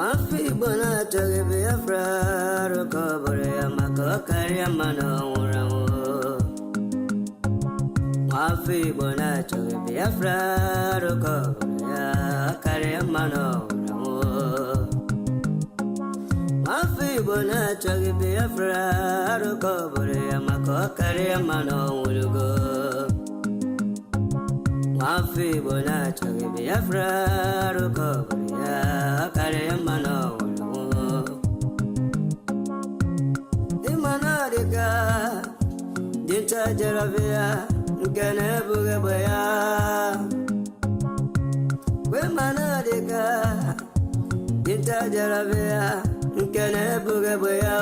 Mafi bona toge Biafra rokobore amako kariamano uramo. Mafi bona toge Biafra rokobore kariamano uramo. Mafi bona toge Biafra rokobore amako kariamano urugo. Mafi bona toge Biafra rokobore Karimano Imanadiga Dinta Jaravia Ganebugabaya Wimanadiga Dinta Jaravia Ganebugabaya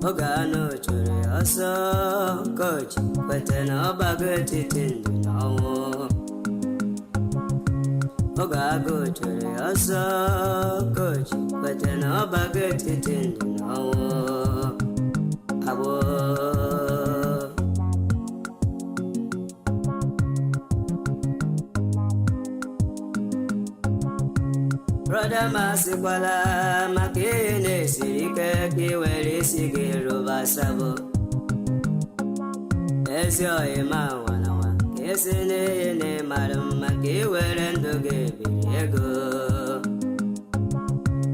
Ogano Churi Aso Coach Patena Bagati Tindino Ogago chere asa coach, but an obaget it in no abo. Brother Masipala, Makine, Sirika, Kiweri, Sigiro, Basabo. As your Emma. Esene madam maki werendo gebirego.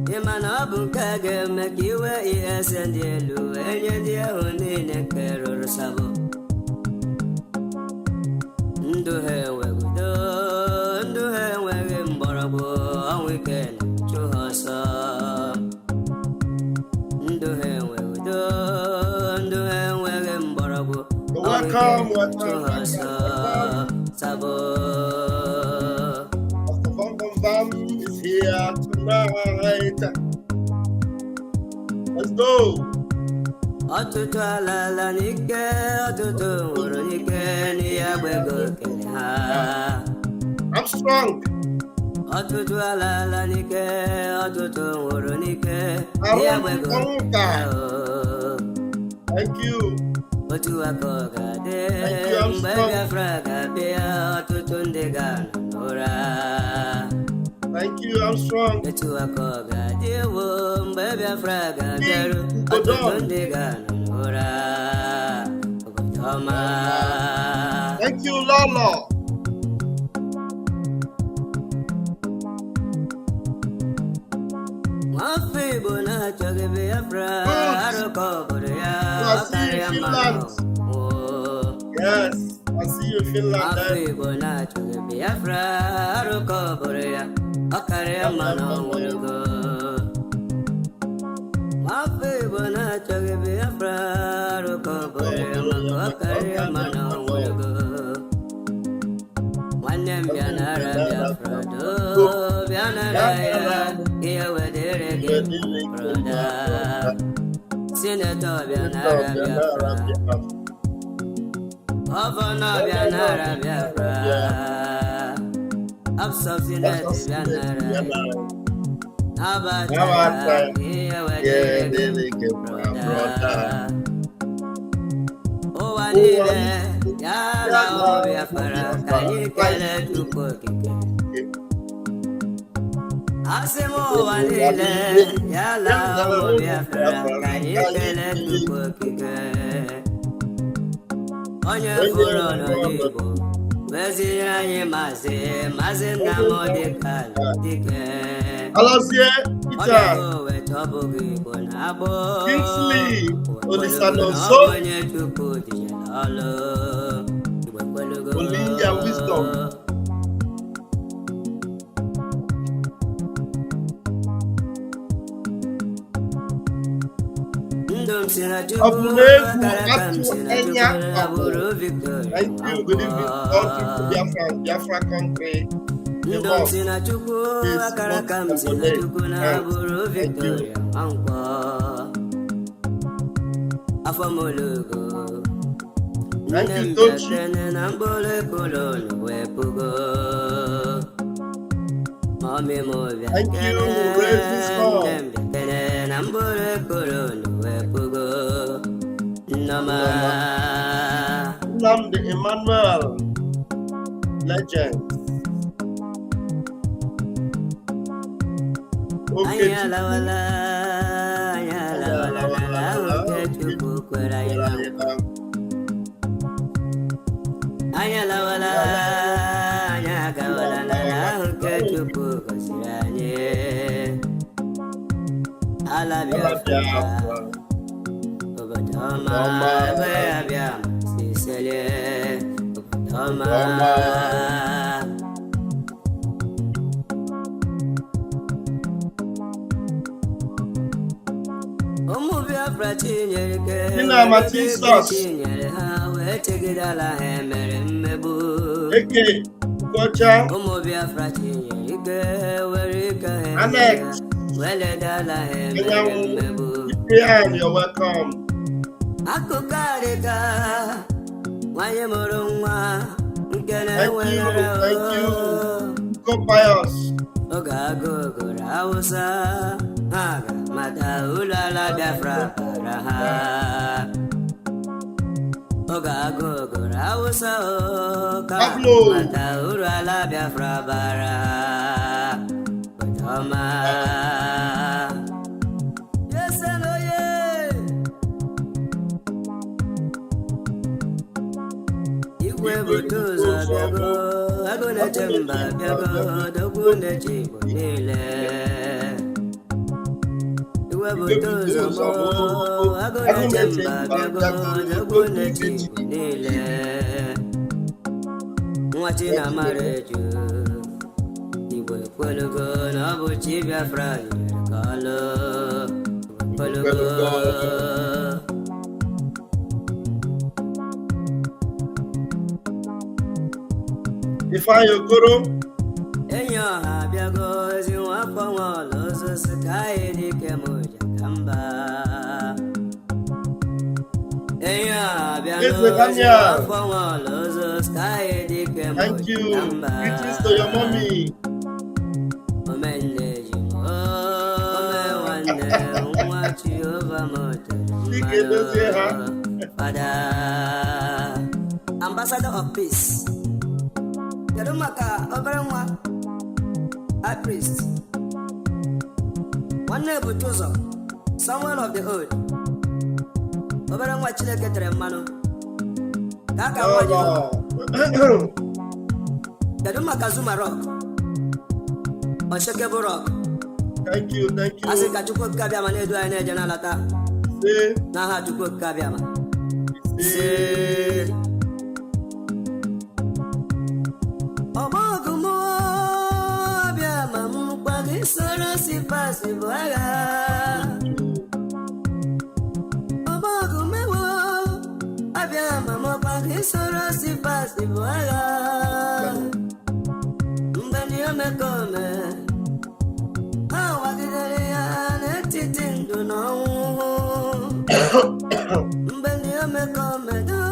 Imana bunkage maki we esendelu enye dia honi nekero sabo. Nduhe we mborobo on weekend chuhosa. Nduhe we mborobo. Welcome. Sabo. Pastor Bam is here tonight. Let's go. Atutu alala nike, atutu uru nike, niyabwego keleha. I'm strong. Atutu alala nike, atutu uru nike, niyabwego keleha. Thank you. Otu akogade, Biafra kabea, tutundega nora. Thank you, I'm strong. Otu akogade, Biafra kabea, tutundega nora. Thank you, Lolo. Mafi bona choge Biafra, arokoborea, Finland. Yes, I see you, Finland. Mafi bona choge Biafra, arokoborea, akareamano urugo. Mafi bona choge Biafra, arokoborea, akareamano urugo. Wanem bianara Biafra do, bianara ya. Here we did again, brother. Senator Bianara Biafra. Governor Bianara Biafra. Absor Senator Bianara. Abata. Here we did again, brother. Oh, I need it. Yala Biafra. Can you get it to cook it? Asemo wanile yala Biafra kanyekele tukokike. Onye furo no dibo wezi anyị mazi na modika dike. Alazie Peter wetobugi bonabo Kingsley Odisanoso onye chukwu dijelalo Olinja Wisdom. Thank you. Good evening. Biafra country. Thank you, Tochi. Thank you, Raising Storm. Namdi Emmanuel, legend. Okay, Ayala wala, ayala wala na lahun ke chupu kwera inangwa. Ayala wala, ayaga wala na lahun ke chupu kosiranye. Ala Biafra, Obadoma, Biam, Sicily, Obadoma. Biafra chinyere chinyere ha wee chegidala ha mere mmegbu. Biafra chinyere were ike ha weledala ha mere mmegbu. You're welcome. Akụkọ adịka nwanyị mụrụ nwa nke na-enwere oge agụ gụrụ Hausa ha ga-amata ụlọ ala Biafra bara ha. Oge agụ gụrụ Hausa ka mata ụlọ ala Biafra bara ha. Ọma igwe bute ụzọ bịago, agụ na-eche mba bịago, dogbu na-eche Igbo niile. Igwe bute ụzọ mo, agụ na-eche mba bịago, dogbu na-eche Igbo niile. Nwa Chinamara eju, Igbo ekwelugo na ọ bụ Chi Biafra nyere ka ọlụ. Ekwelugo Ifeanyi Okoro enyi ọha bịago ozi nwafọ nwaọla ozosi ka anyị dike m ụja ka mba. Enyi ọha bịago ozi nwafọ nwaọla ozosi ka anyị dike m ụja ka mba. Omenne ji m ome nwanne nwa Jehova motere mmadụ. Fada Ambassador of Peace. Kedu maka obere nwa high priest nwanne ebute ụzọ Samuel of the Old, obere nwa Chineke tere mmanụ ka aka nwa Jehova. Kedu maka Zuma Rock, Oshekebo Rock? Thank you. Asị ka Chukwu okike abịama na-edu anyị na-eje n'alata n'aha Chukwu okike abịama. Soro si pasi bụ agha. Ọgbọgụ mewo abịa ma mọkwa gị soro si pasi bụ agha. Mgbe ndị omekome ha wagidere ya n'etiti ndụ na ọnwụ. Mgbe ndị omekome do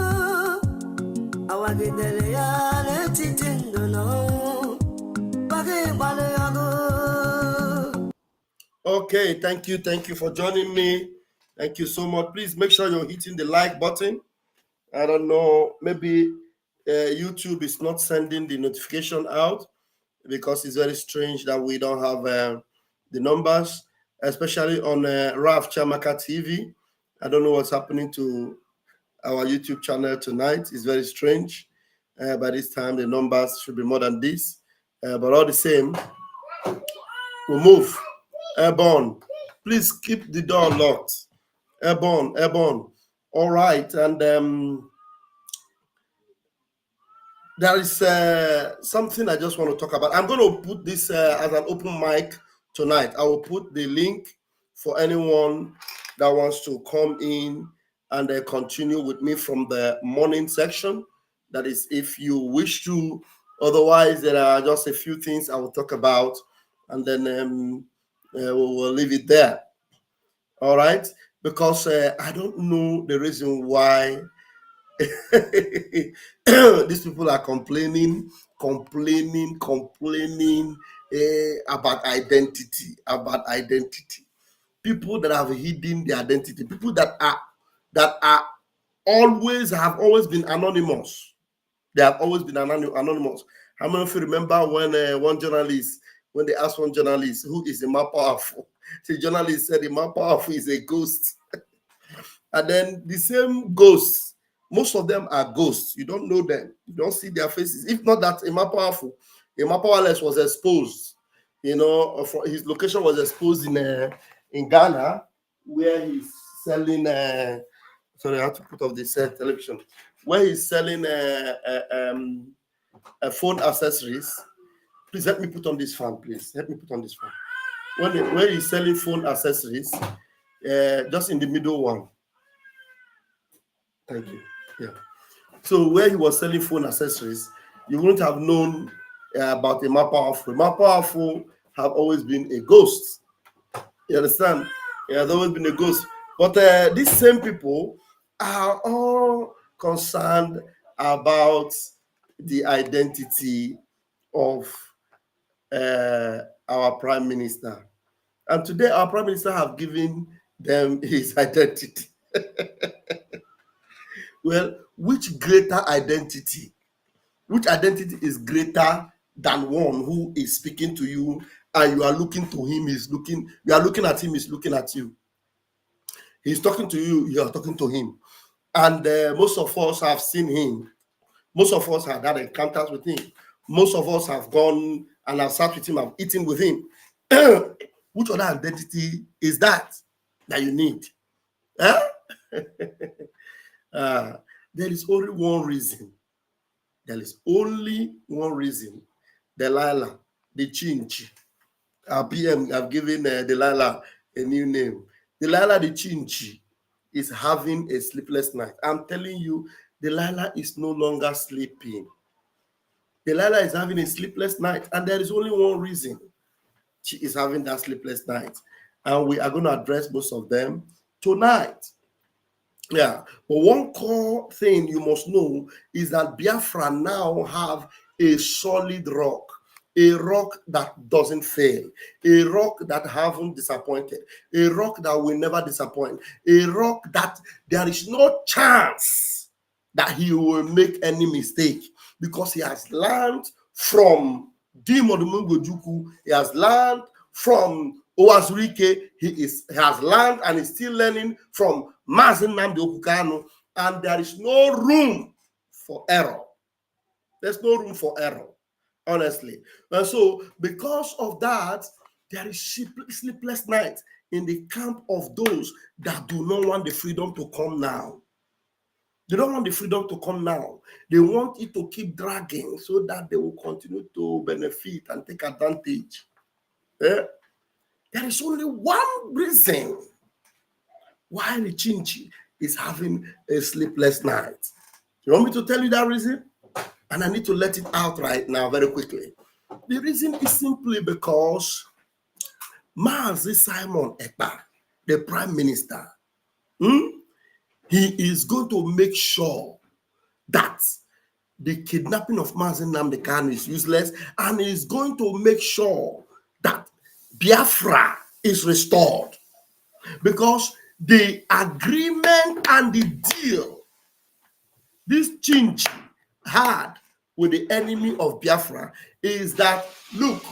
awagidere ya n'etiti ndụ na ọnwụ. Gbagị gbalị ọgụ. Okay, thank you for joining me. Thank you so much. Please make sure you're hitting the like button. I don't know, maybe YouTube is not sending the notification out because it's very strange that we don't have the numbers, especially on Raf Chamaka TV. I don't know what's happening to our YouTube channel tonight. It's very strange. By this time, the numbers should be more than this. But all the same, we'll move. Airborne, please keep the door locked. Airborne. All right, and there is something I just want to talk about. I'm going to put this as an open mic tonight. I will put the link for anyone that wants to come in and continue with me from the morning section. That is, if you wish to. Otherwise, there are just a few things I will talk about, and then we'll leave it there. All right, because I don't know the reason why these people are complaining about identity. People that have hidden their identity. People that have always been anonymous. They have always been anonymous. How many of you remember when one journalist when they asked one journalist, who is the more powerful? The journalist said the more powerful is a ghost. And then the same ghosts, most of them are ghosts. You don't know them. You don't see their faces. If not that, Emma Powerful, Emma Powerless was exposed. You know, his location was exposed in Ghana, where he's selling. Sorry, I have to put off this television. Where he's selling phone accessories. Please help me put on this fan. Please help me put on this fan. Where he's selling phone accessories, just in the middle one. Thank you. Yeah. So where he was selling phone accessories, you wouldn't have known about a more powerful. More powerful have always been a ghost. You understand? He has always been a ghost. But these same people are all concerned about the identity of our prime minister. And today our prime minister have given them his identity. Well, which greater identity? Which identity is greater than one who is speaking to you and you are looking to him, you are looking at him, he's looking at you. He's talking to you, you are talking to him. And most of us have seen him. Most of us have had encounters with him. Most of us have gone and have sat with him, have eaten with him. Which other identity is that you need? Huh? There is only one reason. There is only one reason. Delilah The Chinchi. Our PM have given Delilah a new name. Delilah The Chinchi is having a sleepless night. I'm telling you, Delilah is no longer sleeping. Delilah is having a sleepless night, and there is only one reason she is having that sleepless night. And we are going to address most of them tonight. Yeah, but one core thing you must know is that Biafra now have a solid rock, a rock that doesn't fail, a rock that haven't disappointed, a rock that will never disappoint, a rock that there is no chance that he will make any mistake because he has learned from Dimodumungojuku, he has learned from Owazurike, he has learned and is still learning from Mazi Nnamdi Kanu, and there is no room for error. There's no room for error, honestly. And so, because of that, there is sleepless night in the camp of those that do not want the freedom to come now. They don't want the freedom to come now. They want it to keep dragging so that they will continue to benefit and take advantage. Yeah? There is only one reason why the Chinchi is having a sleepless night. You want me to tell you that reason? And I need to let it out right now very quickly. The reason is simply because Mazi Simon Ekpa, the Prime Minister, he is going to make sure that the kidnapping of Mazi Nnamdi Kanu is useless, and he is going to make sure that Biafra is restored. Because the agreement and the deal this Chinchi had with the enemy of Biafra is that, look,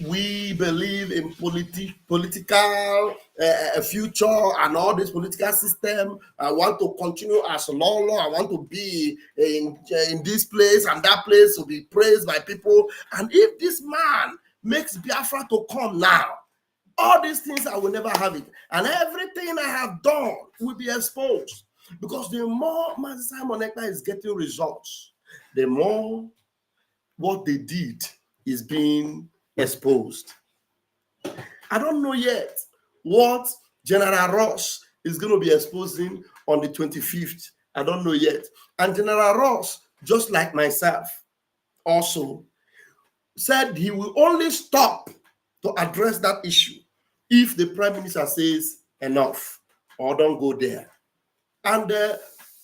we believe in political future and all this political system. I want to continue as Lolo. I want to be in this place and that place to be praised by people. And if this man makes Biafra to come now, all these things I will never have it. And everything I have done will be exposed. Because the more Mazi Simon Ekpa is getting results, the more what they did is being exposed. I don't know yet what General Ross is going to be exposing on the 25th. I don't know yet. And General Ross, just like myself, also said he will only stop to address that issue if the Prime Minister says enough or don't go there. And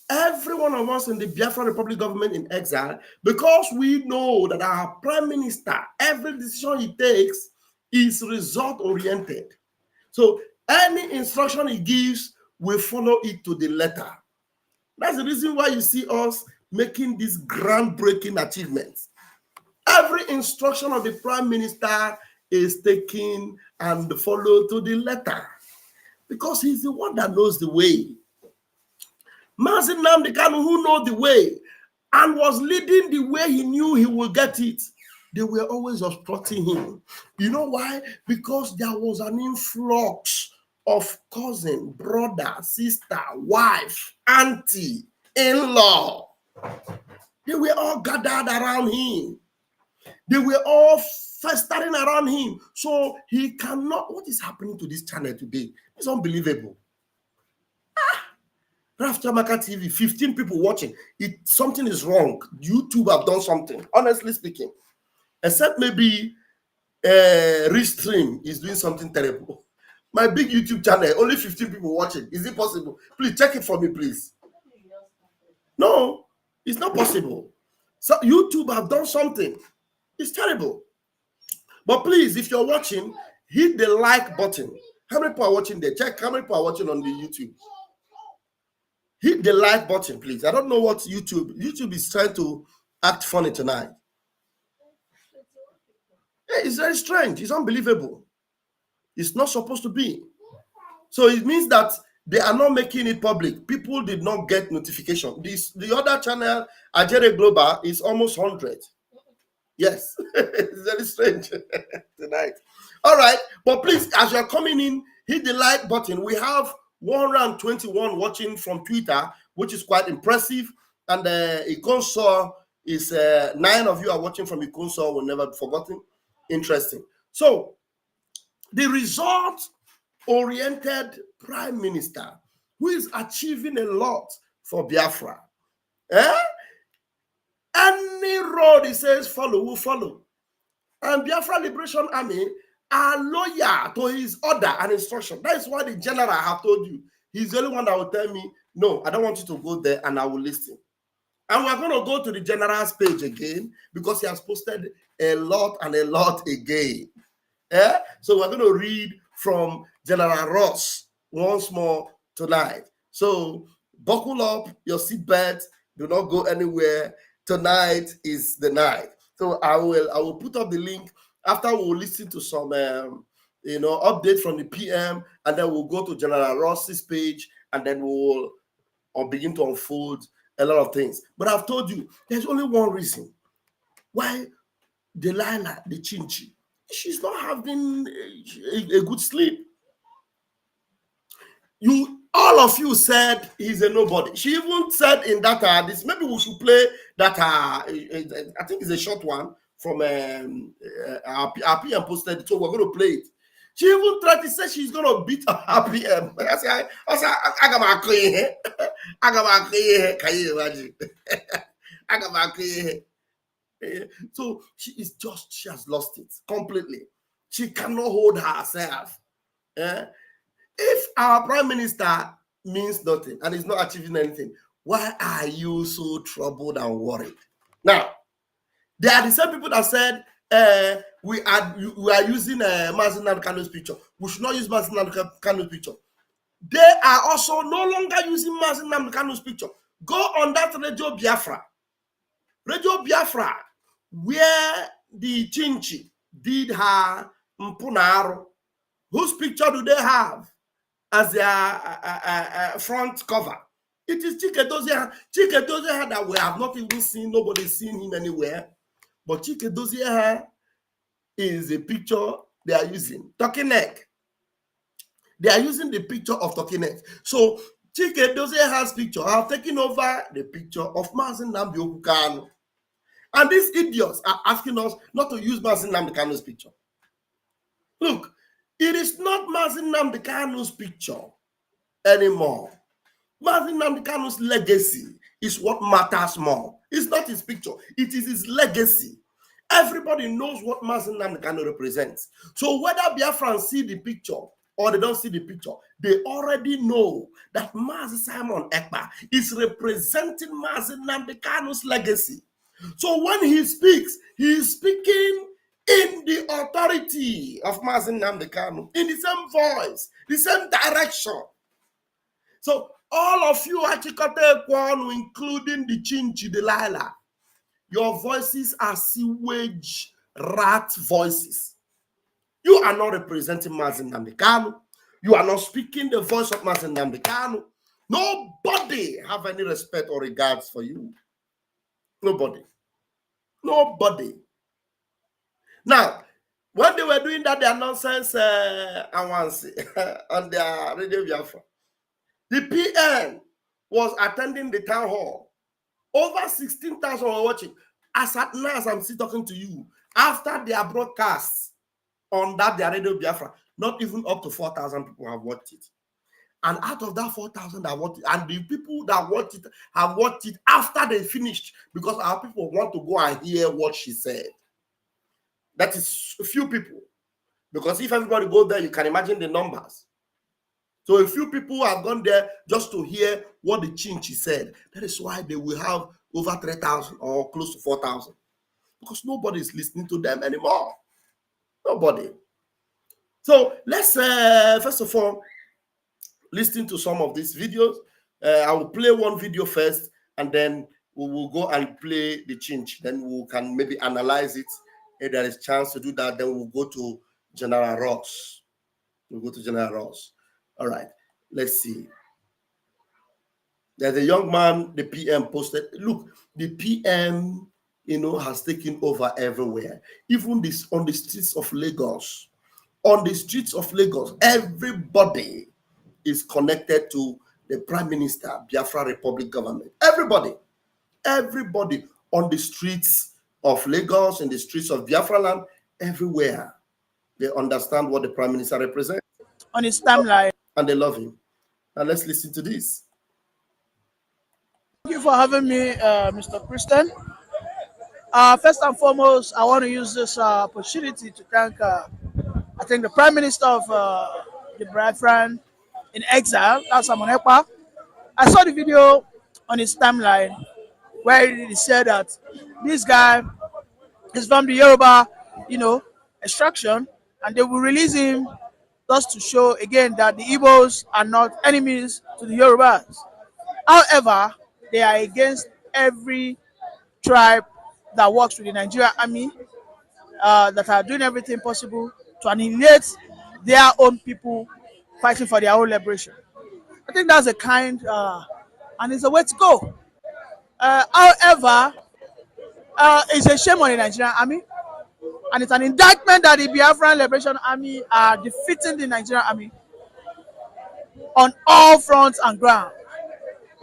every one of us in the Biafra Republic government in exile, because we know that our Prime Minister, every decision he takes is result-oriented. So any instruction he gives, we follow it to the letter. That's the reason why you see us making these groundbreaking achievements. Every instruction of the prime minister is taken and followed to the letter because he's the one that knows the way. Mazi Nnamdi Kanu, who knows the way and was leading the way he knew he would get it, they were always obstructing him. You know why? Because there was an influx of cousin, brother, sister, wife, auntie, in-law. They were all gathered around him. They were all festering around him. So he cannot. What is happening to this channel today? It's unbelievable. Raf Chamaka TV, 15 people watching. Something is wrong. YouTube have done something, honestly speaking. Except maybe Restream is doing something terrible. My big YouTube channel, only 15 people watching. Is it possible? Please check it for me, please. No, it's not possible. So YouTube have done something. It's terrible. But please, if you're watching, hit the like button. How many people are watching there? Check how many people are watching on the YouTube. Hit the like button, please. I don't know what YouTube is trying to act funny tonight. Yeah, it's very strange. It's unbelievable. It's not supposed to be. So it means that they are not making it public. People did not get notification. The other channel, Ajere Global, is almost 100. Yes, it's very strange tonight. All right, but please, as you are coming in, hit the like button. We have 121 watching from Twitter, which is quite impressive. And Ikonso is 9 of you are watching from Ikonso. Will never be forgotten. Interesting. So the result-oriented prime minister who is achieving a lot for Biafra. Any road he says follow, will follow. And Biafra Liberation Army are loyal to his order and instruction. That is why the general have told you. He's the only one that will tell me, no, I don't want you to go there, and I will listen. And we're going to go to the general's page again because he has posted a lot and a lot again. So we're going to read from General Ross once more tonight. So buckle up your seatbelt. Do not go anywhere. Tonight is the night. So I will put up the link after we'll listen to some update from the PM, and then we'll go to General Ross's page, and then we'll begin to unfold a lot of things. But I've told you, there's only one reason why Delilah The Chinchi, she's not having a good sleep. All of you said he's a nobody. She even said in that this, maybe we should play that I think it's a short one from our PM posted it, so we're going to play it. She even tried to say she's going to beat her PM. I said, I got my clean. I got my clean. Can you imagine? I got my clean. So she has lost it completely. She cannot hold herself. If our prime minister means nothing and is not achieving anything, why are you so troubled and worried? Now, they are the same people that said we are using Mazi Nnamdi Kanu's picture. We should not use Mazi Nnamdi Kanu's picture. They are also no longer using Mazi Nnamdi Kanu's picture. Go on that Radio Biafra, where the Chinchi did her Mpunaru. Whose picture do they have as their front cover? It is Chike Dozie. Chike Dozie that we have not even seen. Nobody's seen him anywhere. But Chike Dozie is a picture they are using. Talking neck. They are using the picture of Talking neck. So Chike Dozie's picture have taken over the picture of Mazi Nnamdi Kanu. And these idiots are asking us not to use Mazi Nnamdi Kanu's picture. Look, it is not Mazi Nnamdi Kanu's picture anymore. Mazi Nnamdi Kanu's legacy is what matters more. It's not his picture. It is his legacy. Everybody knows what Mazi Nnamdi Kanu represents. So whether Biafrans see the picture or they don't see the picture, they already know that Mazi Simon Ekpa is representing Mazi Nnamdi Kanu's legacy. So when he speaks, he is speaking in the authority of Mazi Nnamdi Kanu, in the same voice, the same direction. So all of you, Achikote Kwanu, including the Chinchi Delilah, Your voices are sewage rat voices. You are not representing Mazi Nnamdi Kanu. You are not speaking the voice of Mazi Nnamdi Kanu. Nobody have any respect or regards for you. Nobody. Nobody. Now, when they were doing that, their nonsense on their radio Biafra, the PM was attending the town hall. Over 16,000 were watching. As at now, as I'm still talking to you, after their broadcasts on that their radio Biafra, not even up to 4,000 people have watched it. And out of that 4,000 that watched it, and the people that watched it have watched it after they finished, because our people want to go and hear what she said. That is a few people. Because if everybody goes there, you can imagine the numbers. So a few people have gone there just to hear what the Chinchi said. That is why they will have over 3,000 or close to 4,000. Because nobody is listening to them anymore. Nobody. So let's, first of all, listen to some of these videos. I will play one video first, and then we will go and play the Chinchi. Then we can maybe analyze it. If there is chance to do that, then we'll go to General Ross. We'll go to General Ross. All right, let's see. There's a young man, the PM posted. Look, the PM, has taken over everywhere. Even this on the streets of Lagos. On the streets of Lagos, everybody is connected to the Prime Minister, Biafra Republic government. Everybody on the streets of Lagos, in the streets of Biafra land, everywhere. They understand what the Prime Minister represents. On his timeline. And they love him. Now let's listen to this. Thank you for having me, Mr. Christian. First and foremost, I want to use this opportunity to thank, I think, the Prime Minister of the Biafran in exile, that's Ekpa. I saw the video on his timeline where he said that this guy is from the Yoruba, extraction, and they will release him just to show again that the Igbos are not enemies to the Yorubas. However, they are against every tribe that works with the Nigerian army, that are doing everything possible to annihilate their own people fighting for their own liberation. I think that's a kind and it's a way to go. However, it's a shame on the Nigerian army, and it's an indictment that the Biafran Liberation Army are defeating the Nigerian army on all fronts and ground.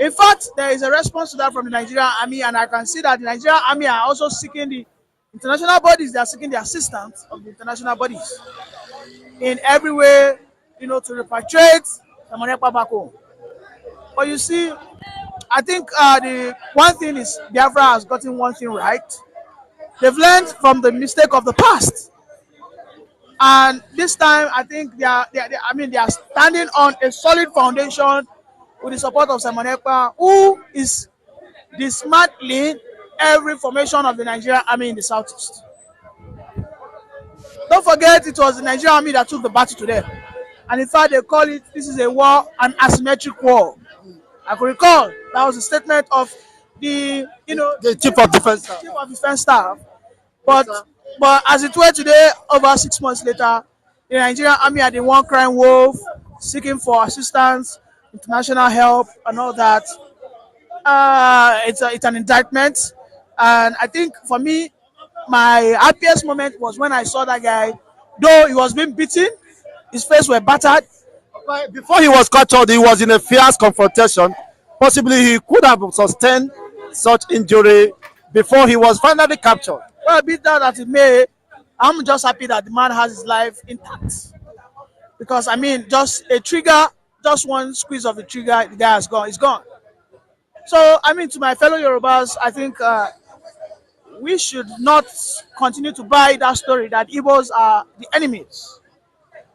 In fact, there is a response to that from the Nigerian army, and I can see that the Nigerian army are also seeking the international bodies, they are seeking the assistance of the international bodies in every way, to repatriate Ekpa back home. But you see, I think the one thing is Biafra has gotten one thing right. They've learned from the mistake of the past, and this time I think they are standing on a solid foundation with the support of Ekpa, who is dismantling every formation of the Nigerian army in the southeast. Don't forget, it was the Nigerian army that took the battle to them, and in fact they call it, this is a war, an asymmetric war. I could recall that was a statement of the chief of defense staff. But as it were today, over 6 months later, the Nigerian army are the one crying wolf, seeking for assistance, international help, and all that. It's an indictment, and I think for me, my happiest moment was when I saw that guy. Though he was being beaten, his face was battered. Before he was captured, he was in a fierce confrontation. Possibly he could have sustained such injury before he was finally captured. Well, be that it may, I'm just happy that the man has his life intact. Because just a trigger, just one squeeze of the trigger, the guy is gone. He's gone. So to my fellow Yorubas, I think we should not continue to buy that story that Igbos are the enemies.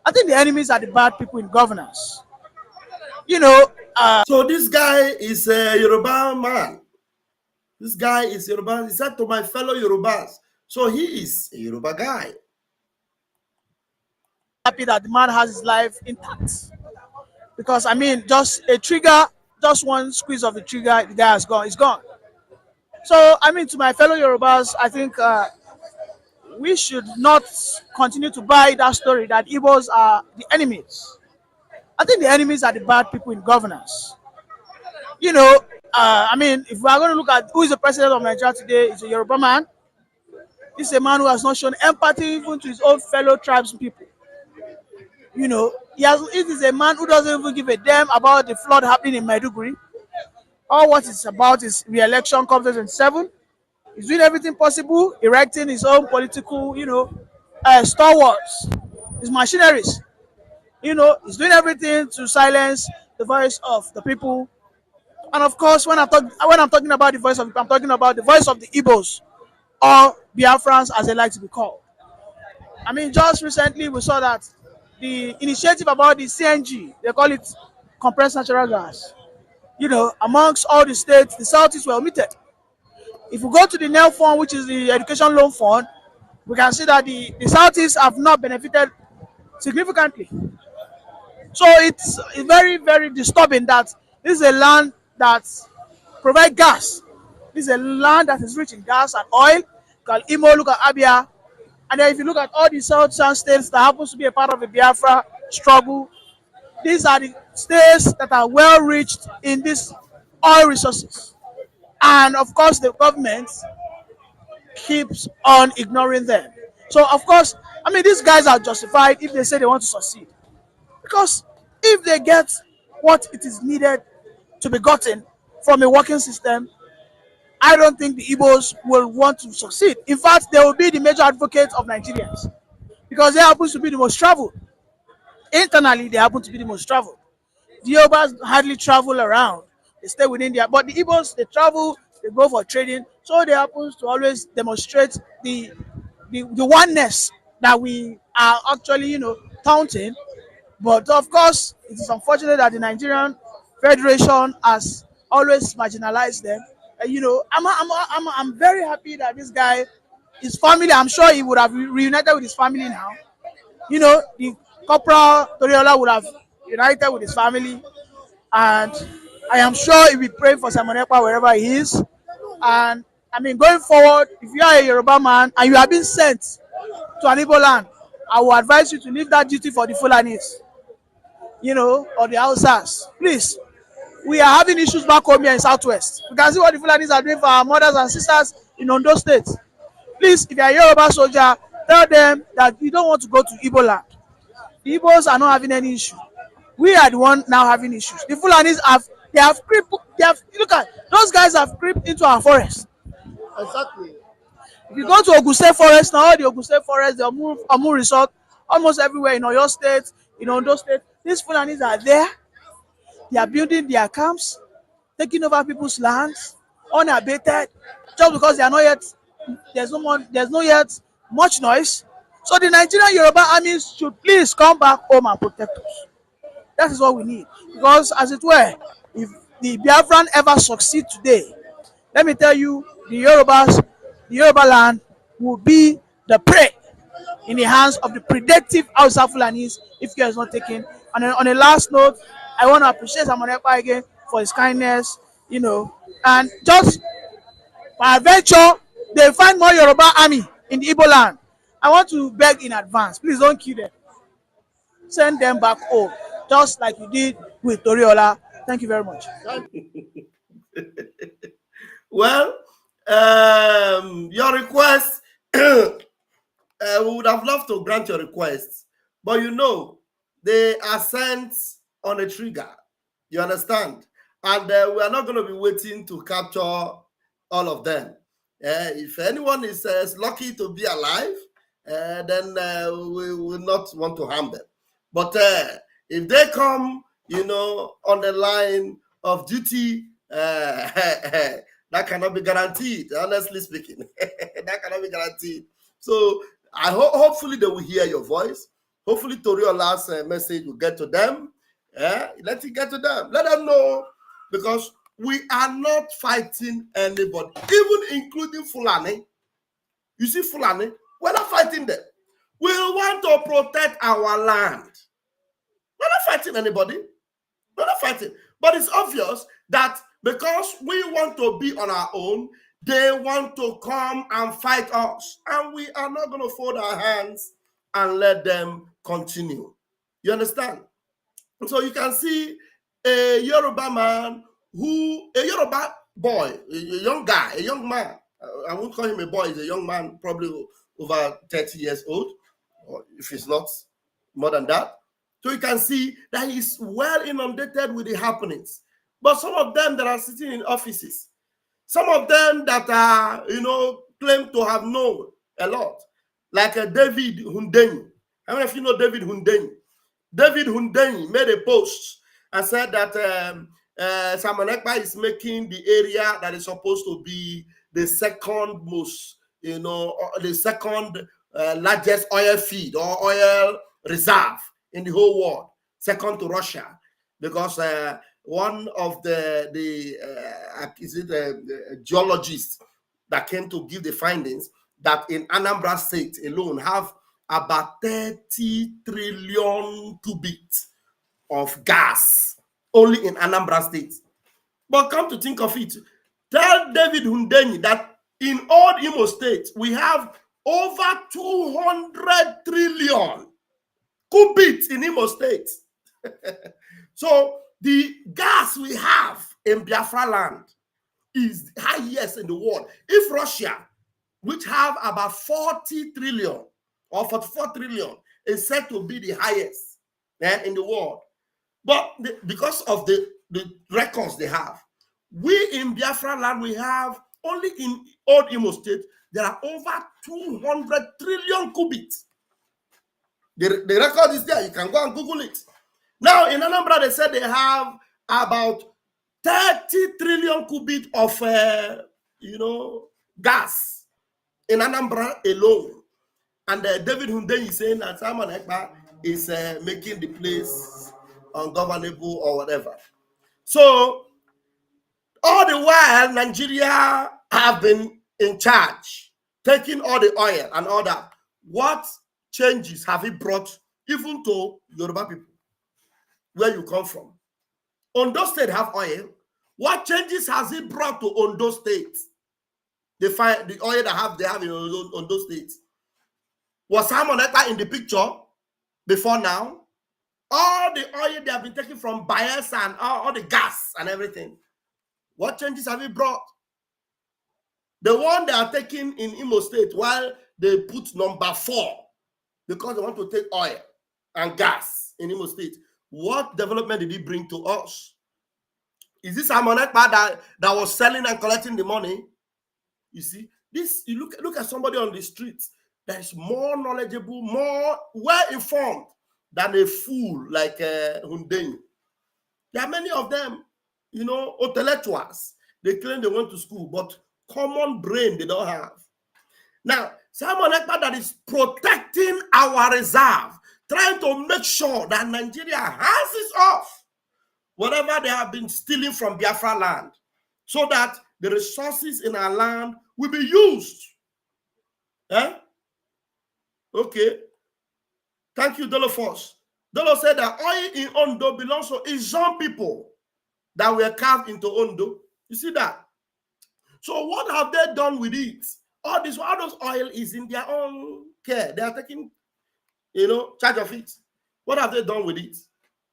I think the enemies are the bad people in governance. So this guy is a Yoruba man. This guy is Yoruba. He said to my fellow Yorubas. So he is a Yoruba guy. Happy that the man has his life intact. Because just a trigger, just one squeeze of the trigger, the guy is gone. He's gone. So, I mean, to my fellow Yorubas, I think we should not continue to buy that story that Igbos are the enemies. I think the enemies are the bad people in governance. You know, I mean, if we are going to look at who is the president of Nigeria today, it's a Yoruba man. This is a man who has not shown empathy even to his own fellow tribes people. You know, it is a man who doesn't even give a damn about the flood happening in Maiduguri. All what it's about is re-election comes in 7. He's doing everything possible, erecting his own political, stalwarts, his machineries. You know, he's doing everything to silence the voice of the people. And of course, when I'm talking about the voice of people, I'm talking about the voice of the Igbos or Biafrans, as they like to be called. I mean, just recently we saw that the initiative about the CNG, they call it compressed natural gas. You know, amongst all the states, the Southeast were omitted. If we go to the NEL fund, which is the education loan fund, we can see that the Southeast have not benefited significantly. So it's very, very disturbing that this is a land that provides gas. This is a land that is rich in gas and oil. Look at Imo, look at Abia. And then if you look at all the southern states that happens to be a part of the Biafra struggle, these are the states that are well reached in these oil resources. And of course, the government keeps on ignoring them. So, of course, I mean, these guys are justified if they say they want to succeed. Because if they get what it is needed to be gotten from a working system, I don't think the Igbos will want to succeed. In fact, they will be the major advocates of Nigerians because they happen to be the most traveled. Internally, they happen to be the most traveled. The Yorubas hardly travel around. They stay within their, but the Igbos, they travel, they go for trading. So they happen to always demonstrate the oneness that we are actually, taunting. But of course, it is unfortunate that the Nigerian Federation has always marginalized them. I'm very happy that this guy, his family, I'm sure he would have reunited with his family now. You know, the Corporal Toriola would have united with his family, and I am sure he'll be praying for Simon Ekpa wherever he is. And I mean, going forward, if you are a Yoruba man and you have been sent to an Igbo land, I will advise you to leave that duty for the Fulanis, or the Hausas. Please, we are having issues back home here in Southwest. We can see what the Fulanis are doing for our mothers and sisters in Ondo State. Please, if you are a Yoruba soldier, tell them that you don't want to go to Igbo land. The Igbos are not having any issue. We are the one now having issues. The Fulanis look at those guys have creeped into our forest. Exactly. If you go to Oguse Forest now, all the Oguse Forest, the Omu Resort, almost everywhere in Oyo State, in Ondo State, these Fulanis are there. They are building their camps, taking over people's lands, unabated, just because they are not yet. There's no yet much noise. So the Nigerian Yoruba armies should please come back home and protect us. That is what we need. Because, as it were, if the Biafran ever succeed today, let me tell you, the Yoruba land will be the prey in the hands of the predative Hausa Fulanis if care is not taken. And on a last note, I want to appreciate Simon Ekpa again for his kindness, and just by adventure, they find more Yoruba army in the Igbo land. I want to beg in advance, please don't kill them. Send them back home, just like you did with Toriola. Thank you very much. Well, your request, we would have loved to grant your request, but they are sent on a trigger. You understand? And we are not going to be waiting to capture all of them. If anyone is lucky to be alive, then we will not want to harm them. But if they come, on the line of duty, that cannot be guaranteed, honestly speaking. That cannot be guaranteed. So I hopefully they will hear your voice. Hopefully Toriola's message will get to them. Let it get to them. Let them know, because we are not fighting anybody, even including Fulani. You see, Fulani, we're not fighting them. We want to protect our land. We're not fighting anybody. We're not fighting. But it's obvious that because we want to be on our own, They want to come and fight us, and we are not going to fold our hands and let them continue. You understand? So you can see a Yoruba man a Yoruba boy, a young guy, a young man. I won't call him a boy, he's a young man, probably over 30 years old, or if he's not more than that. So you can see that he's well inundated with the happenings. But some of them that are sitting in offices, some of them that are, claim to have known a lot, like David Hundenyi. How many of you know David Hundenyi? David Hundenyi made a post and said that Simon Ekpa is making the area that is supposed to be the second most, the second largest oil feed or oil reserve in the whole world, second to Russia, because one of the geologists that came to give the findings that in Anambra State alone have about 30 trillion cubic of gas only in Anambra State. But come to think of it, tell David Hundenyi that in all Imo State we have over 200 trillion cubic in Imo State. So the gas we have in Biafra land is the highest in the world. If Russia, which have about 40 trillion or 44 trillion, is said to be the highest in the world, but because of the records they have, we in Biafra land, we have only in Old Imo State, there are over 200 trillion cubic. The record is there. You can go and Google it. Now, in Anambra, they said they have about 30 trillion cubic of, gas in Anambra alone. And David Hundenyi is saying that Simon Ekpa is making the place ungovernable or whatever. So, all the while, Nigeria have been in charge, taking all the oil and all that. What changes have it brought even to Yoruba people, where you come from? Ondo State have oil. What changes has it brought to Ondo State? The oil that they have in Ondo State. Was Simon Ekpa in the picture before now? All the oil they have been taking from Bayelsa and all the gas and everything. What changes have it brought? The one they are taking in Imo State, while they put number 4 because they want to take oil and gas in Imo State. What development did it bring to us? Is this Simon Ekpa that was selling and collecting the money? You see, this, you look at somebody on the streets that is more knowledgeable, more well-informed than a fool like Hundenyi. There are many of them, intellectuals. They claim they went to school, but common brain they don't have. Now, Simon Ekpa that is protecting our reserve, trying to make sure that Nigeria hands off whatever they have been stealing from Biafra land, so that the resources in our land will be used. Okay. Thank you, Dolo Force. Dolo said that oil in Ondo belongs to Izon people that were carved into Ondo. You see that? So what have they done with it? All those oil is in their own care. They are taking, charge of it. What have they done with it?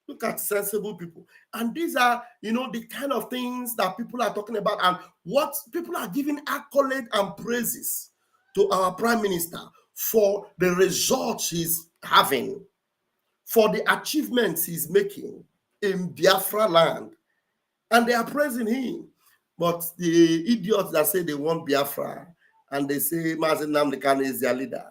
Look at sensible people. And these are, the kind of things that people are talking about, and what people are giving accolade and praises to our Prime Minister for the results he's having, for the achievements he's making in Biafra land. And they are praising him. But the idiots that say they want Biafra, and they say Mazi Nnamdi Kanu is their leader,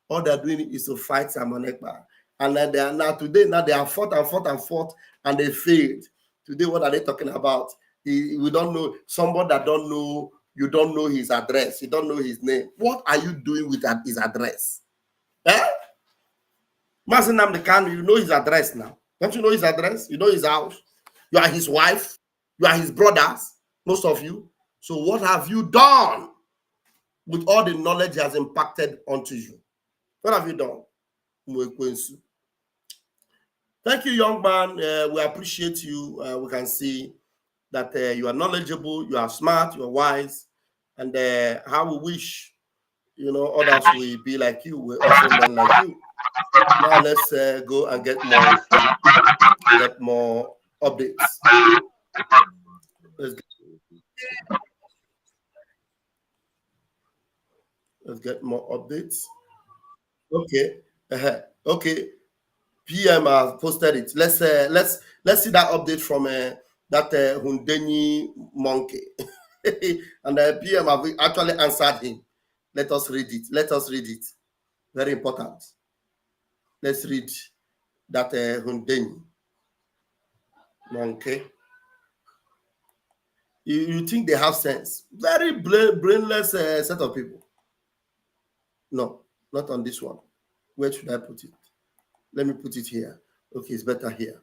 all they're doing is to fight Simon Ekpa. And they have fought, and they failed. Today, what are they talking about? We don't know. Somebody that don't know, you don't know his address, you don't know his name. What are you doing with his address? Mazi Nnamdi Kanu, you know his address now. Don't you know his address? You know his house. You are his wife. You are his brothers, most of you. So what have you done with all the knowledge he has impacted onto you? What have you done? Thank you, young man. We appreciate you. We can see that you are knowledgeable, you are smart, you are wise, and how we wish, others will be like you, will also learn like you. Now let's go and get more updates. Let's get more updates. Okay. Okay. PM has posted it. Let's see that update from that Hundeni monkey. And the PM have actually answered him. Let us read it. Very important. Let's read that Hundeni monkey. You think they have sense? Very brainless set of people. No, not on this one. Where should I put it? Let me put it here. Okay, it's better here,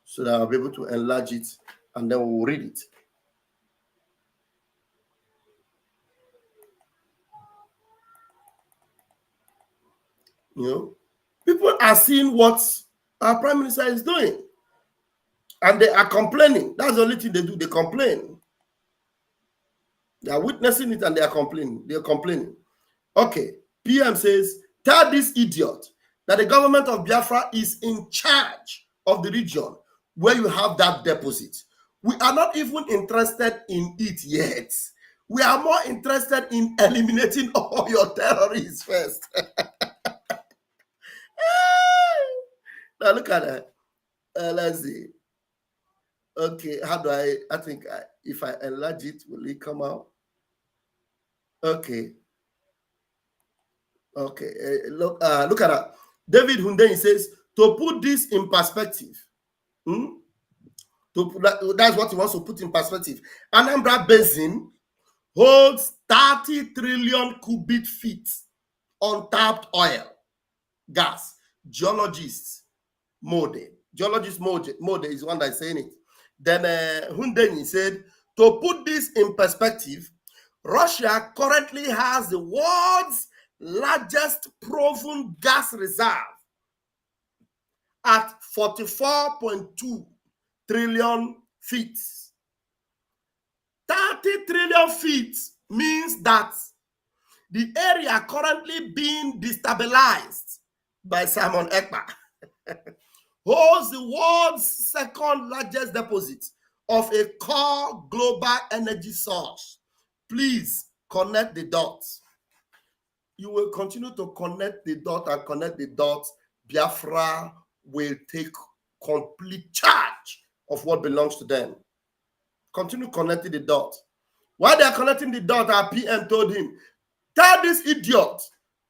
so that I'll be able to enlarge it, and then we'll read it. People are seeing what our Prime Minister is doing, and they are complaining. That's the only thing they do. They complain. They are witnessing it, and they are complaining. Okay, PM says, tell this idiot that the government of Biafra is in charge of the region where you have that deposit. We are not even interested in it yet. We are more interested in eliminating all your terrorists first. Now look at that. Let's see. Okay, how do I think if I enlarge it, will it come out? Okay. Look at that. David Hundeni says, to put this in perspective, that's what he wants to put in perspective. Anambra Basin holds 30 trillion cubic feet untapped oil, gas. Geologist Mode is one that's saying it. Then Hundeni said, to put this in perspective, Russia currently has the world's largest proven gas reserve at 44.2 trillion feet. 30 trillion feet means that the area currently being destabilized by Simon Ekpa holds the world's second largest deposit of a core global energy source. Please connect the dots. You will continue to connect the dots. Biafra will take complete charge of what belongs to them. Continue connecting the dots. While they are connecting the dots, our PM told him, tell this idiot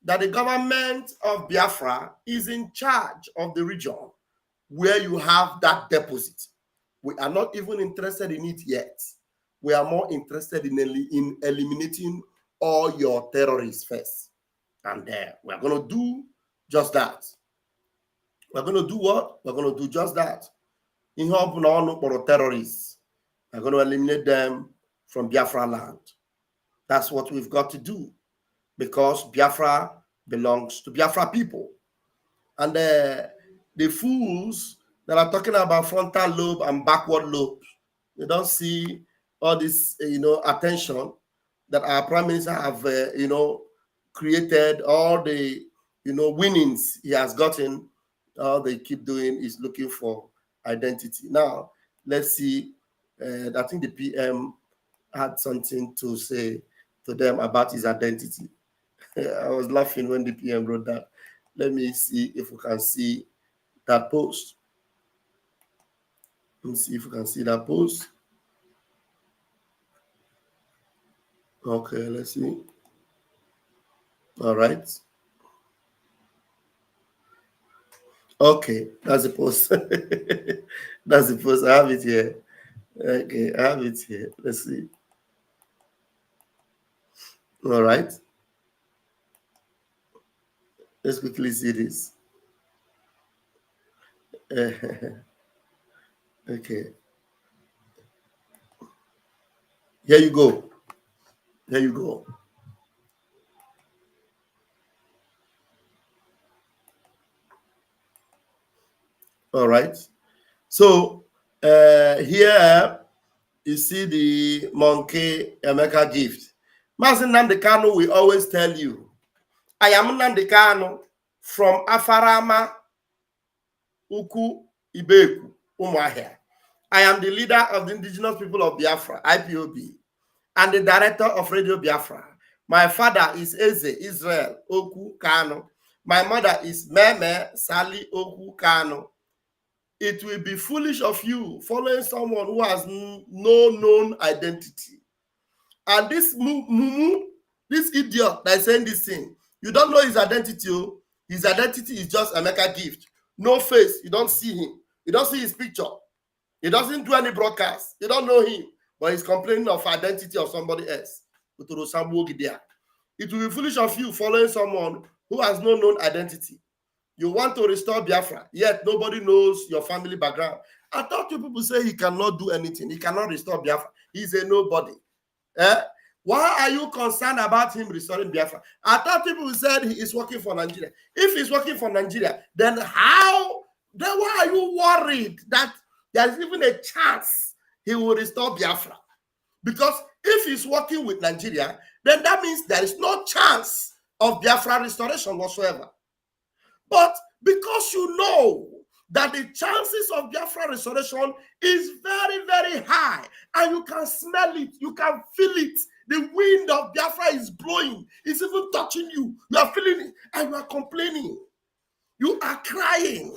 that the government of Biafra is in charge of the region where you have that deposit. We are not even interested in it yet. We are more interested in eliminating all your terrorists first. And we're going to do just that. We're going to do what? We're going to do just that. In hope for terrorists, we're going to eliminate them from Biafra land. That's what we've got to do, because Biafra belongs to Biafra people. And the fools that are talking about frontal lobe and backward lobe, they don't see all this, attention that our Prime Minister have, created, all the, winnings he has gotten. All they keep doing is looking for identity. Now, let's see. I think the PM had something to say to them about his identity. I was laughing when the PM wrote that. Let me see if we can see that post. Let me see if we can see that post. Okay, let's see. All right. Okay, that's the post. That's the post. I have it here. Okay, I have it here. Let's see. All right. Let's quickly see this. Okay. Here you go. Here you go. All right. So here you see the monkey Emeka gift. Mazi Nnamdi Kanu will always tell you, I am Nnamdi Kanu from Afarama Uku Ibeku Umuahia. I am the leader of the indigenous people of Biafra, IPOB, and the director of Radio Biafra. My father is Eze Israel Oku Kanu. My mother is Meme Sali Oku Kanu. It will be foolish of you following someone who has no known identity. And this Mumu, this idiot that is saying this thing, you don't know his identity. His identity is just a Mecca gift. No face. You don't see him. You don't see his picture. He doesn't do any broadcast. You don't know him. But he's complaining of identity of somebody else. It will be foolish of you following someone who has no known identity. You want to restore Biafra, yet nobody knows your family background. I thought you people say he cannot do anything. He cannot restore Biafra. He's a nobody. Why are you concerned about him restoring Biafra? I thought people said he is working for Nigeria. If he's working for Nigeria, then why are you worried that there is even a chance he will restore Biafra? Because if he's working with Nigeria, then that means there is no chance of Biafra restoration whatsoever. But because you know that the chances of Biafra restoration is very, very high, and you can smell it, you can feel it. The wind of Biafra is blowing. It's even touching you. You are feeling it, and you are complaining. You are crying.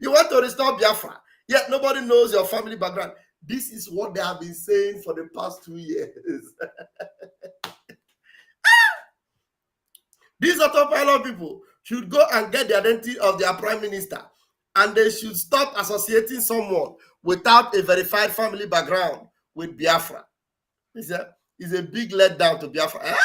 You want to restore Biafra, yet nobody knows your family background. This is what they have been saying for the past 2 years. These autopilot people should go and get the identity of their prime minister, and they should stop associating someone without a verified family background with Biafra. It's a big letdown to Biafra.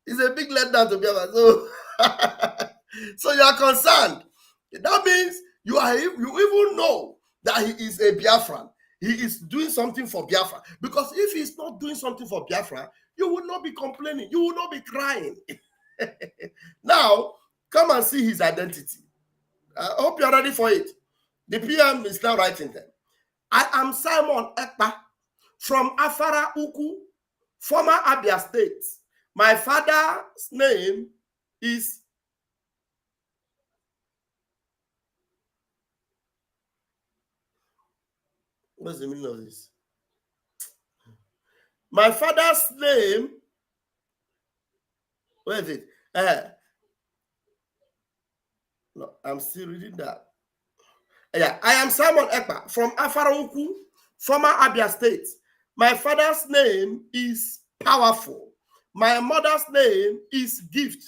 It's a big letdown to Biafra. So you are concerned. That means you even know that he is a Biafran. He is doing something for Biafra. Because if he's not doing something for Biafra, you will not be complaining. You will not be crying. Now, come and see his identity. I hope you're ready for it. The PM is now writing them. I am Simon Ekpa from Afara Uku, former Abia State. My father's name is what's the meaning of this? My father's name, where is it? No, I'm still reading that. Yeah, I am Simon Ekpa from Afarouku, former Abia State. My father's name is Powerful. My mother's name is Gift.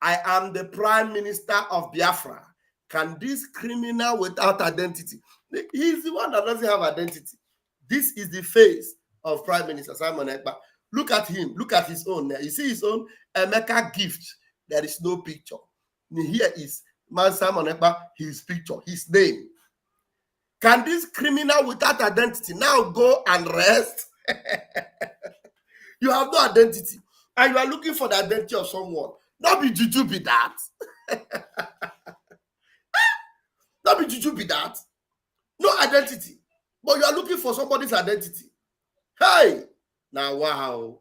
I am the Prime Minister of Biafra. Can this criminal without identity? He's the one that doesn't have identity. This is the face of Prime Minister Simon Ekpa. Look at him. Look at his own. You see his own Emeka Gift. There is no picture. Here is man Simon Ekpa, his picture, his name. Can this criminal without identity now go and rest? You have no identity, and you are looking for the identity of someone. Not be juju be that. Not be juju be that. No identity, but you are looking for somebody's identity. Hey, now wow.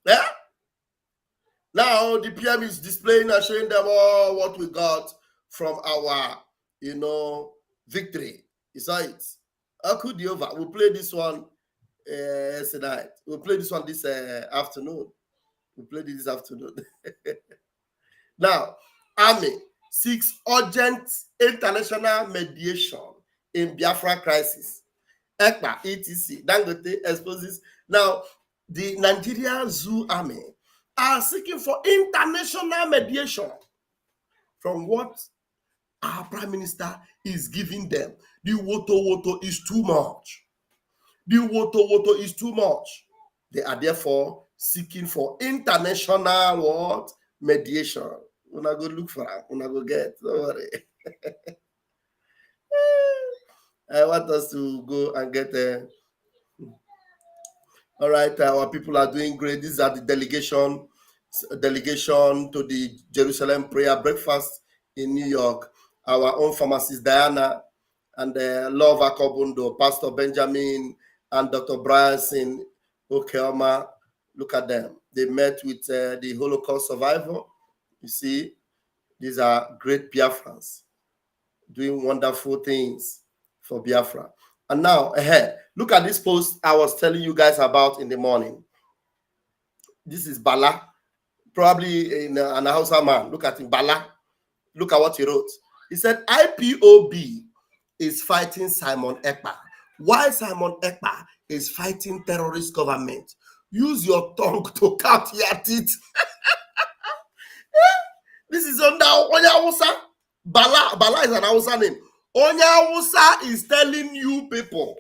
Yeah. Now the PM is displaying and showing them all what we got from our, victory. You saw it. Akudiover. We'll play this one tonight. We'll play this one this afternoon. We'll play this afternoon. Now, Army seeks urgent international mediation in Biafra crisis. Ekpa, etc. Dangote exposes. Now, the Nigerian Zoo Army are seeking for international mediation from what our Prime Minister is giving them. The woto is too much. The woto is too much. They are therefore seeking for international mediation. When I go look for it, when I go get, don't worry. I want us to go and get all right, our people are doing great. These are the delegation to the Jerusalem prayer breakfast in New York. Our own pharmacist Diana and Love Akobundo, Pastor Benjamin, and Dr. Bryanson Okeoma. Look at them. They met with the Holocaust survivor. You see, these are great Biafrans doing wonderful things for Biafra. And now, look at this post I was telling you guys about in the morning. This is Bala, probably in an Hausa man. Look at him, Bala. Look at what he wrote. He said, IPOB is fighting Simon Ekpa. Why Simon Ekpa is fighting terrorist government? Use your tongue to count your teeth. This is under Onya Hausa. Bala is an Hausa name. Onya Hausa is telling you people,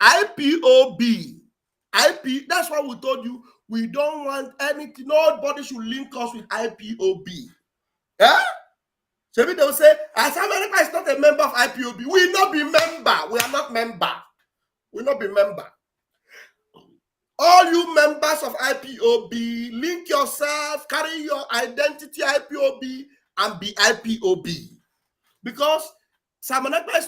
IPOB, that's why we told you we don't want anything. Nobody should link us with IPOB. Yeah? So they will say, as America is not a member of IPOB, we will not be member. We are not member. We will not be member. All you members of IPOB, link yourself, carry your identity IPOB, and be IPOB. Because Simon Ekpa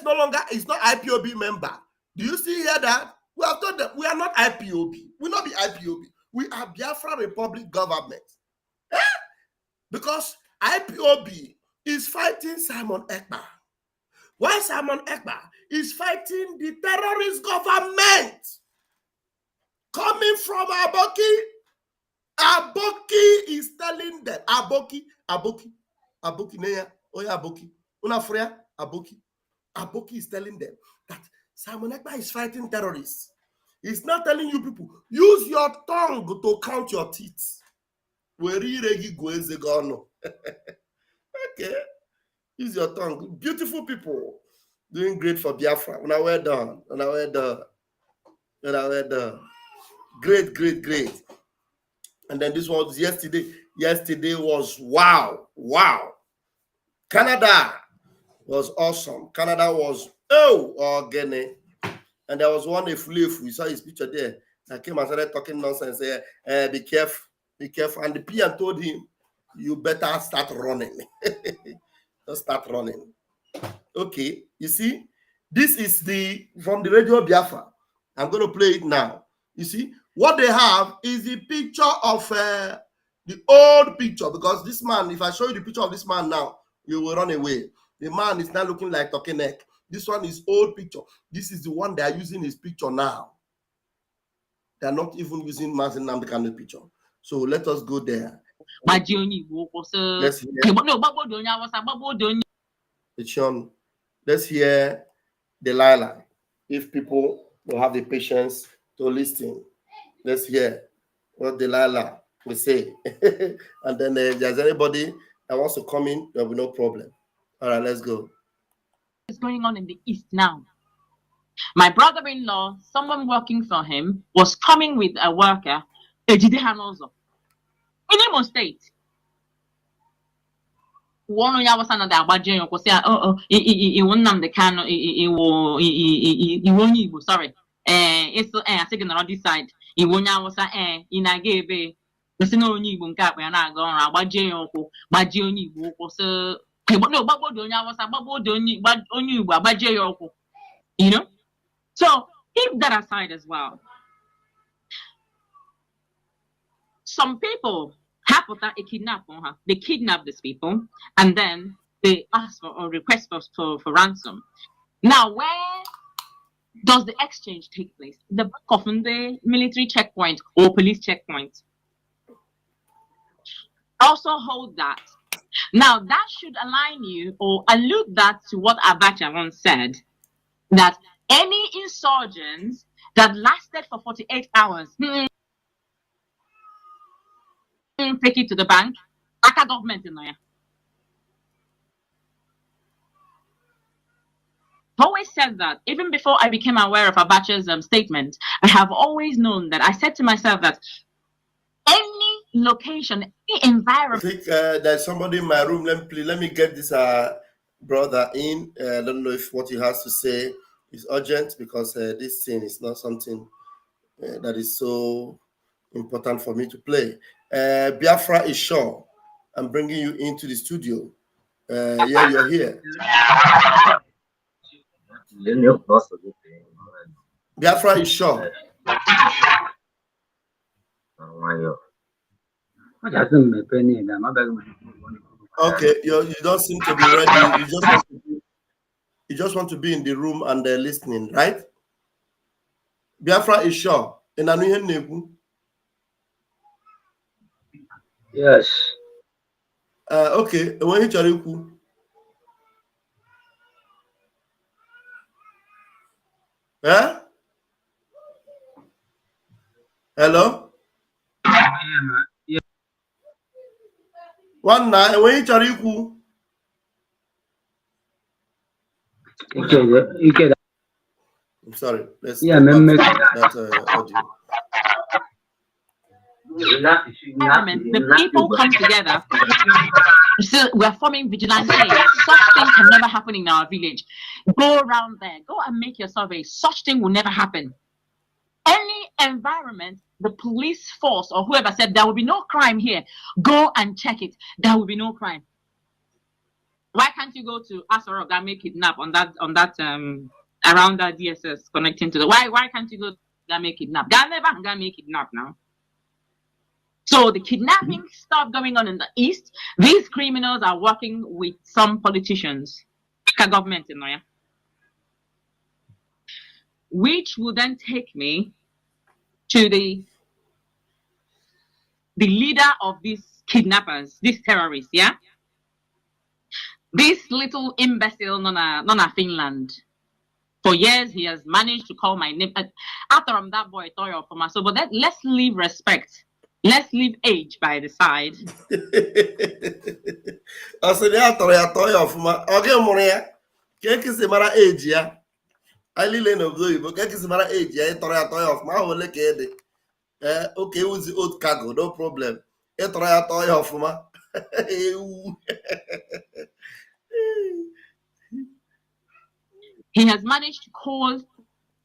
is not IPOB member. Do you see here that? We have told them we are not IPOB. We will not be IPOB. We are Biafra Republic government. Eh? Because IPOB is fighting Simon Ekpa. Why Simon Ekpa is fighting the terrorist government coming from Aboki. Aboki is telling them, Aboki, Neya, Oya Aboki, Unafria, Aboki. Aboki is telling them that Simon Ekpa is fighting terrorists. He's not telling you people, use your tongue to count your teeth. Okay. Use your tongue. Beautiful people doing great for Biafra. When I were done. Great. And then this was yesterday. Yesterday was wow. Canada was awesome. Canada was Guinea. And there was one if we saw his picture there. I came and started talking nonsense. Be careful. And the PM told him, you better start running. Just start running. Okay, you see, this is from the radio Biafra. I'm going to play it now. You see, what they have is the picture of the old picture, because this man, if I show you the picture of this man now, you will run away. The man is now looking like talking neck. This one is old picture. This is the one they are using his picture now. They are not even using Mazen Namdekano's picture. So let us go there. Let's hear Delilah. If people will have the patience to listen, let's hear what Delilah will say. And then if there's anybody that wants to come in, there will be no problem. All right, let's go. What's going on in the East now? My brother-in-law, someone working for him, was coming with a worker, Ejide Hanozo, in Imo State. One of was another Abaji, it won't name the Kanu, it won't you, sorry. It's I think on the other side, it won't was in a gave a no new cap and I go on Baji, so no Babo Donya was a Babo Doni, but on you, Baji, you know. So keep that aside as well. Some people have a kidnap on her. They kidnap these people and then they ask for or request for ransom. Now, where does the exchange take place? The back of the military checkpoint or police checkpoint. Also hold that. Now, that should align you or allude that to what Abacha once said, that any insurgents that lasted for 48 hours, take it to the bank, Aka government in there. Always said that, even before I became aware of Abacha's statement, I have always known that I said to myself that any location, any environment. I think there's somebody in my room. Let me get this brother in. I don't know if what he has to say is urgent, because this thing is not something that is so important for me to play. Biafra is sure. I'm bringing you into the studio. Yeah, you're here. Biafra is sure. Okay, you don't seem to be ready. You just want to be in the room and they're listening, right? Biafra is sure. Yes. Okay, when you eh? Hello? Yeah. One night, when you chariku. I'm sorry. Let's Yeah, go back man. to that audio. Environment, the people come together. So we're forming vigilantes. Such thing can never happen in our village. Go around there. Go and make your survey. Such thing will never happen. Any environment, the police force or whoever said there will be no crime here, go and check it. There will be no crime. Why can't you go to Asoro and make kidnap on that around that DSS connecting to the why can't you go and make kidnap? They never gonna make kidnap now. So the kidnapping stuff going on in the east, these criminals are working with some politicians, government in there, which will then take me to the leader of these kidnappers, these terrorists, yeah? This little imbecile, Nona Finland. For years, he has managed to call my name. After I'm that boy, Toyo for myself. But let's leave respect. Let's leave age by the side. I said, yeah, Toyo for my. Okay, Moria. Kekisi mara age ya. I live in Observe, but Kekisi mara age ya. Toyo of my whole kede. Okay, who's the old cargo? No problem. Toyo of my. He has managed to call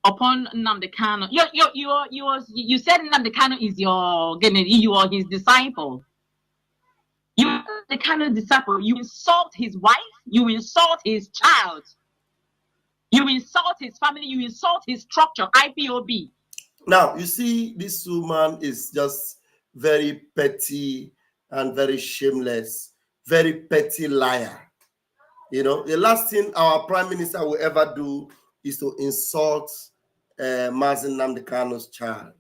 upon Nnamdi Kanu. You said Nnamdi Kanu is you are his disciple. You are the Kanu disciple. You insult his wife. You insult his child. You insult his family. You insult his structure. IPOB. Now you see, this woman is just very petty and very shameless, very petty liar. You know, the last thing our prime minister will ever do is to insult Mazi Nnamdi Kanu's child,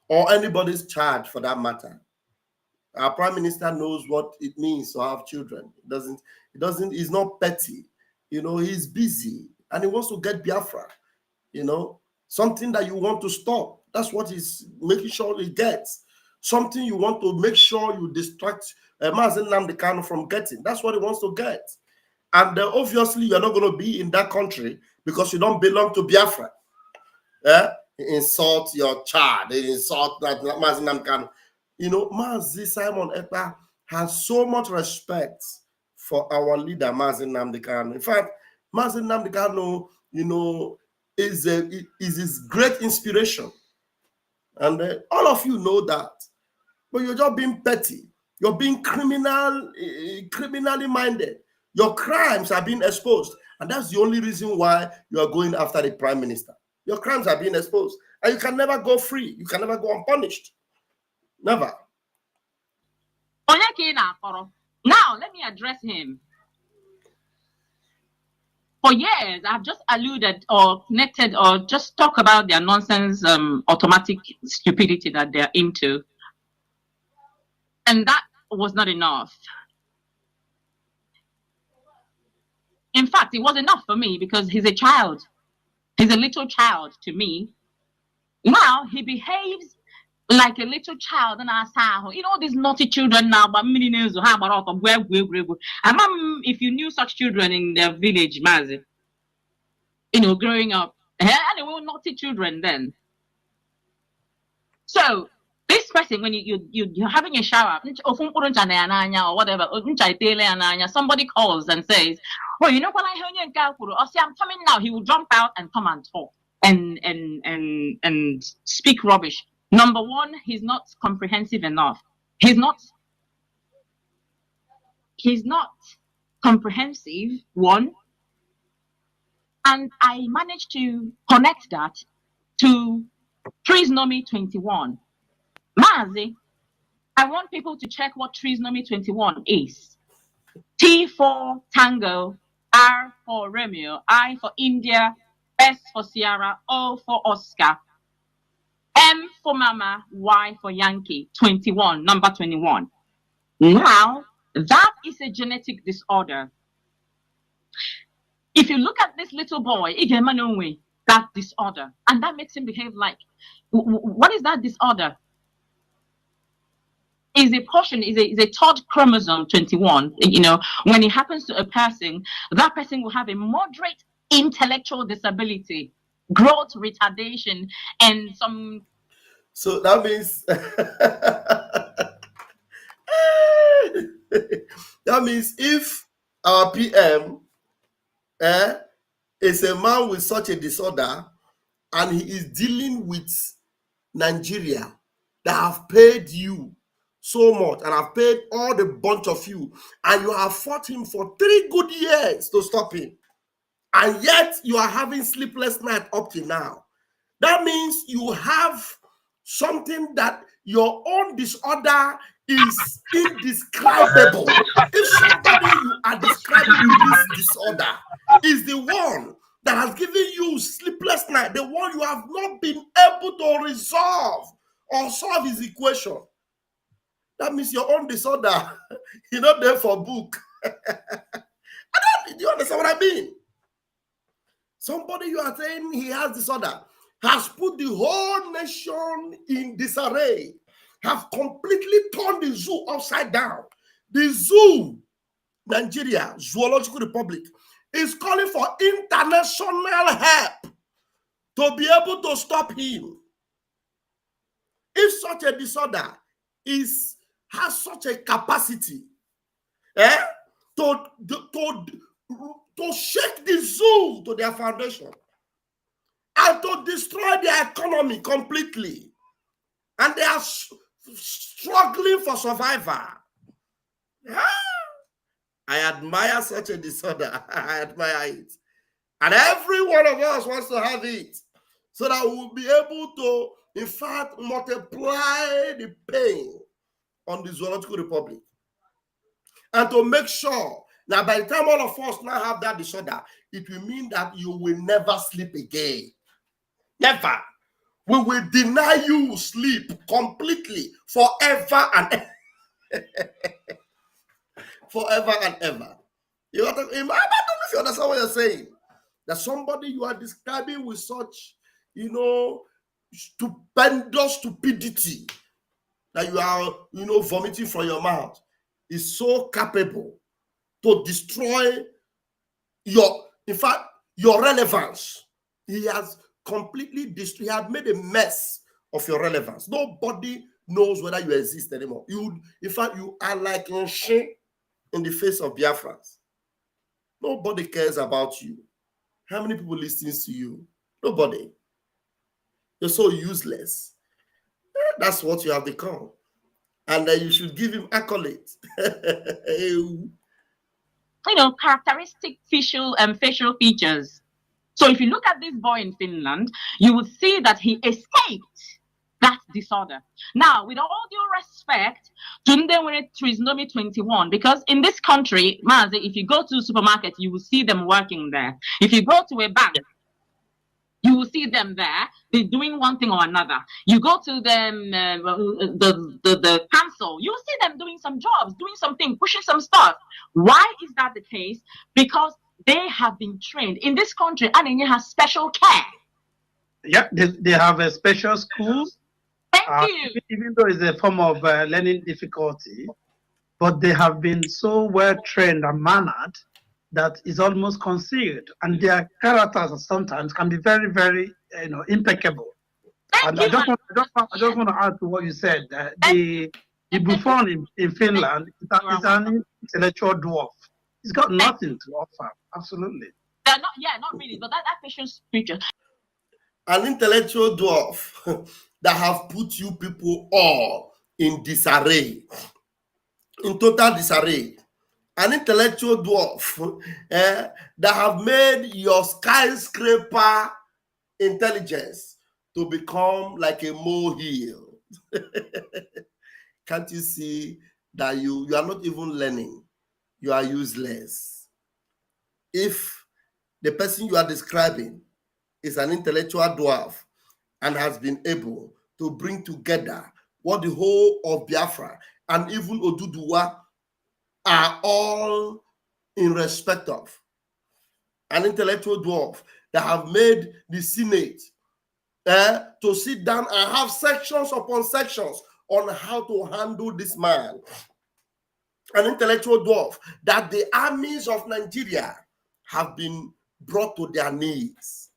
or anybody's child for that matter. Our prime minister knows what it means to have children. He's not petty. You know, he's busy and he wants to get Biafra. You know, something that you want to stop. That's what he's making sure he gets. Something you want to make sure you distract Mazi Nnamdi Kanu from getting. That's what he wants to get. And obviously, you're not going to be in that country because you don't belong to Biafra. Insult your child. Insult that Mazi Nnamdi Kanu. You know, Mazi Simon Ekpa has so much respect for our leader, Mazi Nnamdi Kanu. In fact, Mazi Nnamdi Kanu, you know, is his great inspiration. And all of you know that. But you're just being petty. You're being criminally minded. Your crimes are being exposed. And that's the only reason why you are going after the prime minister. Your crimes are being exposed. And you can never go free. You can never go unpunished. Never. Now, let me address him. For years, I've just alluded or connected or just talk about their nonsense, automatic stupidity that they're into. And that was not enough. In fact, it was enough for me because he's a child. He's a little child to me. Now he behaves like a little child in our side. You know these naughty children now, but if you knew such children in their village, Mazi, you know, growing up, and they were naughty children then. So this person, when you're having a shower or whatever, somebody calls and says, "Oh, you know what I heard you I'm coming now." He will jump out and come and talk and speak rubbish. Number one, he's not comprehensive enough. He's not comprehensive, one. And I managed to connect that to Trisomy 21. Mazi, I want people to check what Trisomy 21 is. T for Tango, R for Romeo, I for India, S for Sierra, O for Oscar, M for Mama, Y for Yankee, 21, number 21. Now, that is a genetic disorder. If you look at this little boy, that disorder, and that makes him behave like, what is that disorder? Is a portion, is a third chromosome 21. When it happens to a person, that person will have a moderate intellectual disability, growth retardation, and some. So that means that means if our PM is a man with such a disorder and he is dealing with Nigeria that have paid you so much and have paid all the bunch of you, and you have fought him for 3 good years to stop him, and yet you are having sleepless night up to now, that means you have something that your own disorder is indescribable. If somebody you are describing with this disorder is the one that has given you sleepless night, the one you have not been able to resolve or solve his equation, that means your own disorder, you're not there for book. Do you understand what I mean? Somebody you are saying he has disorder has put the whole nation in disarray, have completely turned the zoo upside down. The zoo, Nigeria, Zoological Republic, is calling for international help to be able to stop him. If such a disorder has such a capacity to shake the zoo to their foundation and to destroy their economy completely, and they are struggling for survival. I admire such a disorder. I admire it. And every one of us wants to have it so that we'll be able to, in fact, multiply the pain on the Zoological Republic. And to make sure that by the time all of us now have that disorder, it will mean that you will never sleep again. Never. We will deny you sleep completely forever and ever. Forever and ever. You have to, I don't know if you understand what you're saying. That somebody you are describing with such, stupendous stupidity that you are, vomiting from your mouth is so capable to destroy your relevance. He has completely destroyed, he has made a mess of your relevance. Nobody knows whether you exist anymore. In fact, you are like a shame in the face of Biafrans. Nobody cares about you. How many people listen to you? Nobody. You're so useless. That's what you have become. And you should give him accolades. Characteristic facial features. So if you look at this boy in Finland, you will see that he escaped that disorder. Now, with all due respect, Tunde Trisomy 21, because in this country, Mazi, if you go to the supermarket, you will see them working there. If you go to a bank, you will see them there. They're doing one thing or another. You go to them, the council, you will see them doing some jobs, doing something, pushing some stuff. Why is that the case? Because they have been trained. In this country, Ananya has special care. Yeah, they have a special schools. Thank you. Even though it's a form of learning difficulty, but they have been so well trained and mannered that is almost concealed, and their characters sometimes can be very, very, impeccable. And I just want to add to what you said. The Buffon in Finland is an intellectual dwarf. He's got nothing to offer. Absolutely. Not really, but that patient's picture. An intellectual dwarf that have put you people all in disarray, in total disarray. An intellectual dwarf that have made your skyscraper intelligence to become like a molehill. Can't you see that you are not even learning? You are useless. If the person you are describing is an intellectual dwarf and has been able to bring together what the whole of Biafra and even Oduduwa are all in respect of, an intellectual dwarf that have made the Senate to sit down and have sections upon sections on how to handle this man, an intellectual dwarf that the armies of Nigeria have been brought to their knees.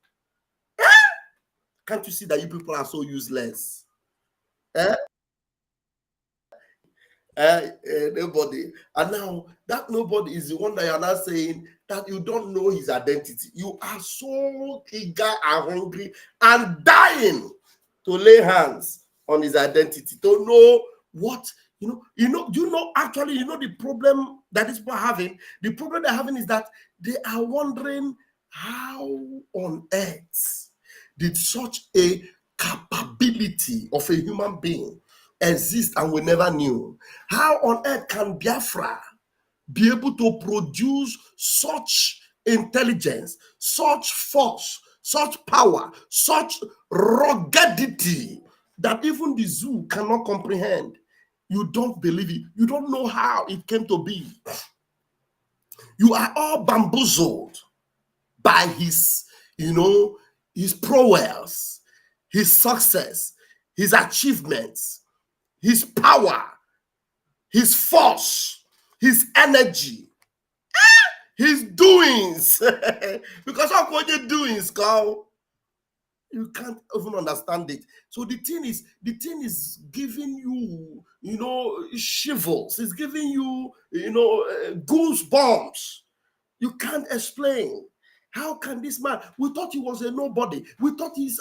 Can't you see that you people are so useless? Nobody. And now that nobody is the one that you're not saying that you don't know his identity. You are so eager and hungry and dying to lay hands on his identity, to know what, actually, the problem that these people are having? The problem they're having is that they are wondering how on earth did such a capability of a human being exist and we never knew? How on earth can Biafra be able to produce such intelligence, such force, such power, such ruggedity that even the zoo cannot comprehend? You don't believe it. You don't know how it came to be. You are all bamboozled by his, his prowess, his success, his achievements, his power, his force, his energy, his doings. Because of what you're doing, Carl, you can't even understand it. So the thing is giving you, shivers. It's giving you, goosebumps. You can't explain. How can this man? We thought he was a nobody. We thought he's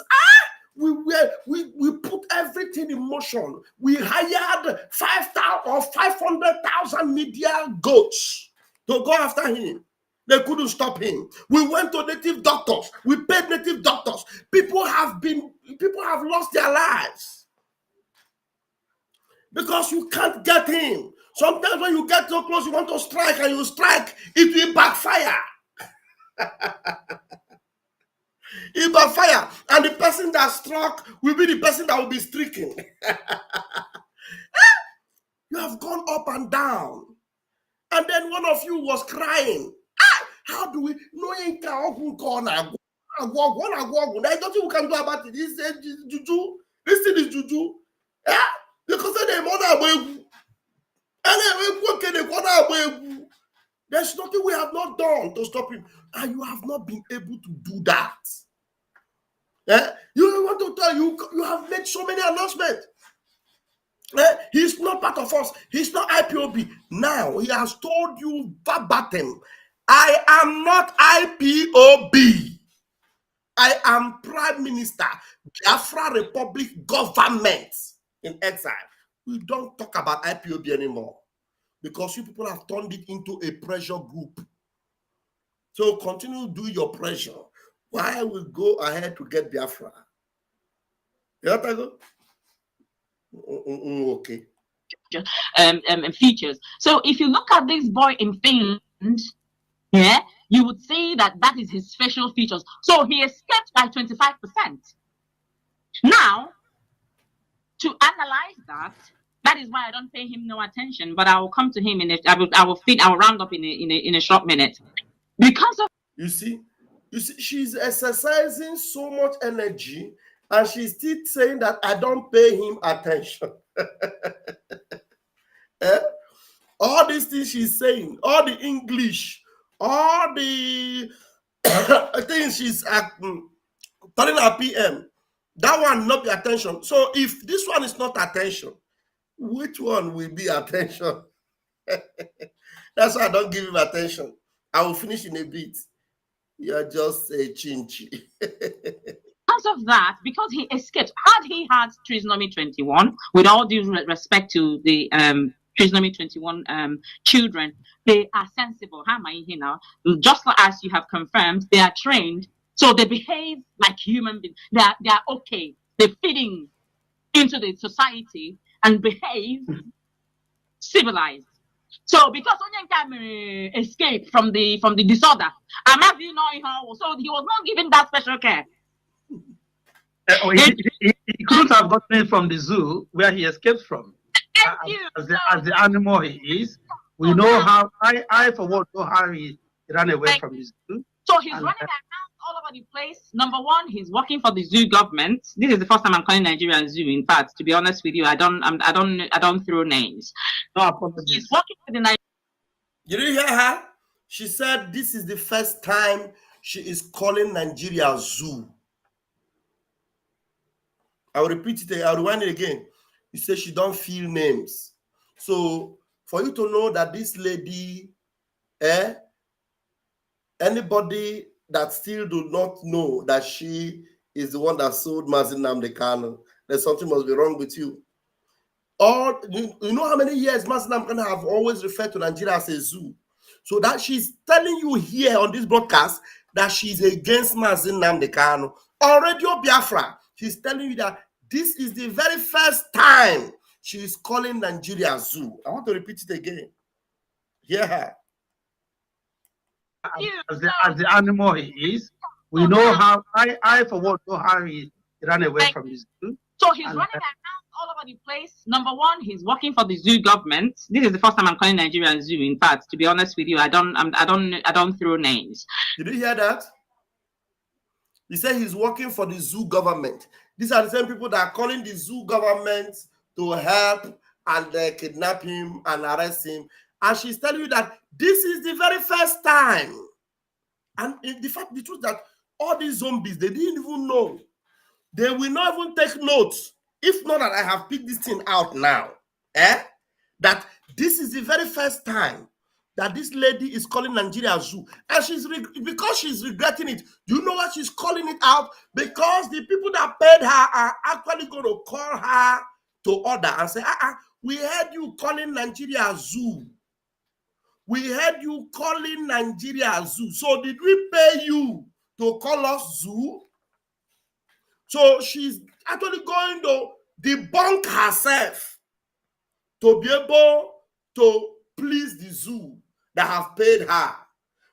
we put everything in motion. We hired 5,000 or 500,000 media goats to go after him. They couldn't stop him. We went to native doctors. We paid native doctors. People have lost their lives because you can't get him. Sometimes when you get so close, you want to strike, and you strike, it will backfire. It backfire, and the person that struck will be the person that will be stricken. You have gone up and down, and then one of you was crying. How do we know? There's nothing we can do about it. This is juju. This thing is juju. Yeah, because they mother and there's nothing we have not done to stop him, and you have not been able to do that. You want to tell you have made so many announcements. He's not part of us. He's not IPOB. Now he has told you verbatim, I am not IPOB. I am Prime Minister, Biafra Republic government in exile. We don't talk about IPOB anymore because you people have turned it into a pressure group. So continue to do your pressure while we go ahead to get Biafra. Okay. Features. So if you look at this boy in Finland, you would say that is his facial features. So he escaped by 25%. Now, to analyze that is why I don't pay him no attention. But I will come to him I will round up in a short minute. Because of you see, she's exercising so much energy, and she's still saying that I don't pay him attention. All these things she's saying, all the English, all the things she's telling her PM, that one not be attention. So if this one is not attention, which one will be attention? That's why I don't give him attention. I will finish in a bit. You're just a chinchi. Because of that, because he escaped, had he had trisomy 21, with all due respect to the trisomy 21 children, they are sensible. How am I here now? Just as you have confirmed, they are trained, so they behave like human beings. They are okay. They feeding into the society and behave civilized. So because Onyankam escaped from the disorder, Amazi so he was not given that special care. He couldn't have gotten it from the zoo where he escaped from. As the animal he is, we know how I for one know how he ran away from the zoo. So he's running around all over the place. Number one, he's working for the zoo government. This is the first time I'm calling Nigeria zoo. In fact, to be honest with you, I don't throw names. No apologies. He's working for the Nigeria. You didn't hear her? She said this is the first time she is calling Nigeria zoo. I'll repeat it, I'll rewind it again. You say she don't feel names. So for you to know that this lady, anybody that still do not know that she is the one that sold Mazi Nnamdi Kanu, then something must be wrong with you. Or you know how many years Mazi Nnamdi Kanu have always referred to Nigeria as a zoo. So that she's telling you here on this broadcast that she's against Mazi Nnamdi Kanu. On Radio Biafra, she's telling you that this is the very first time she is calling Nigeria zoo. I want to repeat it again. Yeah. As the animal he is, we know how I for one know how he ran away from the zoo. So he's running around all over the place. Number one, he's working for the zoo government. This is the first time I'm calling Nigeria zoo. In fact, to be honest with you, I don't throw names. Did you hear that? He said he's working for the zoo government. These are the same people that are calling the zoo government to help and kidnap him and arrest him. And she's telling you that this is the very first time. And the truth that all these zombies, they didn't even know. They will not even take notes. If not that I have picked this thing out now. That this is the very first time that this lady is calling Nigeria zoo. And because she's regretting it. Do you know what she's calling it out? Because the people that paid her are actually going to call her to order and say, we heard you calling Nigeria zoo. We heard you calling Nigeria zoo. So did we pay you to call us zoo? So she's actually going to debunk herself to be able to please the zoo that have paid her,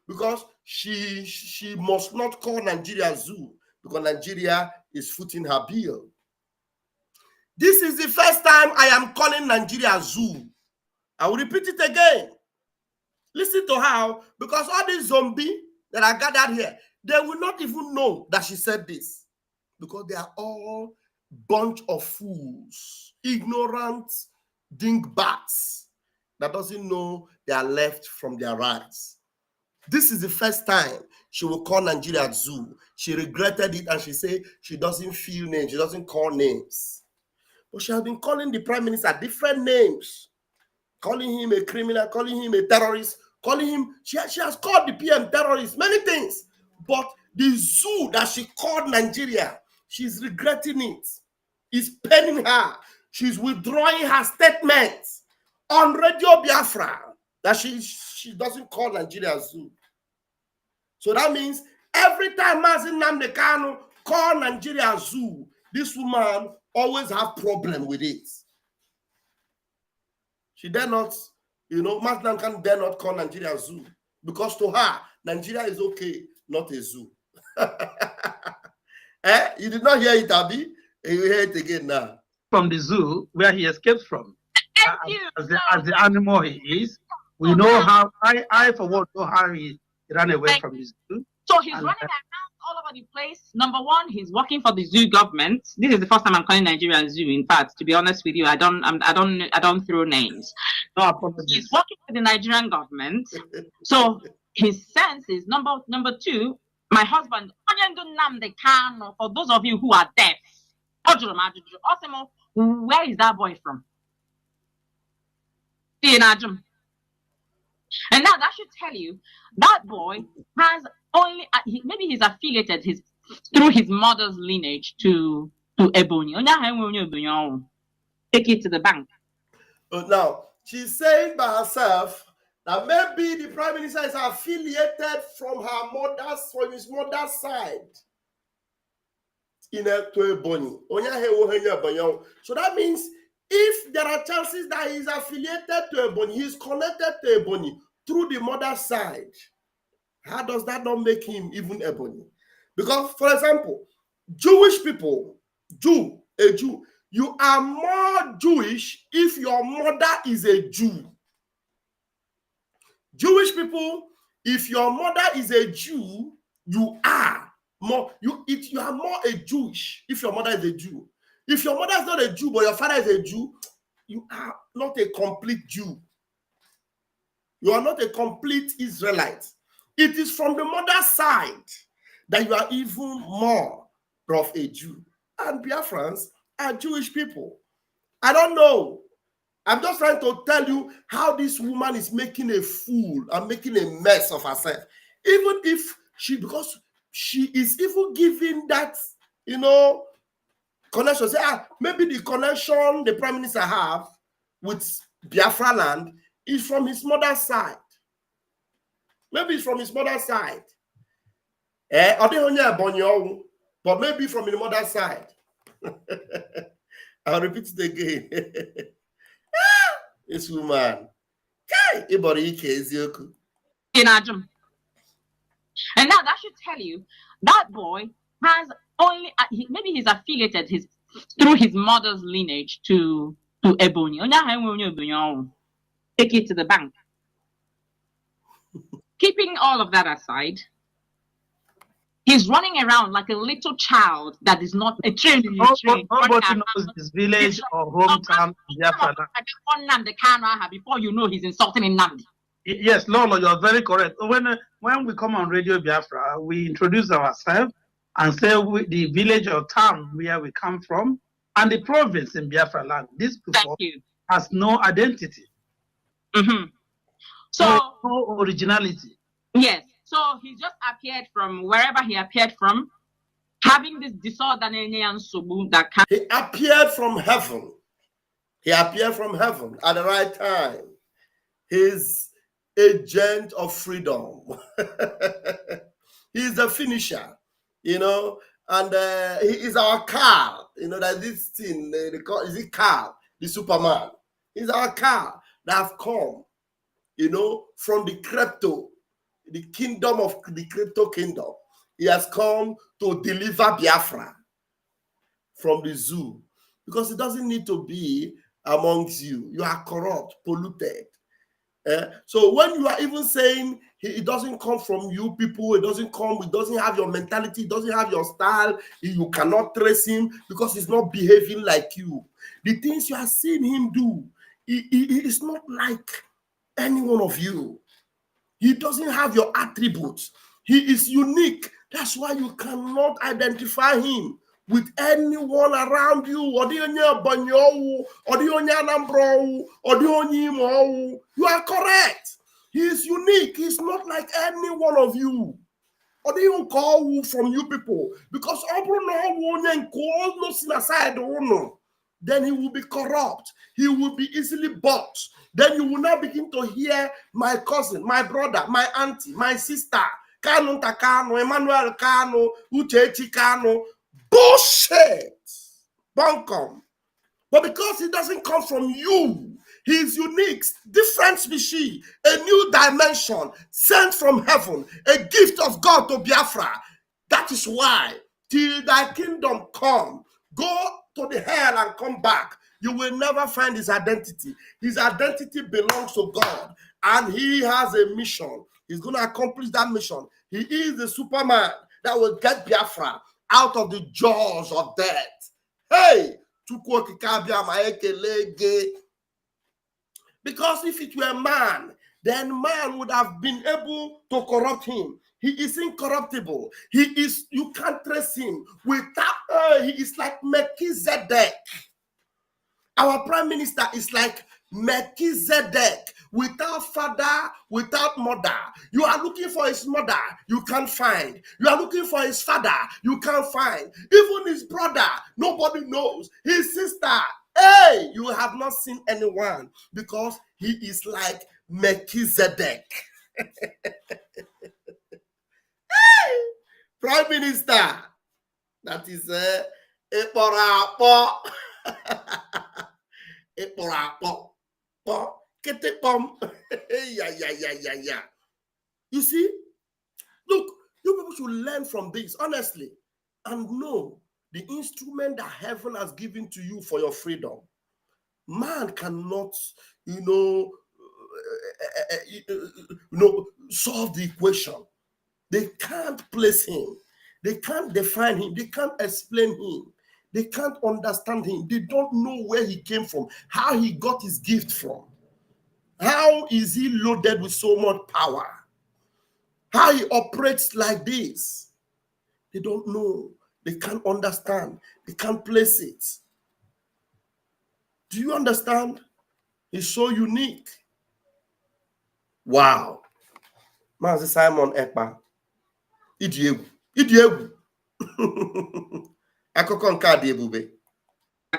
because she must not call Nigeria zoo because Nigeria is footing her bill. This is the first time I am calling Nigeria zoo. I will repeat it again. Listen to how, because all these zombies that are gathered here, they will not even know that she said this, because they are all bunch of fools, ignorant dingbats that doesn't know their left from their rights. This is the first time she will call Nigeria zoo. She regretted it and she said she doesn't feel names, she doesn't call names. But she has been calling the prime minister different names, calling him a criminal, calling him a terrorist, calling him, she has called the PM terrorist, many things. But the zoo that she called Nigeria, she's regretting it. It's paining her. She's withdrawing her statements on Radio Biafra that she doesn't call Nigeria zoo. So that means every time Mazi Nnamdi Kanu call Nigeria zoo, this woman always have problem with it. She dare not, Mazi Nnamdi Kanu dare not call Nigeria zoo, because to her, Nigeria is okay, not a zoo. You did not hear it, Abi? You hear it again now. From the zoo where he escaped from. As the animal he is, we know how I for one know how he ran away from the zoo. So he's running around all over the place. Number one, he's working for the zoo government. This is the first time I'm calling Nigeria zoo. In fact, to be honest with you, I don't throw names. No apologies. He's working for the Nigerian government. So his sense is number two. My husband, for those of you who are deaf, where is that boy from? And now that should tell you that boy has only maybe he's affiliated through his mother's lineage to Ebony. Take it to the bank. Now she's saying by herself that maybe the prime minister is affiliated from his mother's side. in a to Ebony. So that means if there are chances that he's affiliated to Ebony, he's connected to Ebony through the mother's side, how does that not make him even Ebony? Because, for example, Jewish people, a Jew, you are more Jewish if your mother is a Jew. Jewish people, if your mother is a Jew, you are more, you are more a Jewish if your mother is a Jew. If your mother is not a Jew, but your father is a Jew, you are not a complete Jew. You are not a complete Israelite. It is from the mother's side that you are even more of a Jew. And Biafrans are Jewish people. I don't know. I'm just trying to tell you how this woman is making a fool and making a mess of herself. Even if because she is even giving that, connection. Say, maybe the connection the Prime Minister have with Biafra land is from his mother's side. Maybe it's from his mother's side. But maybe from his mother's side. I'll repeat it again. This woman. And now that should tell you that boy has only maybe he's affiliated through his mother's lineage to Ebony. Take it to the bank. Keeping all of that aside, he's running around like a little child that is not a trained. Nobody knows his village or hometown. Before you know he's insulting in Nandi. Yes, Lolo, you're very correct. When we come on Radio Biafra, we introduce ourselves and say the village or town where we come from and the province in Biafra land. This people has no identity. Mm-hmm. So no originality. Yes. So he just appeared from wherever he appeared from, having this disorder that can. He appeared from heaven. He appeared from heaven at the right time. He's agent of freedom. He's the finisher, and he is our Carl. That this thing, is it Carl, the Superman? He's our Carl that have come, from the kingdom of the crypto kingdom. He has come to deliver Biafra from the zoo, because it doesn't need to be amongst you. You are corrupt, polluted. So when you are even saying it doesn't come from you people, it doesn't have your mentality, it doesn't have your style, you cannot trace him because he's not behaving like you. The things you are seeing him do, he is not like any one of you. He doesn't have your attributes. He is unique. That's why you cannot identify him with anyone around you. You are correct. He is unique. He's not like any one of you. Or they even call from you people. Because then he will be corrupt. He will be easily bought. Then you will now begin to hear my cousin, my brother, my auntie, my sister, Kanu Takano, Emmanuel Kanu, Uchechi Kanu. Bullshit! Bunkum. But because he doesn't come from you, he is unique, different species, a new dimension, sent from heaven, a gift of God to Biafra. That is why, till thy kingdom come, go to the hell and come back. You will never find his identity. His identity belongs to God, and he has a mission. He's going to accomplish that mission. He is the Superman that will get Biafra out of the jaws of death. Hey! Because if it were man, then man would have been able to corrupt him. He is incorruptible. You can't trace him. Without he is like Melchizedek. Our prime minister is like Melchizedek, without father, without mother. You are looking for his mother, you can't find. You are looking for his father, you can't find. Even his brother, nobody knows. His sister, hey, you have not seen anyone, because he is like Melchizedek. Hey, Prime Minister, That is Ekpa. Yeah. You see, look, you people should learn from this, honestly, and know the instrument that heaven has given to you for your freedom. Man cannot, solve the equation. They can't place him. They can't define him. They can't explain him. They can't understand him. They don't know where he came from, how he got his gift from. How is he loaded with so much power? How he operates like this? They don't know. They can't understand. They can't place it. Do you understand? He's so unique. Wow. Mazi Simon Ekpa. Idiegu. Akoko nke adi ebube.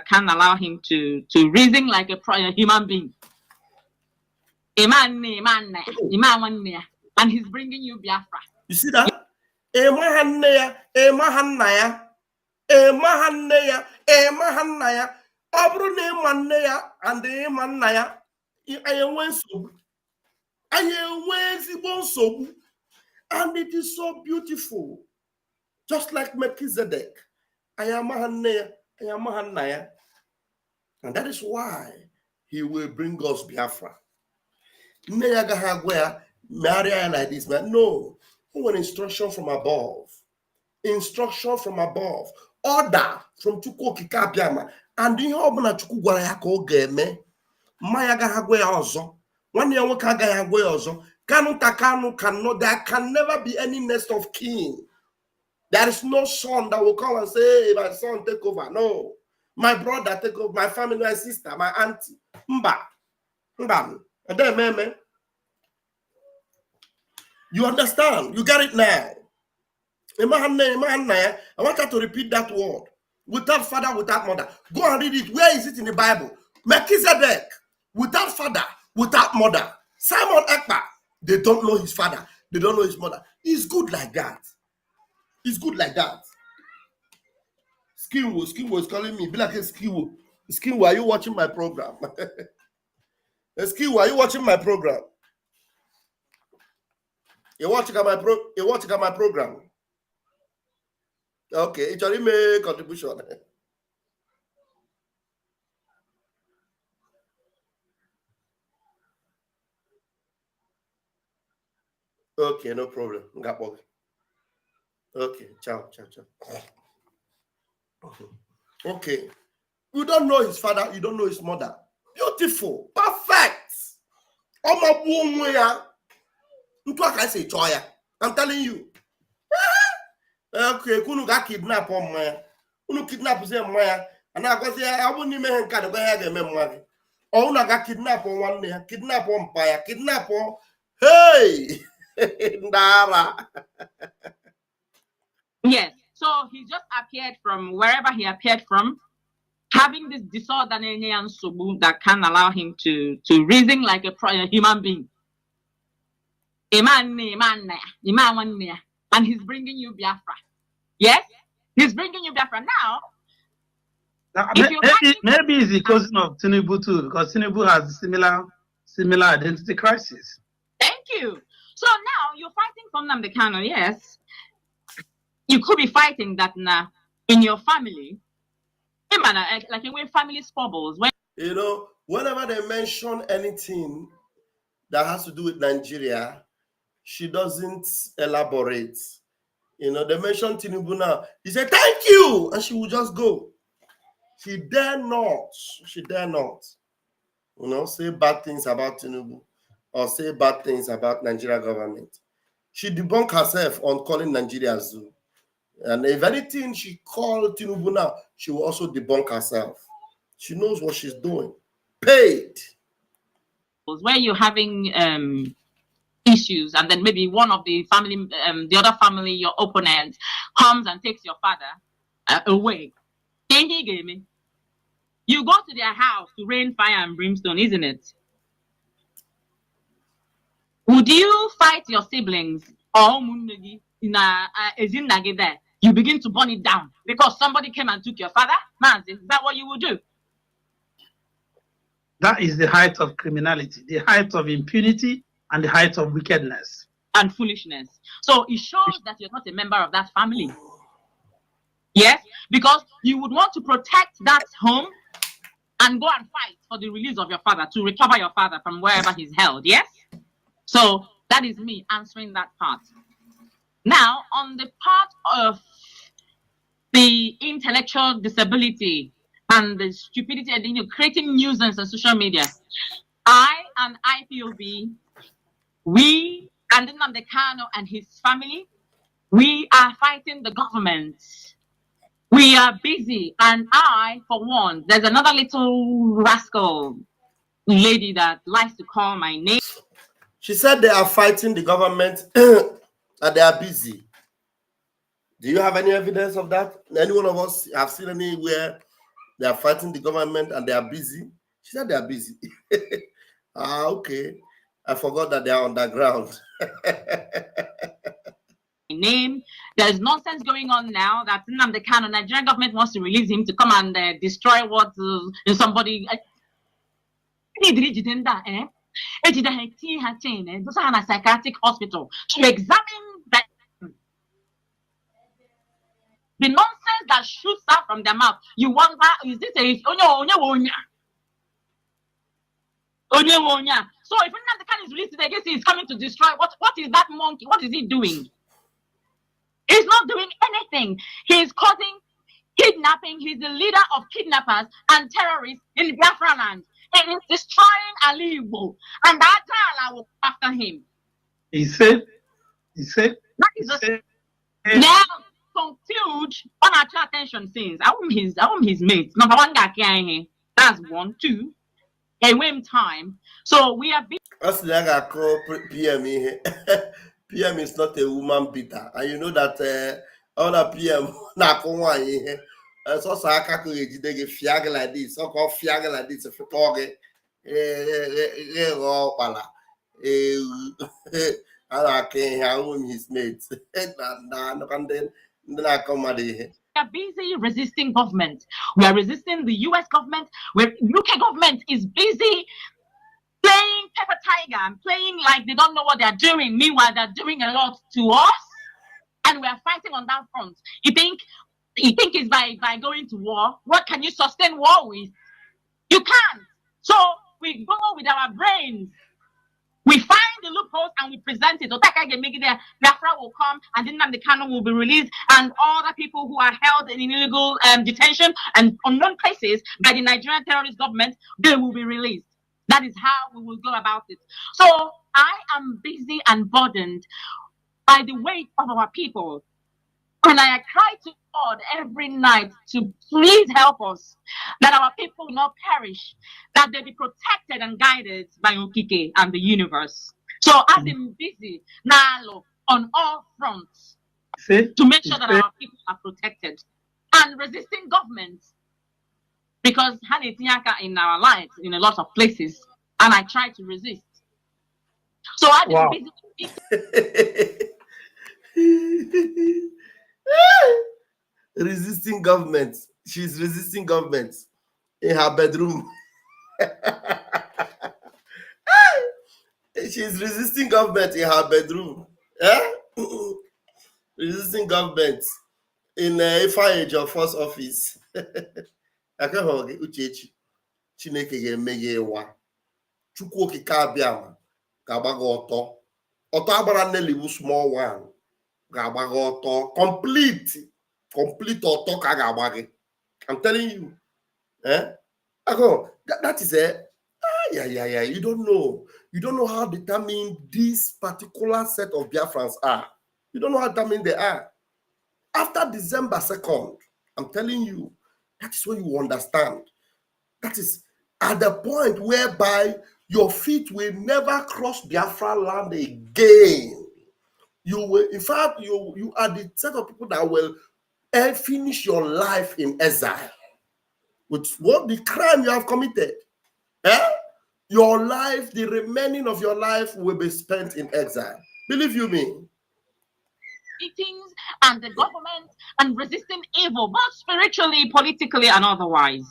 Can't allow him to reason like a human being. And he's bringing you Biafra. You see that? Emahanneya. Obru na imanneya and imannaya. And it is so beautiful. Just like Melchizedek. And that is why he will bring us Biafra. Maria like this, man. No. We want instruction from above. Instruction from above. Order from Chukwu Kikabiama. And the Hobna Chukwu Guayako Game. Maya Gahagwe Ozo. 1 year Wakagahagwe Ozo. Kanu Takanu cannot, there can never be any nest of kin. There is no son that will come and say, hey, my son, take over. No. My brother, take over. My family, my sister, my auntie. Mba. And then, man. You understand? You get it now. I want you to repeat that word. Without father, without mother. Go and read it. Where is it in the Bible? Melchizedek. Without father, without mother. Simon Ekpa. They don't know his father. They don't know his mother. He's good like that. He's good like that. Skinwo is calling me. Be like a Skinwo. Skinwo, are you watching my program? Skinwo, are you watching my program? You watching my program? Okay, it's only my contribution. Okay, no problem. Okay, ciao. Okay. You don't know his father, you don't know his mother. Beautiful, perfect. I'm telling you. Okay, Kunu got kidnapped on my. Kunu kidnapped them, and I was there. I wouldn't even kind of where them money. Oh, I got kidnapped on 1 day, kidnapped on fire, kidnapped on. Hey, Ndara. Yes. So he just appeared from wherever he appeared from, having this disorder and subu that can allow him to reason like a human being. And he's bringing you Biafra. Yes? He's bringing you Biafra now. Maybe it's the cousin of Tinubu too, because Tinubu has similar identity crisis. Thank you. So now you're fighting for Nnamdi Kanu, yes. You could be fighting that now in your family. Like in family squabbles. Whenever they mention anything that has to do with Nigeria, she doesn't elaborate. They mention Tinubu now. He said, thank you. And she will just go. She dare not. Say bad things about Tinubu or say bad things about Nigeria government. She debunked herself on calling Nigeria zoo. And if anything she called Tinubu now, she will also debunk herself. She knows what she's doing. Paid. Where you're having issues, and then maybe one of the family, the other family, your opponent, comes and takes your father away. You go to their house to rain fire and brimstone, isn't it? Would you fight your siblings or You begin to burn it down because somebody came and took your father. Man, is that what you will do? That is the height of criminality, the height of impunity, and the height of wickedness. And foolishness. So it shows that you're not a member of that family. Yes, because you would want to protect that home and go and fight for the release of your father, to recover your father from wherever he's held. Yes? So that is me answering that part. Now, on the part of the intellectual disability and the stupidity and creating nuisance on social media, I and IPOB, we and Nnamdi Kanu and his family, we are fighting the government. We are busy, and I, for one, there's another little rascal lady that likes to call my name. She said they are fighting the government and they are busy. Do you have any evidence of that? Any one of us have seen anywhere they are fighting the government and they are busy? She said they are busy. Okay. I forgot that they are underground. Name. There's nonsense going on now that Nnamdi Kanu, Nigerian government wants to release him to come and destroy what somebody. A psychiatric hospital to examine that. The nonsense that shoots out from their mouth. You wonder, is this a onya? So if Nnamdi Kanu is released today, I guess he's coming to destroy. What is that monkey? What is he doing? He's not doing anything. He's causing kidnapping. He's the leader of kidnappers and terrorists in Biafra land. He is destroying Ali Igbo. And that I will go after him. He said. That is now conclude on our attention scenes. I want his mates. Number one guy here. That's 1, 2. Game time. So we are PM here. PM is not a woman beater, and you know that all the PM na konwa here. So aka ko ejide fiag like this, so called fiag like this. If you talk, pala, I can't own his mates. We are busy resisting government. We are resisting the US government. Where UK government is busy playing pepper tiger and playing like they don't know what they're doing. Meanwhile, they're doing a lot to us, and we are fighting on that front. You think it's by going to war? What can you sustain war with? You can't. So we go with our brains. We find the loopholes and we present it. Biafra will come, and then Nnamdi Kanu will be released, and all the people who are held in illegal detention and unknown places by the Nigerian terrorist government, they will be released. That is how we will go about it. So I am busy and burdened by the weight of our people. And I cry to God every night to please help us, that our people will not perish, that they be protected and guided by Okike and the universe. So I've been busy now on all fronts to make sure that our people are protected and resisting governments. Because in our lives, in a lot of places, and I try to resist. So I've been busy. Resisting government. She's resisting government in her bedroom. She's resisting government in her bedroom. Resisting government in a age of first office. Chineke ga-emeghe wa Chukwu okike abịama ga-agbaga ọtọ agbara nneliwu small one ga-agbaga ọtọ complete ọtọ ka ga-agbaga. I'm telling you. That is you don't know how determined this particular set of Biafrans are. You don't know how determined they are. After December 2nd, I'm telling you, that is when you understand. That is at the point whereby your feet will never cross Biafra land again. You will, in fact, you are the set of people that will finish your life in exile. With what the crime you have committed. Your life, the remaining of your life will be spent in exile. Believe you me. meetings and the government and resisting evil, both spiritually, politically, and otherwise.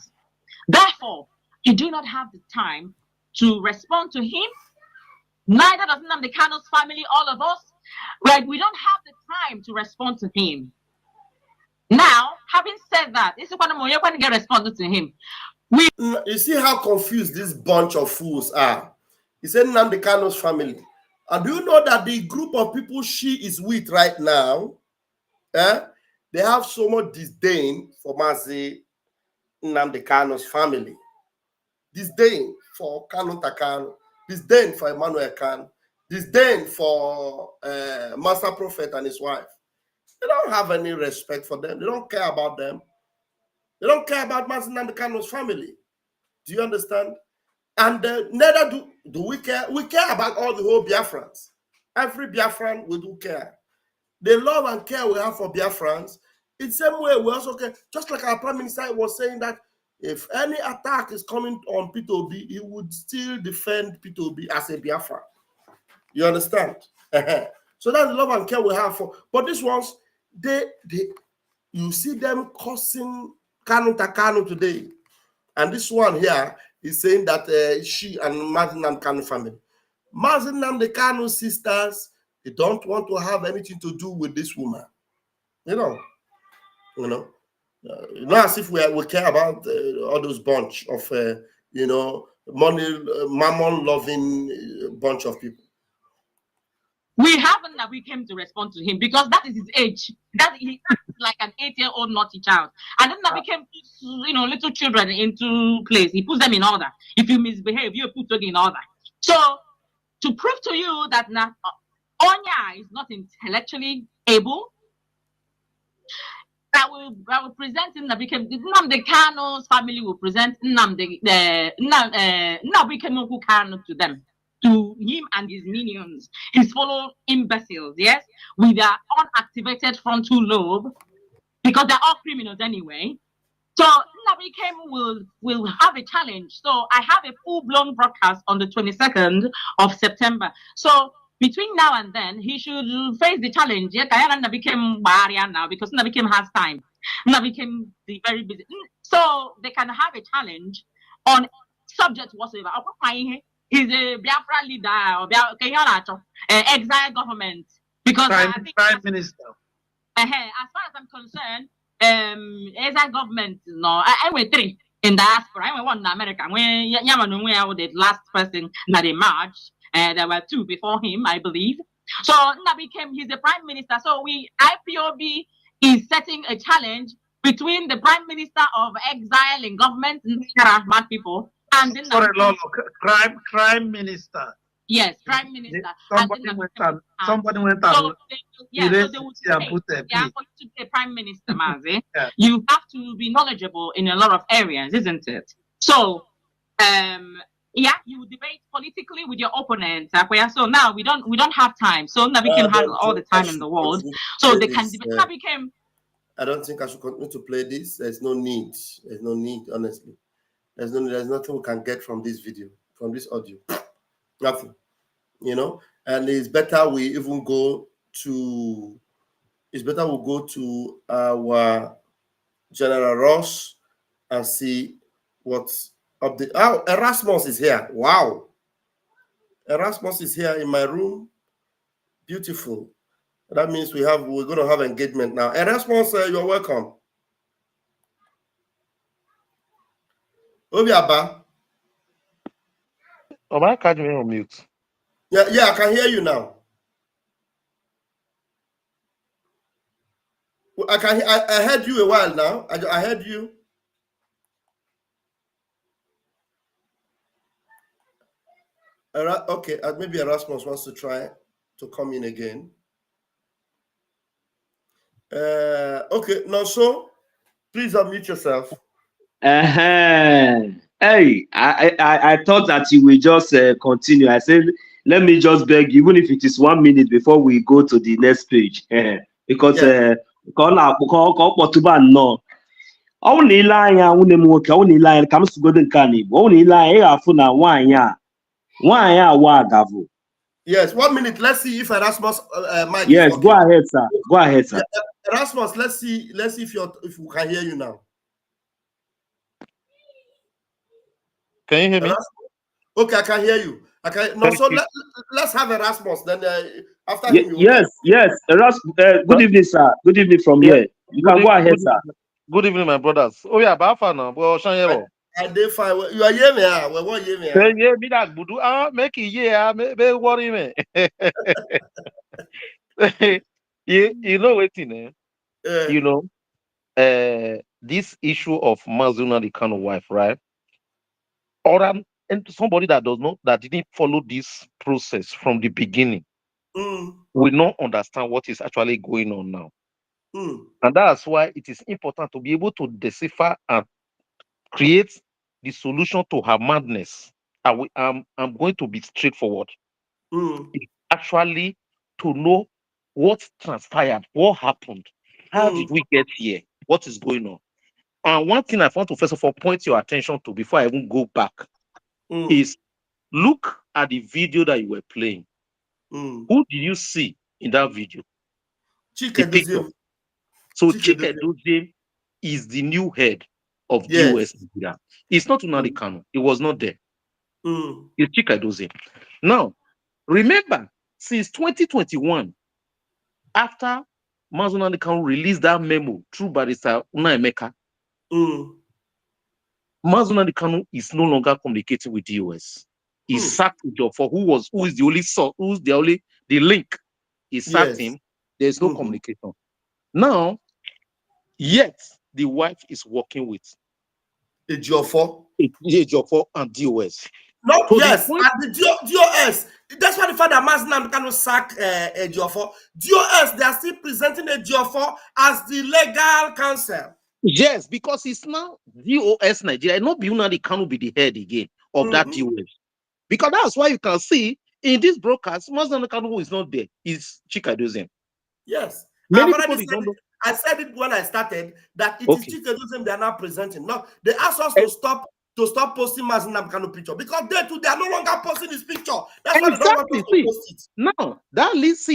Therefore, you do not have the time to respond to him. Neither does Nnamdi Kanu's family, all of us. Right? We don't have the time to respond to him. Now, having said that, this is when you're going to get responded to him. You see how confused this bunch of fools are. He said Nnamdi Kanu's family. And do you know that the group of people she is with right now, they have so much disdain for Mazi Nnamdi Kanu's family. Disdain for Kanu Takano. Disdain for Emmanuel Kanu. Disdain for Master Prophet and his wife. They don't have any respect for them. They don't care about them. They don't care about Mazi Nnamdi Kanu's family. Do you understand? And neither do we care. We care about all the whole Biafrans. Every Biafran we do care. The love and care we have for Biafrans, in the same way we also care. Just like our Prime Minister was saying that if any attack is coming on P2B, he would still defend P2B as a Biafra. You understand? So that's the love and care we have for. But these ones, you see them cursing Kanu Takano today. And this one here is saying that she and Mazi Nnamdi Kanu family. Mazi Nnamdi Kanu sisters, they don't want to have anything to do with this woman. You know, not as if we care about all those bunch of, money, mammon-loving bunch of people. We haven't that we came to respond to him because that is his age. That he acts like an 8-year-old naughty child. And then that became, little children into place. He puts them in order. If you misbehave, you put them in order. So to prove to you that Onya is not intellectually able, I will present him. Nnamdi Kanu's family will present Nnamdi Kanu to them. To him and his minions, his fellow imbeciles, yes, with their unactivated frontal lobe, because they're all criminals anyway. So Nnamdi Kanu will have a challenge. So I have a full-blown broadcast on the 22nd of September. So between now and then, he should face the challenge. Yeah, Nnamdi Kanu barrier now because Nnamdi Kanu has time. Nnamdi Kanu is very busy. So they can have a challenge on subject whatsoever. He's a Biafra leader or exile government because Prime Minister. As far as I'm concerned, exile government. No, I went 3 in diaspora. I went 1 in America. When the last person that they marched, there were 2 before him, I believe. So he's the prime minister. So IPOB is setting a challenge between the prime minister of exile in government, mad people. And then crime minister. Yes, prime minister. Somebody went on. So they would say, a prime minister, Mazi. Yeah. You have to be knowledgeable in a lot of areas, isn't it? So, you debate politically with your opponent. So now we don't have time. So Nnamdi Kanu has all the time in the world. So they can debate. I don't think I should continue to play this. There's no need. There's no need, honestly. There's nothing we can get from this video, from this audio. Nothing. And it's better we even go to our General Ross and see what's up there. Oh, Erasmus is here. Wow. Erasmus is here in my room. Beautiful. That means we're going to have engagement now. Erasmus, you're welcome. Obiaba. Oh, I can't hear on mute. Yeah, I can hear you now. I heard you a while now. I heard you. Okay, maybe Erasmus wants to try to come in again. Okay, now so please unmute yourself. Hey, I thought that you will just continue. I said, let me just beg, even if it is 1 minute before we go to the next page, because Yes, 1 minute. Let's see if Erasmus mic is Yes, working. go ahead, sir. Go ahead, sir. Yeah, Erasmus, let's see if we can hear you now. Can you hear me? Erasmus? Okay, I can hear you. Okay, no. So let's have Erasmus. Then after him, you Yes. Erasmus, good evening, sir. Good evening from here. You can go ahead, sir. Good evening, my brothers. Oh yeah, Biafra now. Well, Shanyero. I did fine. You are here, man. Well, what here, Hey, man? yeah, me that budu. Make it yeah, me worry me. You know what, you know, this issue of Mazuna, the kind of wife, right? Or and somebody that didn't follow this process from the beginning will not understand what is actually going on now. And that's why it is important to be able to decipher and create the solution to her madness. I'm going to be straightforward. It's actually to know what transpired, what happened, how did we get here, what is going on. And one thing I want to first of all point your attention to before I even go back is look at the video that you were playing. Who did you see in that video? The picture. So Chike Doziem is the new head of DOS Nigeria. It's not Nnamdi Kanu. It was not there. It's Chike Doziem. Now, remember, since 2021, after Mazi Nnamdi Kanu released that memo through Barrister Una Emeka, Mazi Nnamdi Kanu is no longer communicating with DOS. He sacked Ejiofor, who is the only source, who's the link. He sacked him. There's no communication. Now, yet the wife is working with Ejiofor and DOS. No, so yes, and the DOS. That's why the fact that Mazi Nnamdi Kanu sack Ejiofor. DOS, they are still presenting Ejiofor as the legal counsel. Yes, because it's now DOS Nigeria. Not Nnamdi Kanu be the head again of that DOS. Because that's why you can see in this broadcast, Mazi Nnamdi Kanu is not there. It's Chike Doziem. Yes. Many people don't know. I said it when I started that it is Chike Doziem they are now presenting. No, they asked us to stop posting Mazi Nnamdi Kanu picture because they are no longer posting his picture. That's why they don't want us to post it. Now, that leads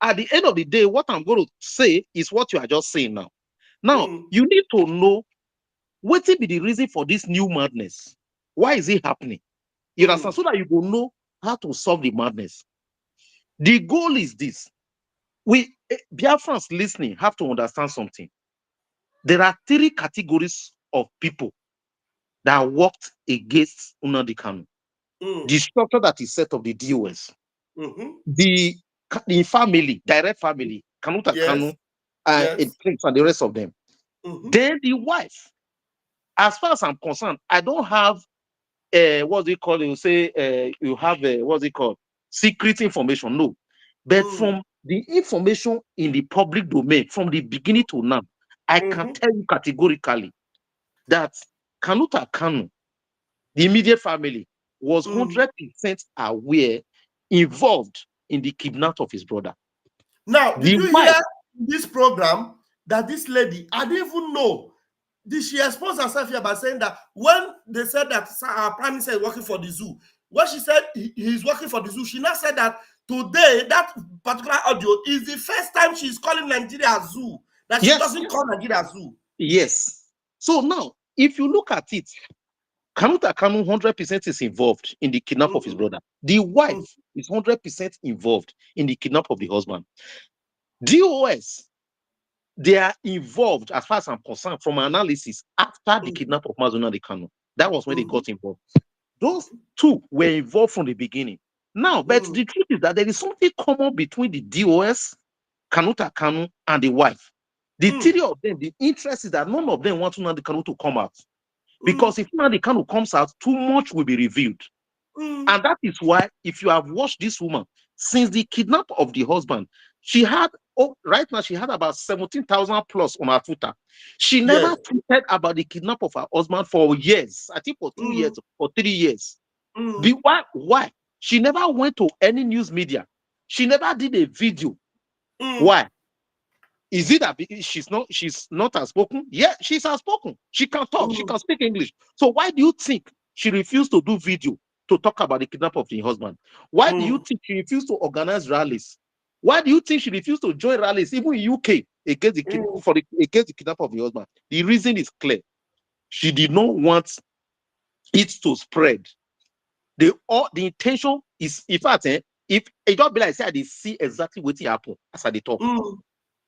at the end of the day, what I'm going to say is what you are just saying now. Now, you need to know what will be the reason for this new madness. Why is it happening? You understand? So that you will know how to solve the madness. The goal is this. We Biafrans listening have to understand something. There are 3 categories of people that worked against Nnamdi Kanu. The structure that is set of the DOS, the family, direct family, Kanuta Kanu, and the rest of them. Then the wife. As far as I'm concerned, I don't have what's it called? You say you have what's it called? Secret information. No. But from the information in the public domain, from the beginning to now, I can tell you categorically that Kanuta Kanu, the immediate family, was 100% aware, involved in the kidnap of his brother. Now, did you hear this program that this lady, I didn't even know, did she expose herself here by saying that when they said that our prime minister is working for the zoo, when she said he's working for the zoo, she now said that today, that particular audio is the first time she's calling Nigeria a zoo, that she doesn't call Nigeria a zoo. Yes. So now, if you look at it, Kanuta Kanu 100% is involved in the kidnap of his brother. The wife is 100% involved in the kidnap of the husband. DOS, they are involved, as far as I'm concerned, from analysis after the kidnap of Mazi Nnamdi Kanu. That was when they got involved. Those 2 were involved from the beginning. Now, but the truth is that there is something common between the DOS, Kanuta Kanu, and the wife. The 3 of them, the interest is that none of them want Nnamdi Kanu to come out. Because if Nnamdi Kanu comes out, too much will be revealed. And that is why, if you have watched this woman, since the kidnap of the husband, she had, right now, she had about 17,000 plus on her Twitter. She never tweeted about the kidnap of her husband for years. I think for 2 years or 3 years. Why? She never went to any news media. She never did a video. Why? Is it that she's not outspoken? Yeah, she's outspoken. She can talk, she can speak English. So why do you think she refused to do video to talk about the kidnapping of her husband? Why do you think she refused to organize rallies? Why do you think she refused to join rallies, even in UK, against the kidnapping of her husband? The reason is clear. She did not want it to spread. The intention is, in fact, if it don't be like say they see exactly what happened as I talk.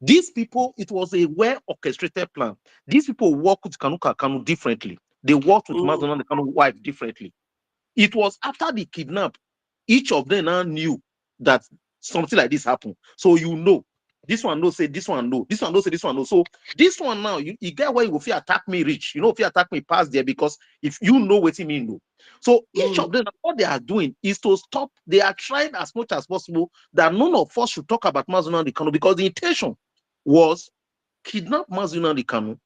These people, it was a well orchestrated plan. These people work with Kanu differently. They worked with Mazuna the Kanu wife differently. It was after the kidnap, each of them now knew that something like this happened. So you know, this one no say this one no, this one no say this one no. So this one now, you get where you go, if you attack me rich, you know, if you attack me past there, because if you know what you mean, no. So each of them, what they are doing is to stop. They are trying as much as possible that none of us should talk about Mazuna the Kanu, because the intention was kidnap Mazuna the Kanu,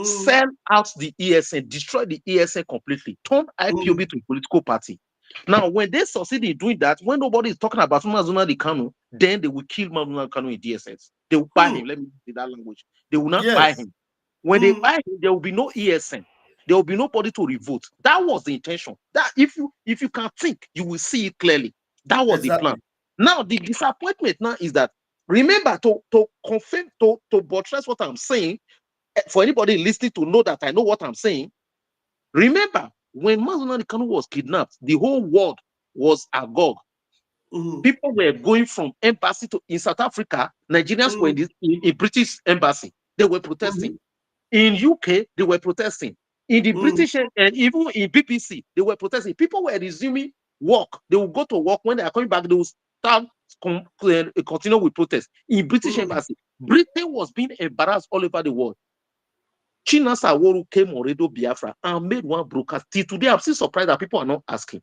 sell out the ESN, destroy the ESN completely, turn IPOB to a political party. Now, when they succeed in doing that, when nobody is talking about Mazuna the Kanu, then they will kill Mazuna the Kanu in DSS. They will buy him. Let me use that language. They will not buy him. When they buy him, there will be no ESN. There will be nobody to revote. That was the intention. That if you can think, you will see it clearly. That was the plan. Now, the disappointment now is that, remember, to confirm, to buttress what I'm saying, for anybody listening to know that I know what I'm saying, remember, when Mazuna the Kanu was kidnapped, the whole world was agog. People were going from embassy to in South Africa. Nigerians were in British embassy. They were protesting. In UK, they were protesting. In the British and even in BBC, they were protesting. People were resuming work. They will go to work. When they are coming back, they will start continue with protest. In British embassy, Britain was being embarrassed all over the world. Chinasa Woru came on Radio Biafra and made one broadcast. Till today, I'm still surprised that people are not asking.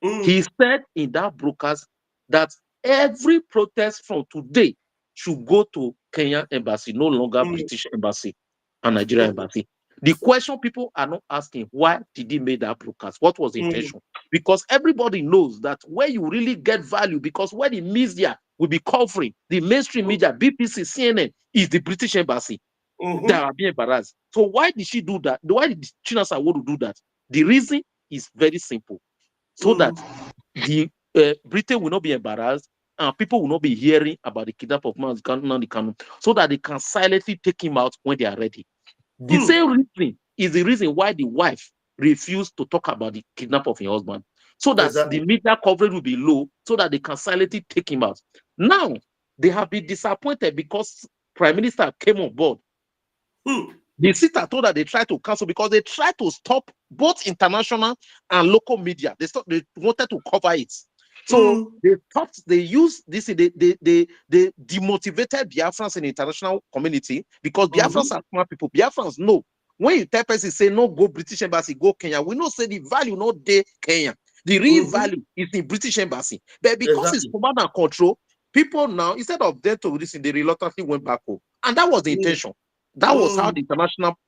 He said in that broadcast that every protest from today should go to Kenya embassy, no longer British embassy and Nigeria embassy. The question people are not asking, why did he make that broadcast? What was the intention? Because everybody knows that where you really get value, because where the media will be covering, the mainstream media, BBC, CNN, is the British embassy. They are being embarrassed. So why did she do that? Why did Chinasa want to do that? The reason is very simple. So that the Britain will not be embarrassed and people will not be hearing about the kidnap of Mazuna Kanu, so that they can silently take him out when they are ready. The same reason is the reason why the wife refused to talk about the kidnap of her husband, so that the media coverage will be low, so that they can silently take him out. Now, they have been disappointed because Prime Minister came on board. The sister told that they tried to cancel because they tried to stop both international and local media. They wanted to cover it. So they stopped, they used this, they demotivated Biafrans in the international community, because Biafrans are smart people. Biafrans know when you tell person say no, go British embassy, go Kenya, we know say the value not there Kenya. The real value is in British embassy. But because it's command and control, people now, instead of them to listen, they reluctantly went back home. And that was the intention. That was how the international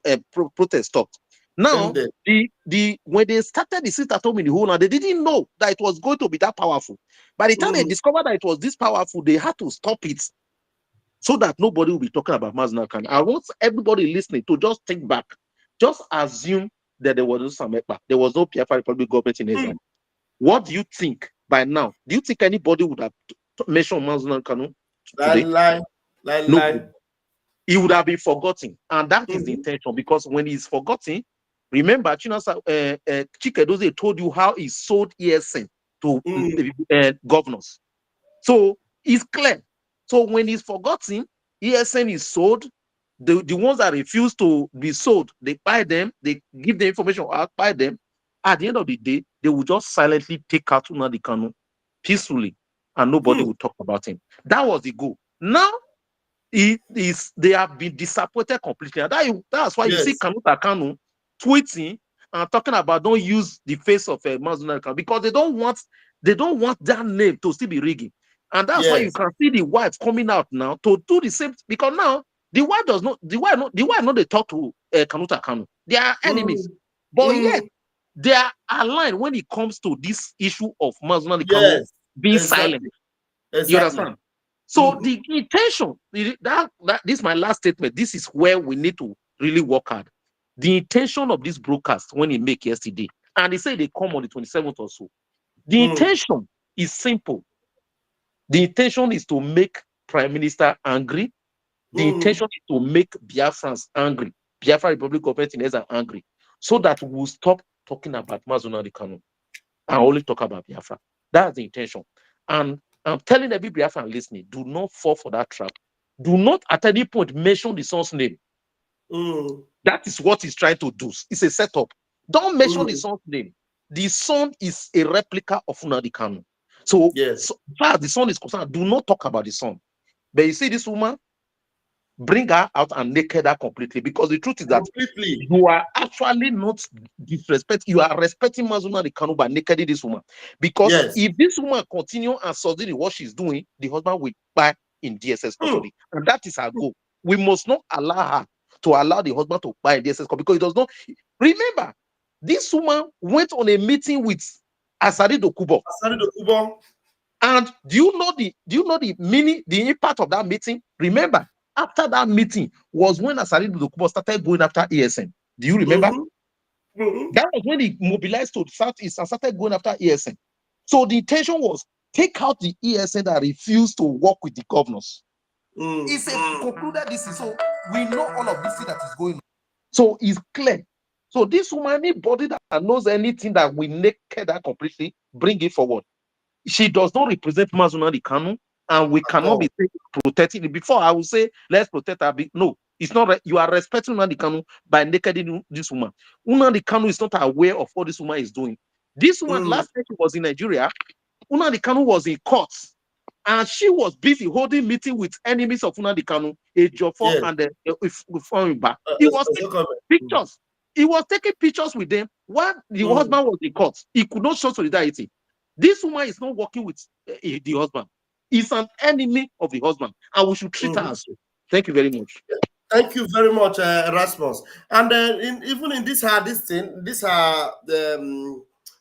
protest stopped. Now, when they started the sister told me the whole now, they didn't know that it was going to be that powerful. By the time they discovered that it was this powerful, they had to stop it so that nobody will be talking about Mazuna Kanu. I want everybody listening to just think back. Just assume that there was no some Ekpa. There was no Biafra Republic government in Israel. What do you think by now? Do you think anybody would have mentioned Mazuna Kanu today? No. He would have been forgotten, and that is the intention. Because when he's forgotten, remember, Chikedozie told you how he sold ESN to governors. So it's clear. So when he's forgotten, ESN is sold. The ones that refuse to be sold, they buy them, they give the information out, buy them. At the end of the day, they will just silently take out Nnamdi Kanu peacefully, and nobody will talk about him. That was the goal. Now, they have been disappointed completely. And that's why you see Kanu tweeting and talking about don't use the face of Mazuna Kanu, because they don't want that name to still be rigging. And that's why you can see the wife coming out now to do the same, because now the wife not they talk to Kanu. They are enemies. But yet they are aligned when it comes to this issue of Mazuna Kanu being silent. You understand? So the intention, that this is my last statement. This is where we need to really work hard. The intention of this broadcast when he make yesterday, and they say they come on the 27th or so, The intention is simple. The intention is to make Prime Minister angry. The intention is to make Biafrans angry. Biafra Republic of Indonesia angry. So that we'll stop talking about Mazuna Kanu and only talk about Biafra. That's the intention. And I'm telling every Biafran listening, do not fall for that trap. Do not at any point mention the son's name. That is what he's trying to do. It's a setup. Don't mention the son's name. The son is a replica of Nnamdi Kanu. So, so far as the son is concerned, do not talk about the son. But you see this woman, bring her out and naked her completely, because the truth is that you are actually not disrespecting, you are respecting Mazuna Kanu by nakeding this woman. Because if this woman continue and sustain what she's doing, the husband will buy in DSS custody. And that is her goal. We must not allow her to allow the husband to buy in DSS custody, because it does not. Remember, this woman went on a meeting with Asari Dokubo. And do you know the meaning, the impact of that meeting? Remember, after that meeting was when Asari Dokubo started going after ESN. Do you remember? That was when he mobilized to the Southeast and started going after ESN. So the intention was take out the ESN that refused to work with the governors. He said concluded this. So we know all of this thing that is going on. So it's clear. So this woman, anybody that knows anything that we naked her completely, bring it forward. She does not represent Mazuna Kanu, and we cannot be protecting it. Before I will say, let's protect her. No, it's not. You are respecting Nnamdi Kanu by nakeding this woman. Nnamdi Kanu is not aware of what this woman is doing. This woman, last time she was in Nigeria, Nnamdi Kanu was in court, and she was busy holding meeting with enemies of Nnamdi Kanu, Ejiofor and Ifeanyi. He was taking pictures. He was taking pictures with them while the husband was in court. He could not show solidarity. This woman is not working with the husband. He's an enemy of the husband, and we should treat her as so. Thank you very much. Thank you very much, Erasmus. And even in this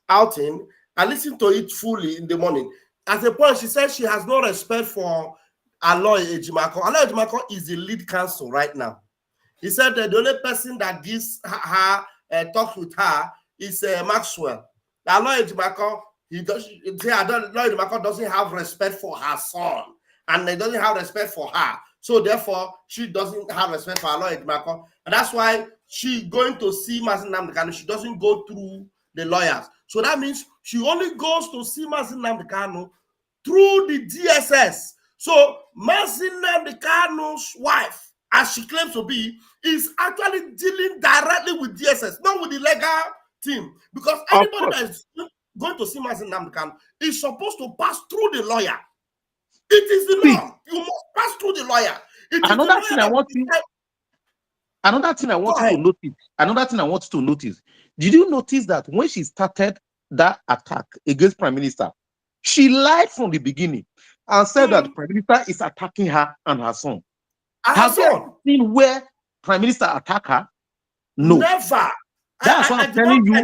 outing, I listened to it fully in the morning. At a point, she said she has no respect for Aloy Ejimako. Aloy Ejimako is the lead counsel right now. He said that the only person that gives her talks with her is Maxwell. Aloy Ejimako, Aloy Ejimako doesn't have respect for her son, and he doesn't have respect for her. So therefore, she doesn't have respect for Aloy Ejimako, and that's why she's going to see Mazin Nnamdi Kanu. She doesn't go through the lawyers. So that means she only goes to see Mazin Nnamdi Kanu through the DSS. So Mazin Nnamdi Kanu's wife, as she claims to be, is actually dealing directly with DSS, not with the legal team. Because anybody that is going to see Mazin Nnamdi Kanu is supposed to pass through the lawyer. It is the law. You must pass through the lawyer. Another thing I want you to notice. Did you notice that when she started that attack against Prime Minister, she lied from the beginning and said that Prime Minister is attacking her and her son? Have you seen where Prime Minister attack her? No. Never. That's what I'm telling you. I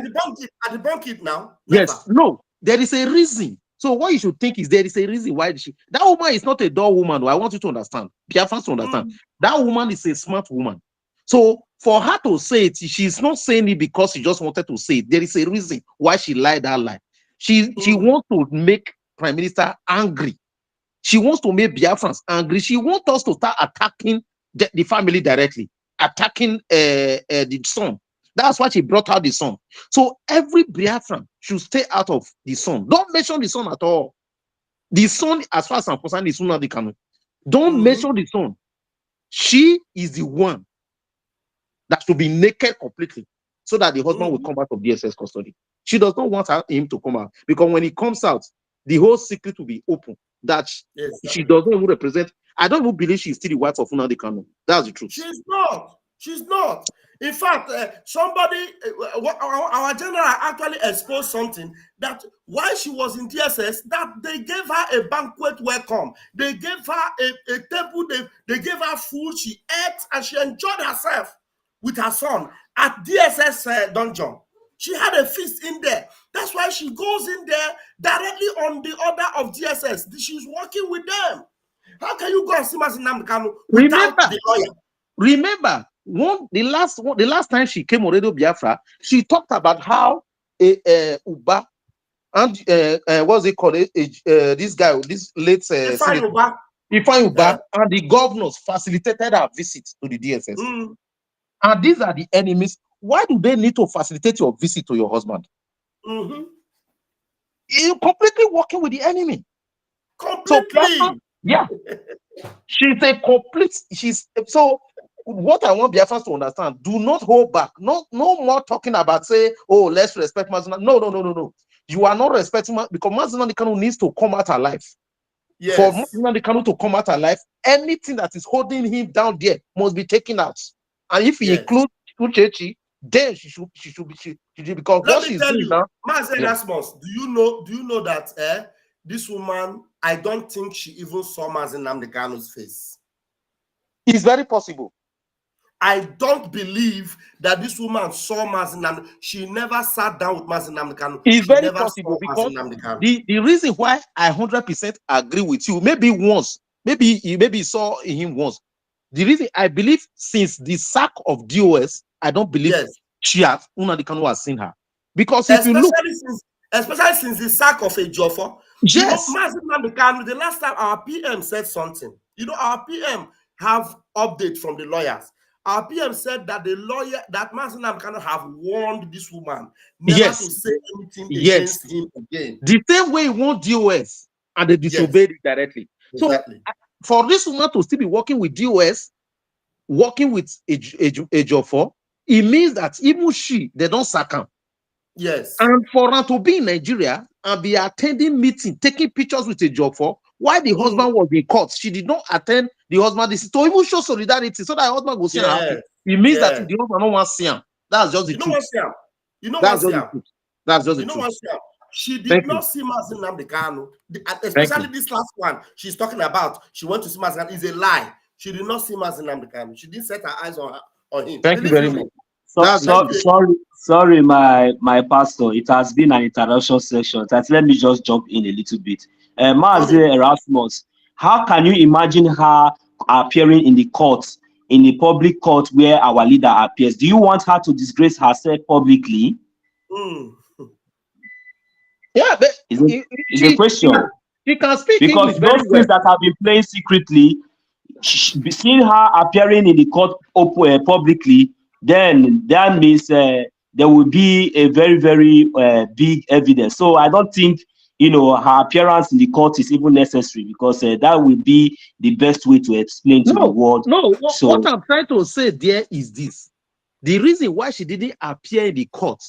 debunk it now. Never. Yes. No. There is a reason. So what you should think is there is a reason why that woman is not a dull woman. I want you to understand. Biafrans to understand. That woman is a smart woman. So for her to say it, she's not saying it because she just wanted to say it. There is a reason why she lied that lie. She wants to make Prime Minister angry. She wants to make Biafrans angry. She wants us to start attacking the family directly, attacking the son. That's why she brought out the son. So every Biafran should stay out of the son. Don't mention the son at all. The son, as far as I'm concerned, is Nnamdi Kanu. Don't mention the son. She is the one that should be naked completely, so that the husband will come out of DSS custody. She does not want him to come out, because when he comes out, the whole secret will be open. That she doesn't even represent. I don't even believe she's still the wife of Nnamdi Kanu. That's the truth. She's not. She's not. In fact, our general actually exposed something that while she was in DSS, that they gave her a banquet welcome. They gave her a table. They gave her food. She ate and she enjoyed herself with her son at DSS dungeon. She had a feast in there. That's why she goes in there directly on the order of DSS. She's working with them. How can you go and see Mazin Nnamdi Kanu without the lawyer? Remember, the last time she came on Radio Biafra, she talked about how Uba and what's it called? This guy, this late senator, Ifeanyi, and the governors facilitated our visit to the DSS. And these are the enemies. Why do they need to facilitate your visit to your husband? You're completely working with the enemy. Completely. So, yeah. So what I want Biafra to understand, do not hold back. No more talking about say, oh, let's respect Mazuna. No. You are not respecting because Mazuna Kanu needs to come out alive. Yes. For Mazuna Kanu to come out alive, anything that is holding him down there must be taken out. And if he includes Uchechi, then she should be, because let what me she's tell doing you, now. Erasmus, do you know that this woman, I don't think she even saw Mazi Nnamdi Kanu's face. It's very possible. I don't believe that this woman saw Mazi Nnamdi. She never sat down with Mazi Nnamdi Kanu. It's very possible because the reason why I 100% agree with you, maybe you saw him once. The reason I believe since the sack of DOS, I don't believe Nnamdi Kanu has seen her. Because if you look, especially since the sack of Ejiofor, yes, you know, Mazi Nnamdi Kanu, the last time our PM said something, you know, our PM have update from the lawyers. Our PM said that the lawyer, that Mazi Nnamdi Kanu have warned this woman never to say anything against him again. The same way he warned DOS and they disobeyed it directly. Exactly. So for this woman to still be working with DOS, working with Ejiofor, it means that even they don't sack him. Yes. And for her to be in Nigeria and be attending meeting, taking pictures with Ejiofor, while the husband was in court, she did not attend the husband. This to even show solidarity so that her husband will see her happy. It means that the husband don't want to see him. That's just the truth. That's just the truth. She did not see Mazi Nnamdi Kanu, especially this last one she's talking about. She went to see Mazi Nnamdi. Is a lie. She did not see Mazi Nnamdi Kanu. She didn't set her eyes on him. Thank you very much. Sorry, my pastor. It has been an introduction session. Let me just jump in a little bit. Mazi Erasmus, how can you imagine her appearing in the court, in the public court where our leader appears? Do you want her to disgrace herself publicly? Yeah, but it's a question. She can speak because English those things that have been playing secretly, seeing her appearing in the court publicly, then that means there will be a very, very big evidence. So I don't think, you know, her appearance in the court is even necessary, because that will be the best way to explain to the world. What I'm trying to say there is this. The reason why she didn't appear in the court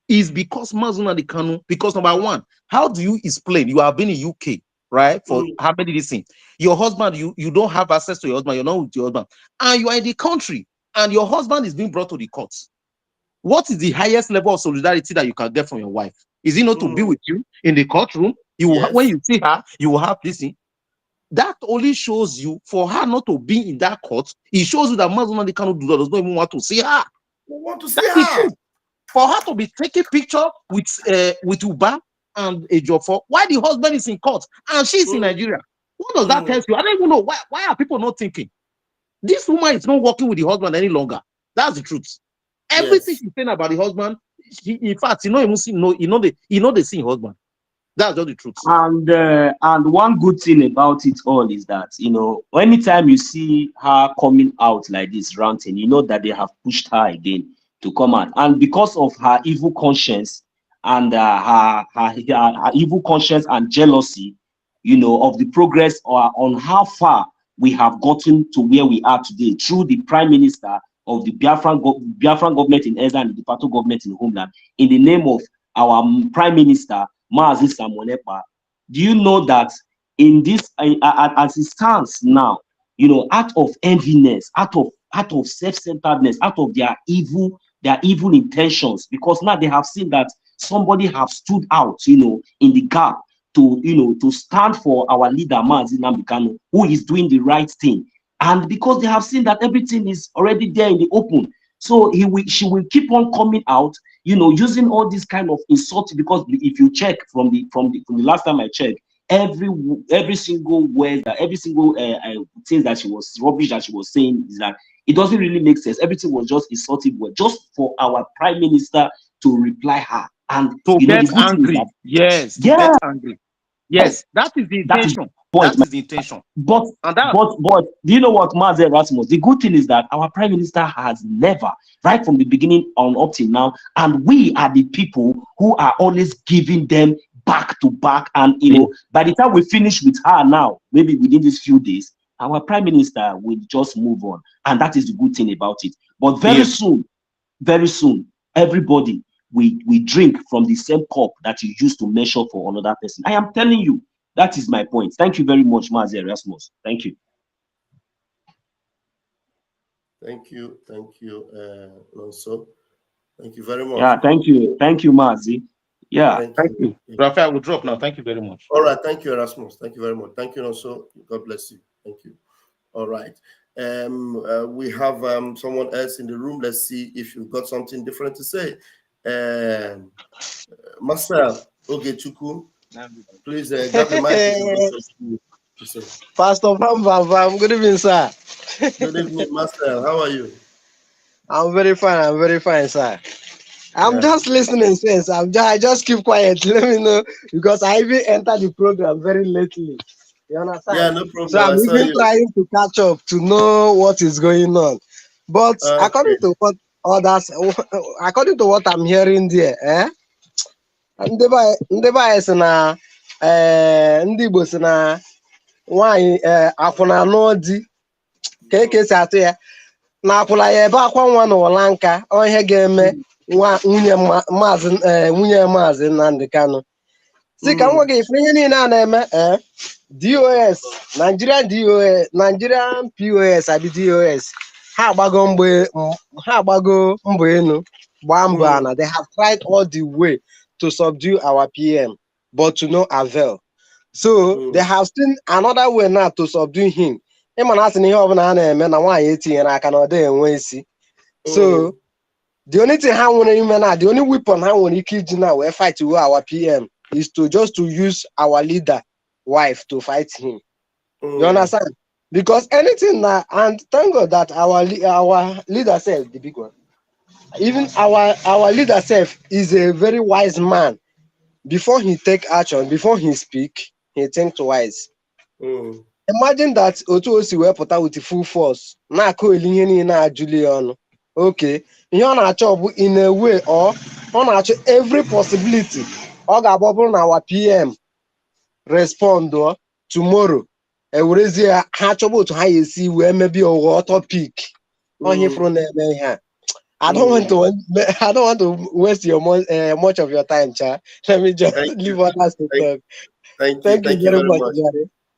is because Mazi Nnamdi Kanu, because number one, how do you explain? You have been in UK, right? For how many days? Your husband, you don't have access to your husband, you're not with your husband, and you are in the country, and your husband is being brought to the courts. What is the highest level of solidarity that you can get from your wife? Is it not to be with you in the courtroom? You will, when you see her, you will have this thing. That only shows you, for her not to be in that court, it shows you that Mazi Nnamdi Kanu does not even want to see her. For her to be taking picture with Uba and Ejiofor, why the husband is in court and she's in Nigeria? What does that tell you? I don't even know why are people not thinking this woman is not working with the husband any longer. That's the truth. Everything she's saying about the husband, in fact, they see husband. That's just the truth. And one good thing about it all is that, you know, anytime you see her coming out like this ranting, you know that they have pushed her again to come out, and because of her evil conscience and her evil conscience and jealousy, you know, of the progress or on how far we have gotten to where we are today through the Prime Minister of the Biafran government in Ezra and the Department government in Homeland, in the name of our Prime Minister Mazi Ekpa. Do you know that in this, as it stands now, you know, out of enviness, out of self-centeredness, out of their evil intentions, because now they have seen that somebody have stood out, you know, in the gap to, you know, to stand for our leader Mazi Nnamdi Kanu, who is doing the right thing, and because they have seen that everything is already there in the open, so she will keep on coming out, you know, using all this kind of insult. Because if you check from the last time I checked, every single word, every single thing that she was rubbish that she was saying is that it doesn't really make sense. Everything was just insulting word, just for our Prime Minister to reply her. And to you know, get the good thing is angry. that, Yes, to yeah, get angry. Yes, that is the that is intention. point. That is the intention. But And that do you know what, Mazi Erasmus? The good thing is that our prime minister has never, right from the beginning on up till now, and we are the people who are always giving them back to back. And you know, by the time we finish with her now, maybe within these few days, our prime minister will just move on, and that is the good thing about it. But very soon, everybody we drink from the same cup that you used to measure for another person. I am telling you. That is my point. Thank you very much, Mazi Erasmus. Thank you. Thank you, Lonso. Thank you very much. Yeah, thank you, Mazi. Yeah, thank you. Raphael, will drop now. Thank you very much. All right, thank you, Erasmus. Thank you very much. Thank you, Lonso. God bless you. Thank you. All right. We have someone else in the room. Let's see if you've got something different to say. Marcel Ogechuku, please grab the mic. Pastor Bam, good evening, sir. Good evening, Marcel. How are you? I'm very fine, sir. I'm just listening, since I just keep quiet. Let me know, because I even entered the program very lately. You understand? Yeah, no problem. So I'm even trying to catch up to know what is going on. But according to what I'm hearing there, ndị be anyị sị na ndị Igbo sị na nwaanyị akwụna anụ di ka esi atụ ya na akwụla ya ebe akwa nwa na ụla nka ihe ga-eme nwunye maazị Nnamdi Kanu. Si ka m nwe gị ife ihe niile a na-eme DOS Nigerian POS abi DOS ha agbago mbọ enu gbaa mbọ ana. They have tried all the way to subdue our PM, but to no avail. So they have seen another way now to subdue him. So the only thing the only weapon now we fight with our PM is to use our leader wife to fight him. You understand? Because anything now, and thank God that our leader self, the big one, even our leader self is a very wise man. Before he take action, before he speak, he think twice. Imagine that otu o si wee pụta with full force na-akụ eli ihe niile na-ajụli ya ọnụ. Okay, ihe ọ na-achọ bụ in a way or ọ na-achọ every possibility ọ ga-abụ bụrụ na our PM respond tomorrow ewerezie ha chọba otu ha esi wee mebi ụghọ topic onye fụrụ na-eme ihe a. I don't want to waste much of your time, Cha. Let me just leave others to talk. Thank you very much.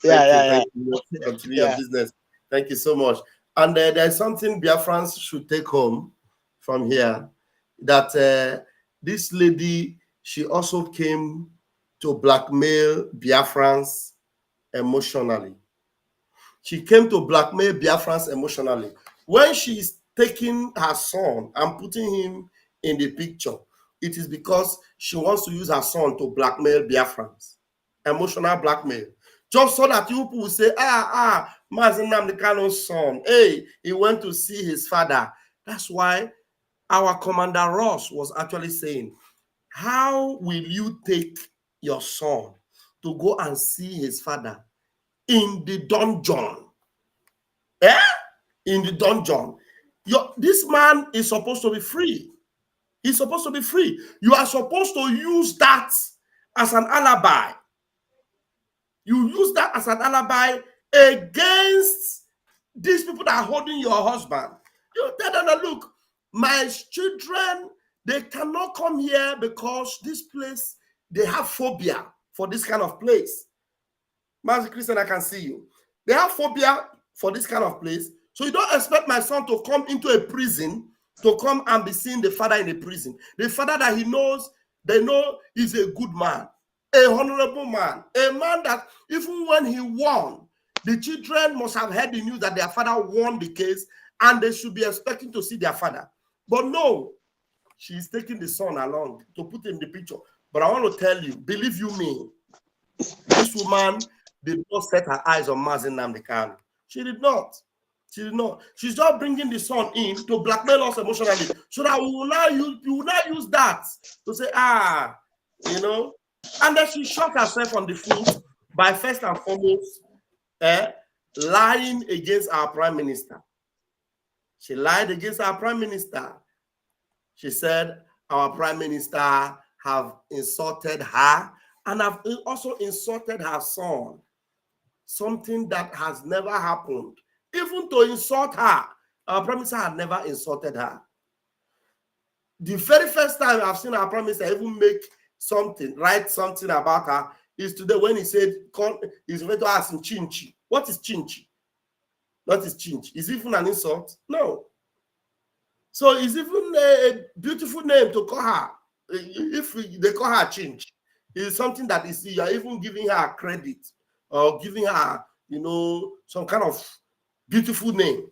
Thank you. Continue your business. Thank you so much. And there's something Biafrans should take home from here, that this lady, she also came to blackmail Biafrans emotionally. She came to blackmail Biafrans emotionally. When she's taking her son and putting him in the picture, it is because she wants to use her son to blackmail Biafrans. Emotional blackmail. Just so that you people will say, Mazi Nnamdi Kanu's son, hey, he went to see his father. That's why our Commander Ross was actually saying, how will you take your son to go and see his father in the dungeon? In the dungeon. This man is supposed to be free. He's supposed to be free. You are supposed to use that as an alibi. You use that as an alibi against these people that are holding your husband. You tell them, look, my children, they cannot come here because this place, they have phobia for this kind of place. Master Christian, I can see you. They have phobia for this kind of place. So you don't expect my son to come into a prison to come and be seeing the father in a prison. The father that he knows, they know is a good man, a honorable man, a man that even when he won, the children must have heard the news that their father won the case and they should be expecting to see their father. But no, she's taking the son along to put in the picture. But I want to tell you, believe you me, this woman did not set her eyes on Mazi Nnamdi Kanu. She did not. She did not. She's just bringing the son in to blackmail us emotionally, so that we will now use that to say, you know. And then she shot herself on the foot by first and foremost lying against our prime minister. She lied against our prime minister. She said our prime minister have insulted her and have also insulted her son. Something that has never happened. Even to insult her, our prime minister had never insulted her. The very first time I've seen our prime minister even write something about her is today when he said he's going to ask him Chinchi. What is Chinchi? What is Chinchi? Is it even an insult? No. So it's even a beautiful name to call her. If they call her Chinchi, it's something that is, you're even giving her credit or giving her, you know, some kind of beautiful name.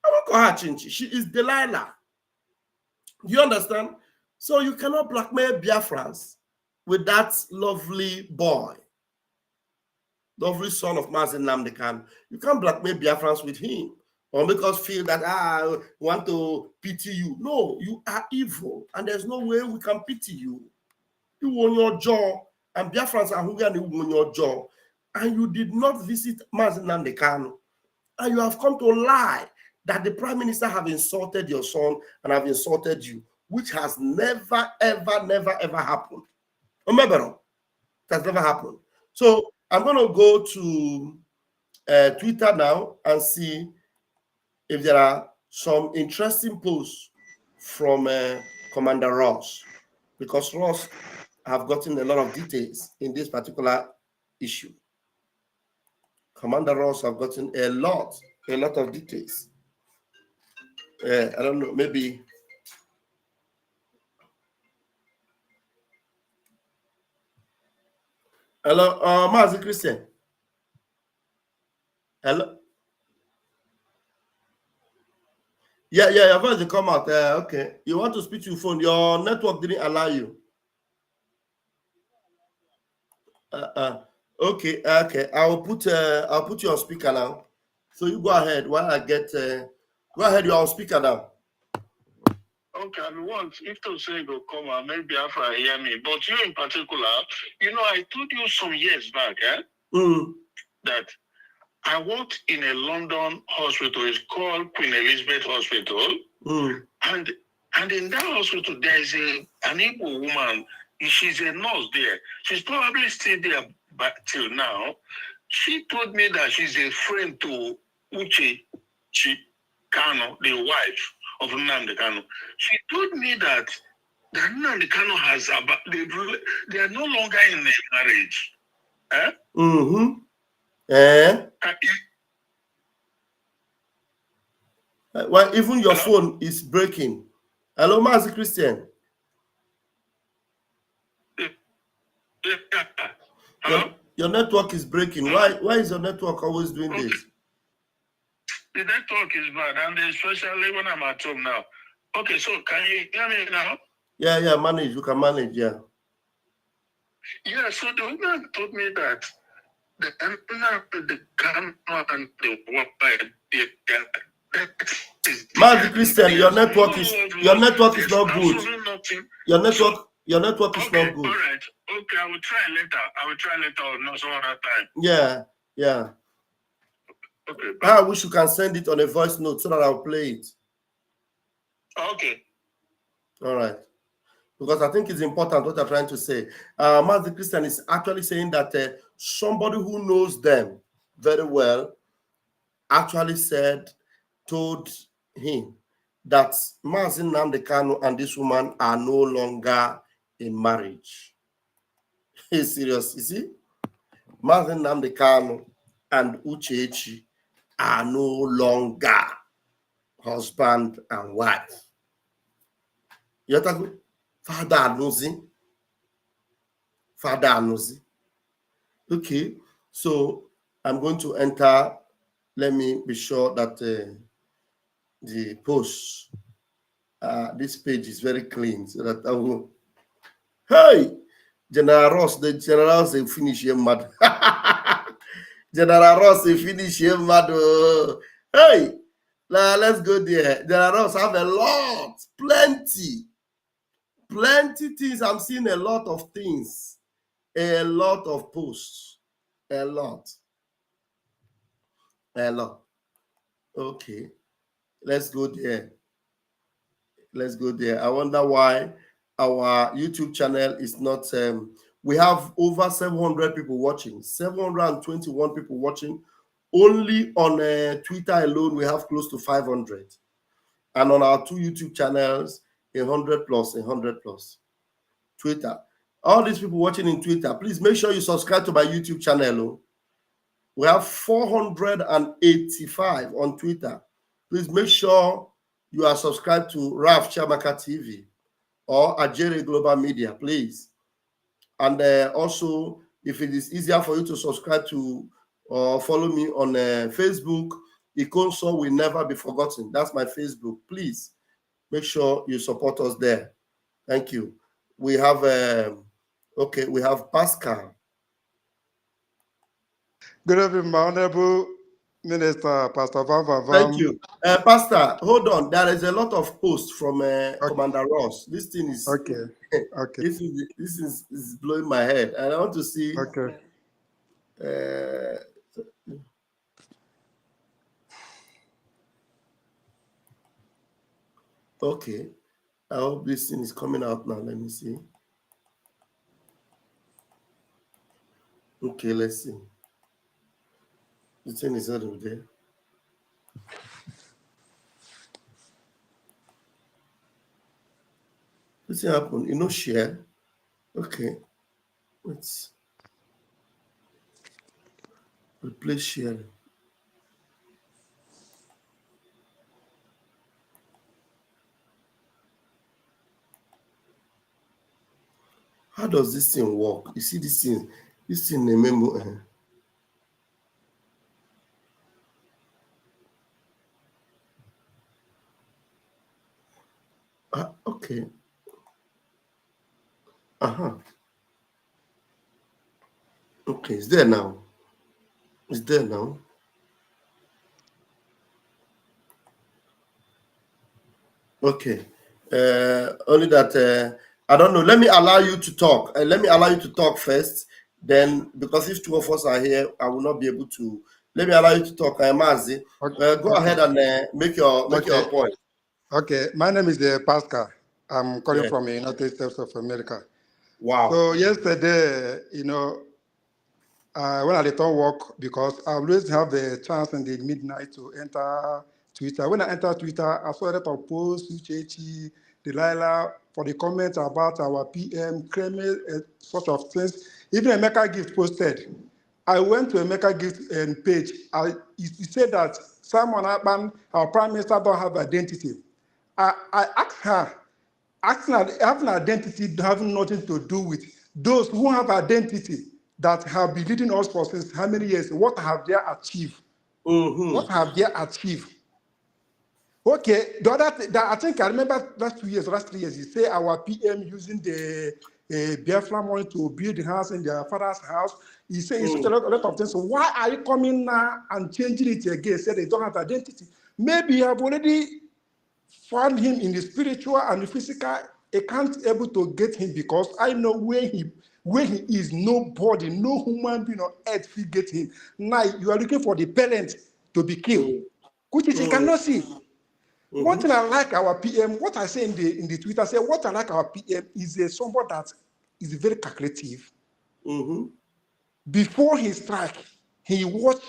I won't call her Chinchi. She is Delilah. Do you understand? So you cannot blackmail Biafrans with that lovely boy, lovely son of Mazen Namdekan. You can't blackmail Biafrans with him or make us feel that I want to pity you. No, you are evil, and there's no way we can pity you. You on your jaw, and Biafrans are hungry and you on your jaw, and you did not visit Mazen Namdekan, and you have come to lie that the prime minister have insulted your son and have insulted you, which has never, ever, never, ever happened. Remember, it has never happened. So I'm going to go to Twitter now and see if there are some interesting posts from Commander Ross, because Ross have gotten a lot of details in this particular issue. Commander Ross have gotten a lot of details. I don't know, maybe. Hello, Mazi Christian. Hello. Yeah, your voice will come out. Okay. You want to speak to your phone. Your network didn't allow you. Okay. I'll put you on speaker now. So you go ahead while I get go ahead, you're on speaker now. Okay, I want if to say go come and maybe Biafra hear me, but you in particular, you know, I told you some years back, that I worked in a London hospital. It's called Queen Elizabeth Hospital, and in that hospital there is an Igbo woman. She's a nurse there. She's probably still there, but till now, she told me that she's a friend to Uche Kanu, the wife of Nnamdi Kanu. She told me that Nnamdi Kanu has they are no longer in a marriage. Well, even your phone is breaking. Hello, Mazi Christian. Your network is breaking. Why is your network always doing this? The network is bad, and especially when I'm at home now. Okay, so can you hear me now? Yeah, manage. You can manage, yeah. Yeah, so the woman told me that the Kanu and the Mazi Christian, your network is not good. Your network is not good. All right. Okay, I will try later or not some other time. Yeah. Okay. I wish you can send it on a voice note so that I'll play it. Okay. All right. Because I think it's important what I'm trying to say. Mazi Christian is actually saying that somebody who knows them very well actually told him that Mazi Nnamdi Kanu and this woman are no longer in marriage. He's serious, you see? Mazi Nnamdi Kanu and Uchechi are no longer husband and wife. You're talking Father Anuzi. Okay, so I'm going to enter. Let me be sure that the post, this page is very clean so that I will. Hey, General Ross, the generals they finish here mad. General Ross they finish here mad. Hey, Let's go there. There are us have a lot, plenty things. I'm seeing a lot of things, a lot of posts, a lot. Okay, let's go there. Let's go there. I wonder why our YouTube channel is not. We have over 700 people watching, 721 people watching. Only on Twitter alone, we have close to 500. And on our 2 YouTube channels, 100 plus. Twitter. All these people watching in Twitter, please make sure you subscribe to my YouTube channel. We have 485 on Twitter. Please make sure you are subscribed to Raf Chamaka TV or Ajere Global Media, please. And also, if it is easier for you to subscribe to or follow me on Facebook, Ikonso will never be forgotten. That's my Facebook. Please make sure you support us there. Thank you. We have we have Pascal. Good evening, my honorable Minister, Pastor Van Van. Thank you. Pastor, hold on. There is a lot of posts from Commander Ross. This thing is okay. This is blowing my head. I want to see. Okay. Okay. I hope this thing is coming out now. Let me see. Okay, let's see. The thing is out of there. What's happened? You know, share. Okay. Let's replace sharing. How does this thing work? You see this thing the memo. Okay. Okay, it's there now. It's there now. Okay. Only that I don't know. Let me allow you to talk. Let me allow you to talk first. Then, because if 2 of us are here, I will not be able to. Let me allow you to talk. Mazi, go ahead and make your point. Okay, my name is Pascal. I'm calling from the United States of America. Wow. So yesterday, when I return work, because I always have the chance in the midnight to enter Twitter. When I enter Twitter, I saw a lot of posts, Uchechi, Delilah, for the comments about our PM, Kreml, sort of things. Even Emeka Gift posted. I went to Emeka Gift page. He said that Simon Akpan, our prime minister, don't have identity. I asked her, having identity having nothing to do with those who have identity that have been leading us for since how many years? What have they achieved? What have they achieved? Okay, the other I think I remember last 3 years, you say our PM using the Biafra money to build the house in their father's house. He said such a lot of things. So why are you coming now and changing it again? Say they don't have identity. Maybe you have already found him in the spiritual and the physical. I can't able to get him because I know where he is. Nobody, no human being on earth will get him. Now you are looking for the parent to be killed, which is you cannot see. One thing I like our PM, what I say in the Twitter, say what I like our PM is somebody that is very calculative. Before he strike, he watch,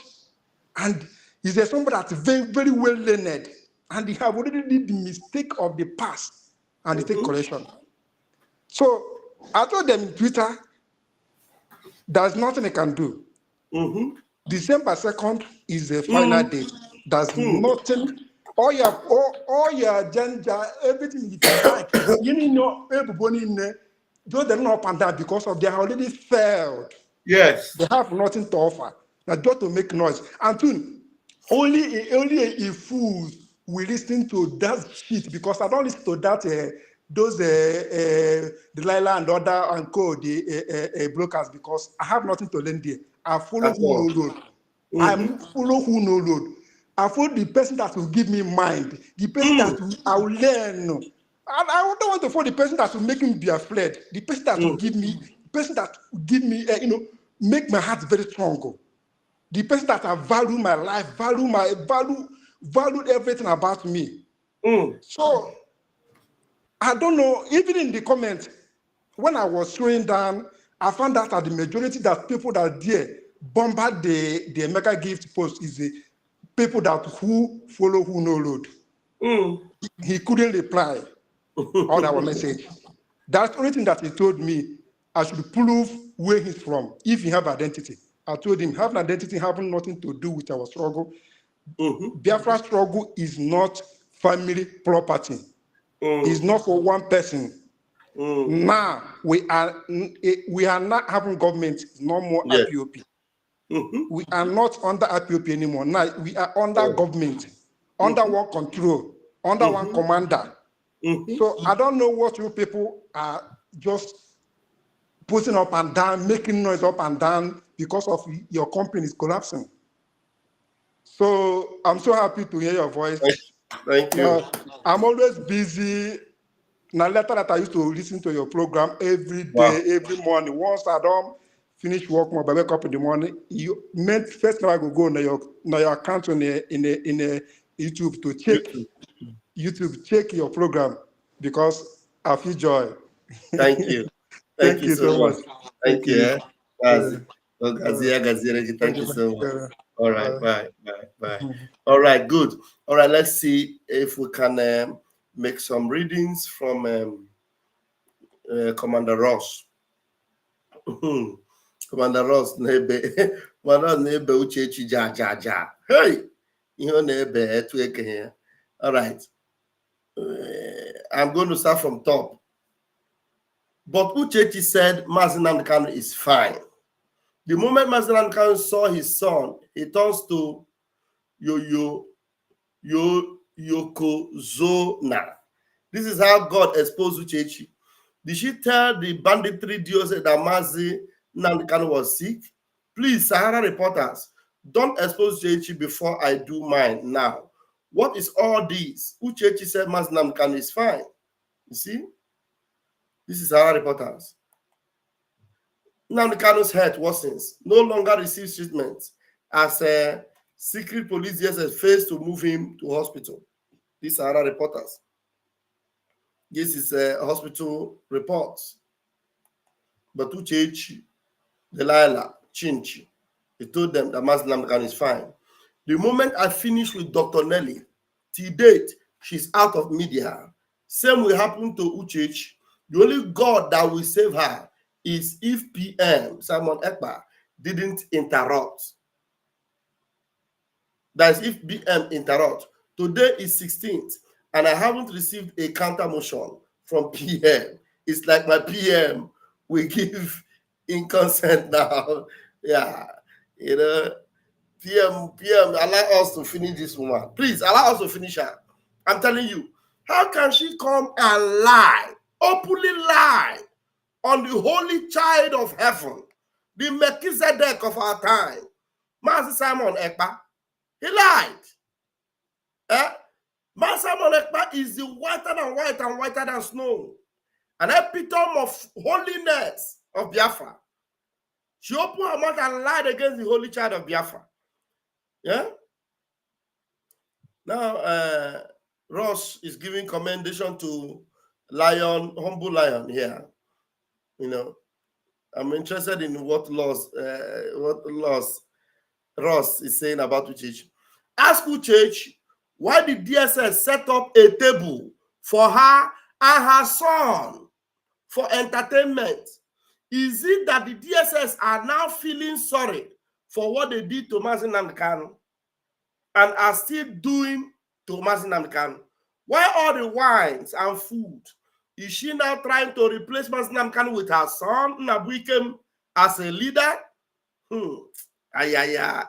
and he's somebody that's very, very well learned, and he have already did the mistake of the past, and he take correction. So I told them in Twitter, there's nothing they can do. December 2nd is the final date. There's nothing. All your agenda, everything you can like, you know, everybody in there, they're not up and down because of they have already failed. Yes. They have nothing to offer. Now, just to make noise. And soon, only a fool will listen to that shit because I don't listen to that, those Delilah and other and co, the brokers, because I have nothing to learn there. I follow who no road. I follow who no road. I follow the person that will give me mind, the person that I will learn. And I don't want to follow the person that will make me be afraid, the person that will give me, make my heart very strong. The person that I value my life, valued everything about me. So I don't know, even in the comments, when I was throwing down, I found out that the majority that people that there bombard the mega gift post is the people that who follow who no load. He couldn't reply on our message. That's the only thing that he told me. I should prove where he's from if he have identity. I told him have an identity having nothing to do with our struggle. Biafra struggle is not family property. It's not for one person. Now we are not having government, no more IPOP. We are not under IPOP anymore. Now we are under government, under one control, under one commander. So I don't know what you people are just putting up and down, making noise up and down because of your company is collapsing. So I'm so happy to hear your voice. Thank you. I'm always busy. Now later that I used to listen to your program every day, every morning. Once I don't finish work, I wake up in the morning. You meant first time I go on your account in YouTube to check your program because I feel joy. Thank you. Thank you so much. Thank you. Thank you so much. All right, bye. All right, good. All right, let's see if we can make some readings from Commander Ross. Commander Ross, nebe uchechi ja. Hey, all right. I'm going to start from top. But Uchechi said Mazi Nnamdi Kanu is fine. The moment Mazi Nnamdi Kanu saw his son, he turns to Yokozuna. This is how God exposed Uchechi. Did she tell the banditry duo that Mazi Nnamdi Kanu was sick? Please, Sahara reporters, don't expose Uchechi before I do mine now. What is all this? Uchechi said Mazi Nnamdi Kanu is fine. You see? This is Sahara reporters. Nnamdi Kanu's health worsens, no longer receives treatment as a secret police DSS fails to move him to hospital. These are Sahara reporters. This is a hospital report. But Uchechi, Delilah Chinchi, he told them that Mazi Nnamdi Kanu is fine. The moment I finish with Dr. Nelly, till date, she's out of media. Same will happen to Uchechi. The only God that will save her is if PM Simon Ekpa didn't interrupt. That is if PM interrupt. Today is 16th, and I haven't received a counter motion from PM. It's like my PM will give in consent now. Yeah, PM, allow us to finish this woman. Please allow us to finish her. I'm telling you, how can she come and lie, openly lie on the holy child of heaven, the Melchizedek of our time, Master Simon Ekpa? He lied. Master Simon Ekpa is the whiter than white and whiter than snow, an epitome of holiness of Biafra. She opened her mouth and lied against the holy child of Biafra. Yeah. Now, Ross is giving commendation to Lion, humble Lion here. I'm interested in what Ross is saying about Uchechi. Ask Uchechi, why did DSS set up a table for her and her son for entertainment? Is it that the DSS are now feeling sorry for what they did to Mazi Nnamdi Kanu and are still doing to Mazi Nnamdi Kanu? Why all the wines and food? Is she now trying to replace Mazi Nnamdi Kanu with her son, Nnabuikem, as a leader? Uchechi.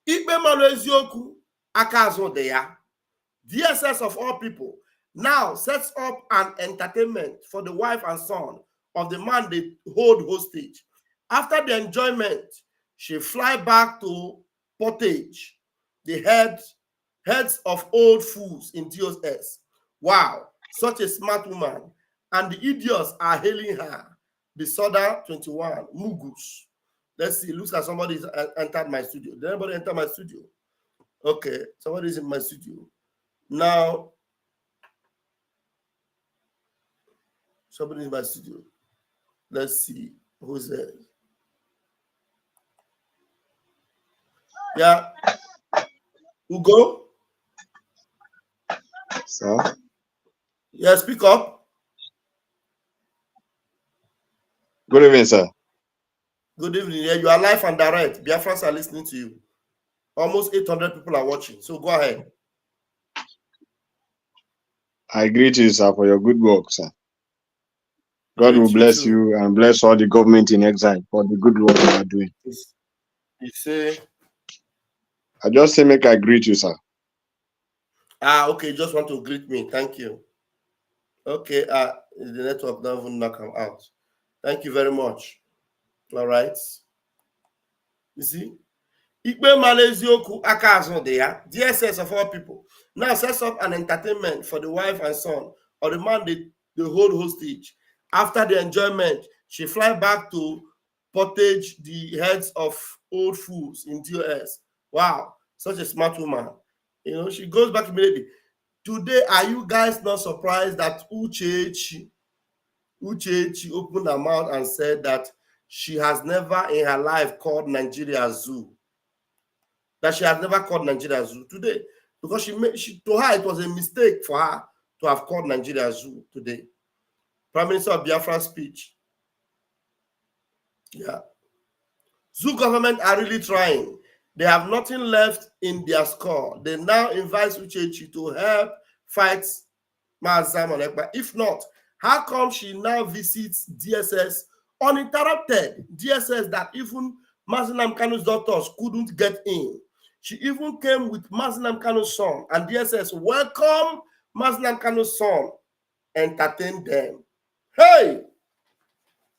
Ikpe manu ezioku aka azụ dị ya. DSS of all people now sets up an entertainment for the wife and son of the man they hold hostage. After the enjoyment, she fly back to Portage, the heads of old fools in DOS. Wow, such a smart woman. And the idiots are hailing her. Bisoda 21, Mugus. Let's see, looks like somebody's entered my studio. Did anybody enter my studio? Okay, somebody's in my studio. Now, somebody's in my studio. Let's see who's there. Yeah. Ugo? Sir? Yeah, speak up. Good evening, sir. Good evening. Yeah, you are live and direct. Biafrans are listening to you. Almost 800 people are watching. So go ahead. I greet you, sir, for your good work, sir. God will bless you and bless all the government in exile for the good work you are doing. You say? I just say make I greet you, sir. Ah, okay. You just want to greet me. Thank you. Okay. The network doesn't even knock them out. Thank you very much. All right. You see? Ikpe Malezioku Akazo there, DSS of all people, now sets up an entertainment for the wife and son, or the man they hold hostage. After the enjoyment, she fly back to Portage, the heads of old fools in DOS. Wow, such a smart woman. You know, she goes back immediately. Today, are you guys not surprised that Uchechi opened her mouth and said that she has never in her life called Nigeria zoo? That she has never called Nigeria zoo today, because to her it was a mistake for her to have called Nigeria zoo today. Prime Minister of Biafra speech. Yeah. Zoo government are really trying. They have nothing left in their score. They now invite Uchechi to help fight Maazam Ekpa. If not, how come she now visits DSS uninterrupted? DSS that even Mazinam Kanu's doctors couldn't get in. She even came with Mazinam Kanu's son, and DSS welcome Mazinam Kanu's son, entertain them. Hey,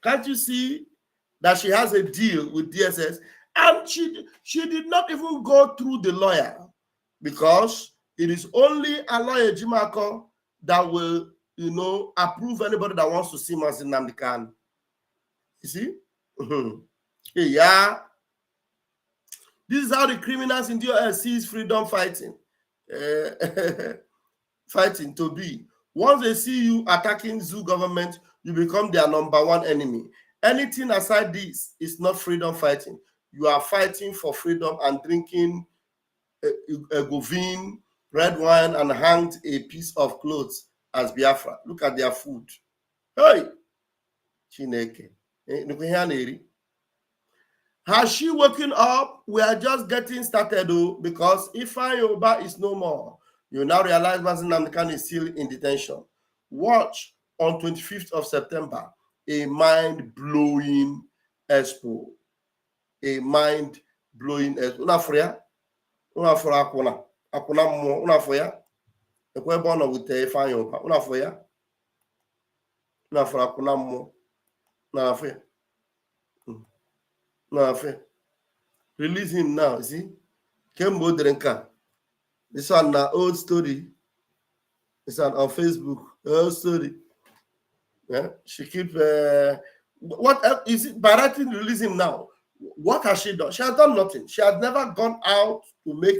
can't you see that she has a deal with DSS? And she did not even go through the lawyer, because it is only a lawyer, Jimako, that will, you know, approve anybody that wants to see Mazinam Kanu. You see? Yeah. This is how the criminals in the US sees freedom fighting. Fighting to be. Once they see you attacking zoo government, you become their #1 enemy. Anything aside this is not freedom fighting. You are fighting for freedom and drinking a govin, red wine, and hanged a piece of clothes as Biafra. Look at their food. Hey! Chineke. Has she woken up? We are just getting started, though, because Ifeanyi Oba is no more. You now realize Mazinam Kanu is still in detention. Watch on 25th of September, a mind-blowing expo. A mind-blowing expo. Una for ya? Una for Akuna? Akuna mo? Una for ya? Ekwe bono with Ifeanyi Oba. Una for ya? Una for Akuna mo? Una for ya? Release him now. See, Kembo Drenka. This one an old story. It's on Facebook. Old story. Yeah, she keep. What else is it? By writing, release him now. What has she done? She has done nothing. She has never gone out to make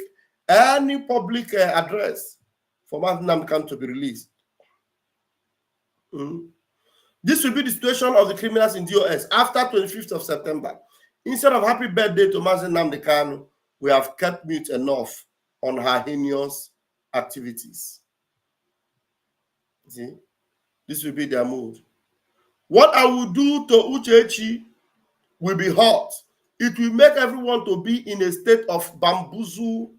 any public address for Mazinam Kanu to be released. This will be the situation of the criminals in DOS after 25th of September. Instead of happy birthday to Mazinam Kanu, we have kept mute enough on her heinous activities. See, this will be their mood. What I will do to Uchechi will be hot. It will make everyone to be in a state of bamboozle,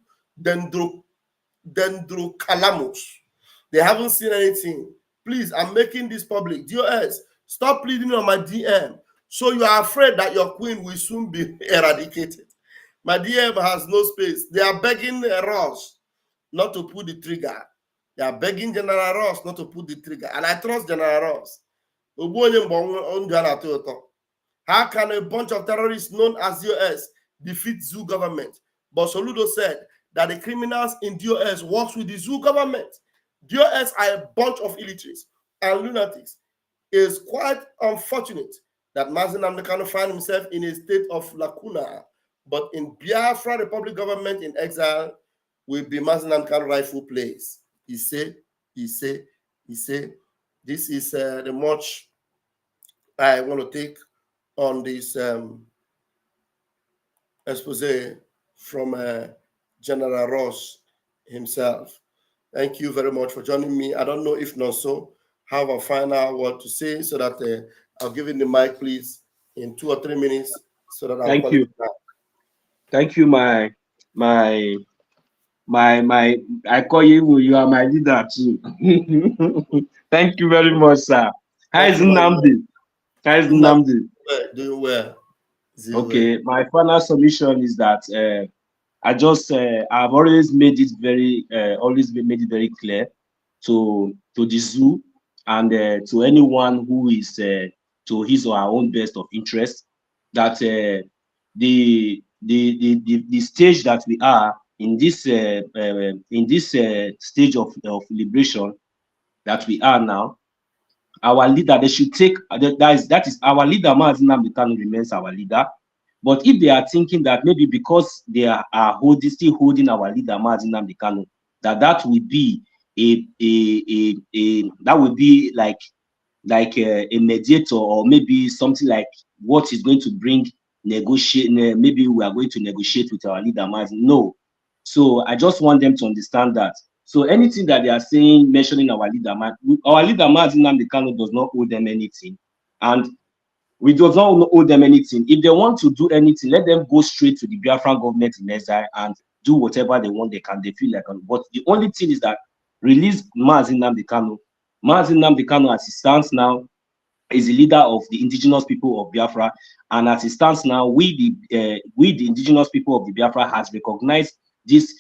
dendrocalamus. They haven't seen anything. Please, I'm making this public. DOS, stop pleading on my DM. So you are afraid that your queen will soon be eradicated. My DM has no space. They are begging Ross not to pull the trigger. They are begging General Ross not to pull the trigger. And I trust General Ross. How can a bunch of terrorists known as DOS defeat zoo government? But Soludo said that the criminals in DOS works with the zoo government. DOS are a bunch of illiterates and lunatics. It is quite unfortunate that Mazi Nnamdi Kanu find himself in a state of lacuna, but in Biafra Republic government in exile will be Mazi Nnamdi Kanu rightful place. He said, this is the much I want to take on this expose from General Ross himself. Thank you very much for joining me. I don't know if not so, have a final word to say so that I'll give you the mic, please, in 2 or 3 minutes so that I'll Thank you. Thank you, my I call you are my leader too. Thank you very much, sir. How is Nnamdi? Doing well. Okay, my final submission is that I've always made it very clear to the zoo and to anyone who is to his or her own best of interest that the stage that we are in this stage of liberation that we are now, our leader, they should take that is our leader. Mazi Nnamdi Kanu remains our leader. But if they are thinking that maybe because they are still holding our leader Mazi Nnamdi Kanu, that will be that will be like a mediator, or maybe something like what is going to bring negotiate. Maybe we are going to negotiate with our leader Mazi. No. So I just want them to understand that. So anything that they are saying, mentioning our leader Mazi Nnamdi Kanu does not owe them anything, and we do not owe them anything. If they want to do anything, let them go straight to the Biafra government in exile and do whatever they want. They feel like. But the only thing is that release Mazi Nnamdi Kanu. Mazi Nnamdi Kanu, as he stands now, is the leader of the indigenous people of Biafra, and as it stands now, we the indigenous people of the Biafra has recognized this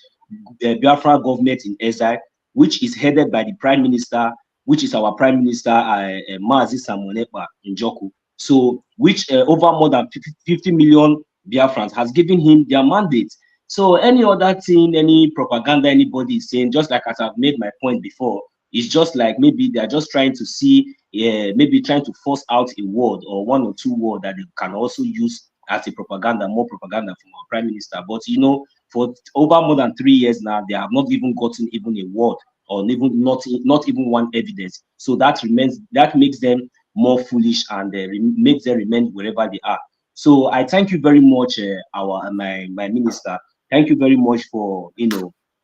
Biafra government in exile, which is headed by the Prime Minister, which is our Prime Minister Mazi Ekpa in Njoku. So, which over more than 50 million Biafrans has given him their mandate. So, any other thing, any propaganda anybody is saying, just like as I've made my point before, it's just like maybe they're just trying to see, maybe trying to force out a word or 1 or 2 words that they can also use as a propaganda, more propaganda from our Prime Minister. But you know, for over more than 3 years now, they have not even gotten even a word, or even not even one evidence. So that makes them more foolish, and makes them remain wherever they are. So I thank you very much, my minister. Thank you very much for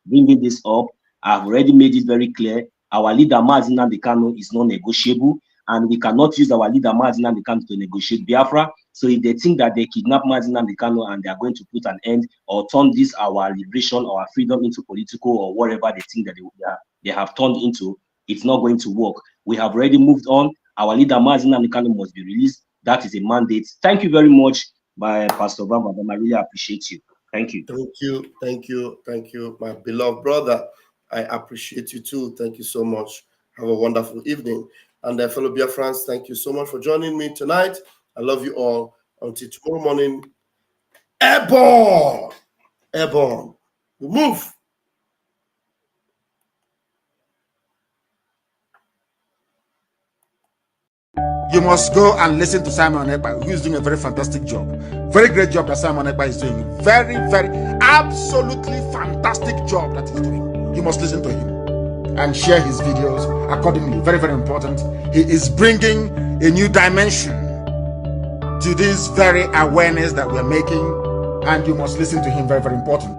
bringing this up. I've already made it very clear. Our leader Mazi Nnamdi Kanu is non-negotiable, and we cannot use our leader Mazi Nnamdi Kanu to negotiate Biafra. So if they think that they kidnap Mazi Nnamdi Kanu and they are going to put an end or turn this our liberation or our freedom into political or whatever they think that they have turned into, it's not going to work. We have already moved on. Our leader Mazi Nnamdi Kanu must be released. That is a mandate. Thank you very much, Pastor Bamba. I really appreciate you. Thank you. Thank you, my beloved brother. I appreciate you too. Thank you so much. Have a wonderful evening. And fellow Biafrans, thank you so much for joining me tonight. I love you all. Until tomorrow morning. Airborne! Airborne. We move. You must go and listen to Simon Ekpa, who is doing a very fantastic job. Very great job that Simon Ekpa is doing. Very, very, absolutely fantastic job that he's doing. You must listen to him and share his videos accordingly. Very, very important. He is bringing a new dimension to this very awareness that we're making, and you must listen to him. Very, very important.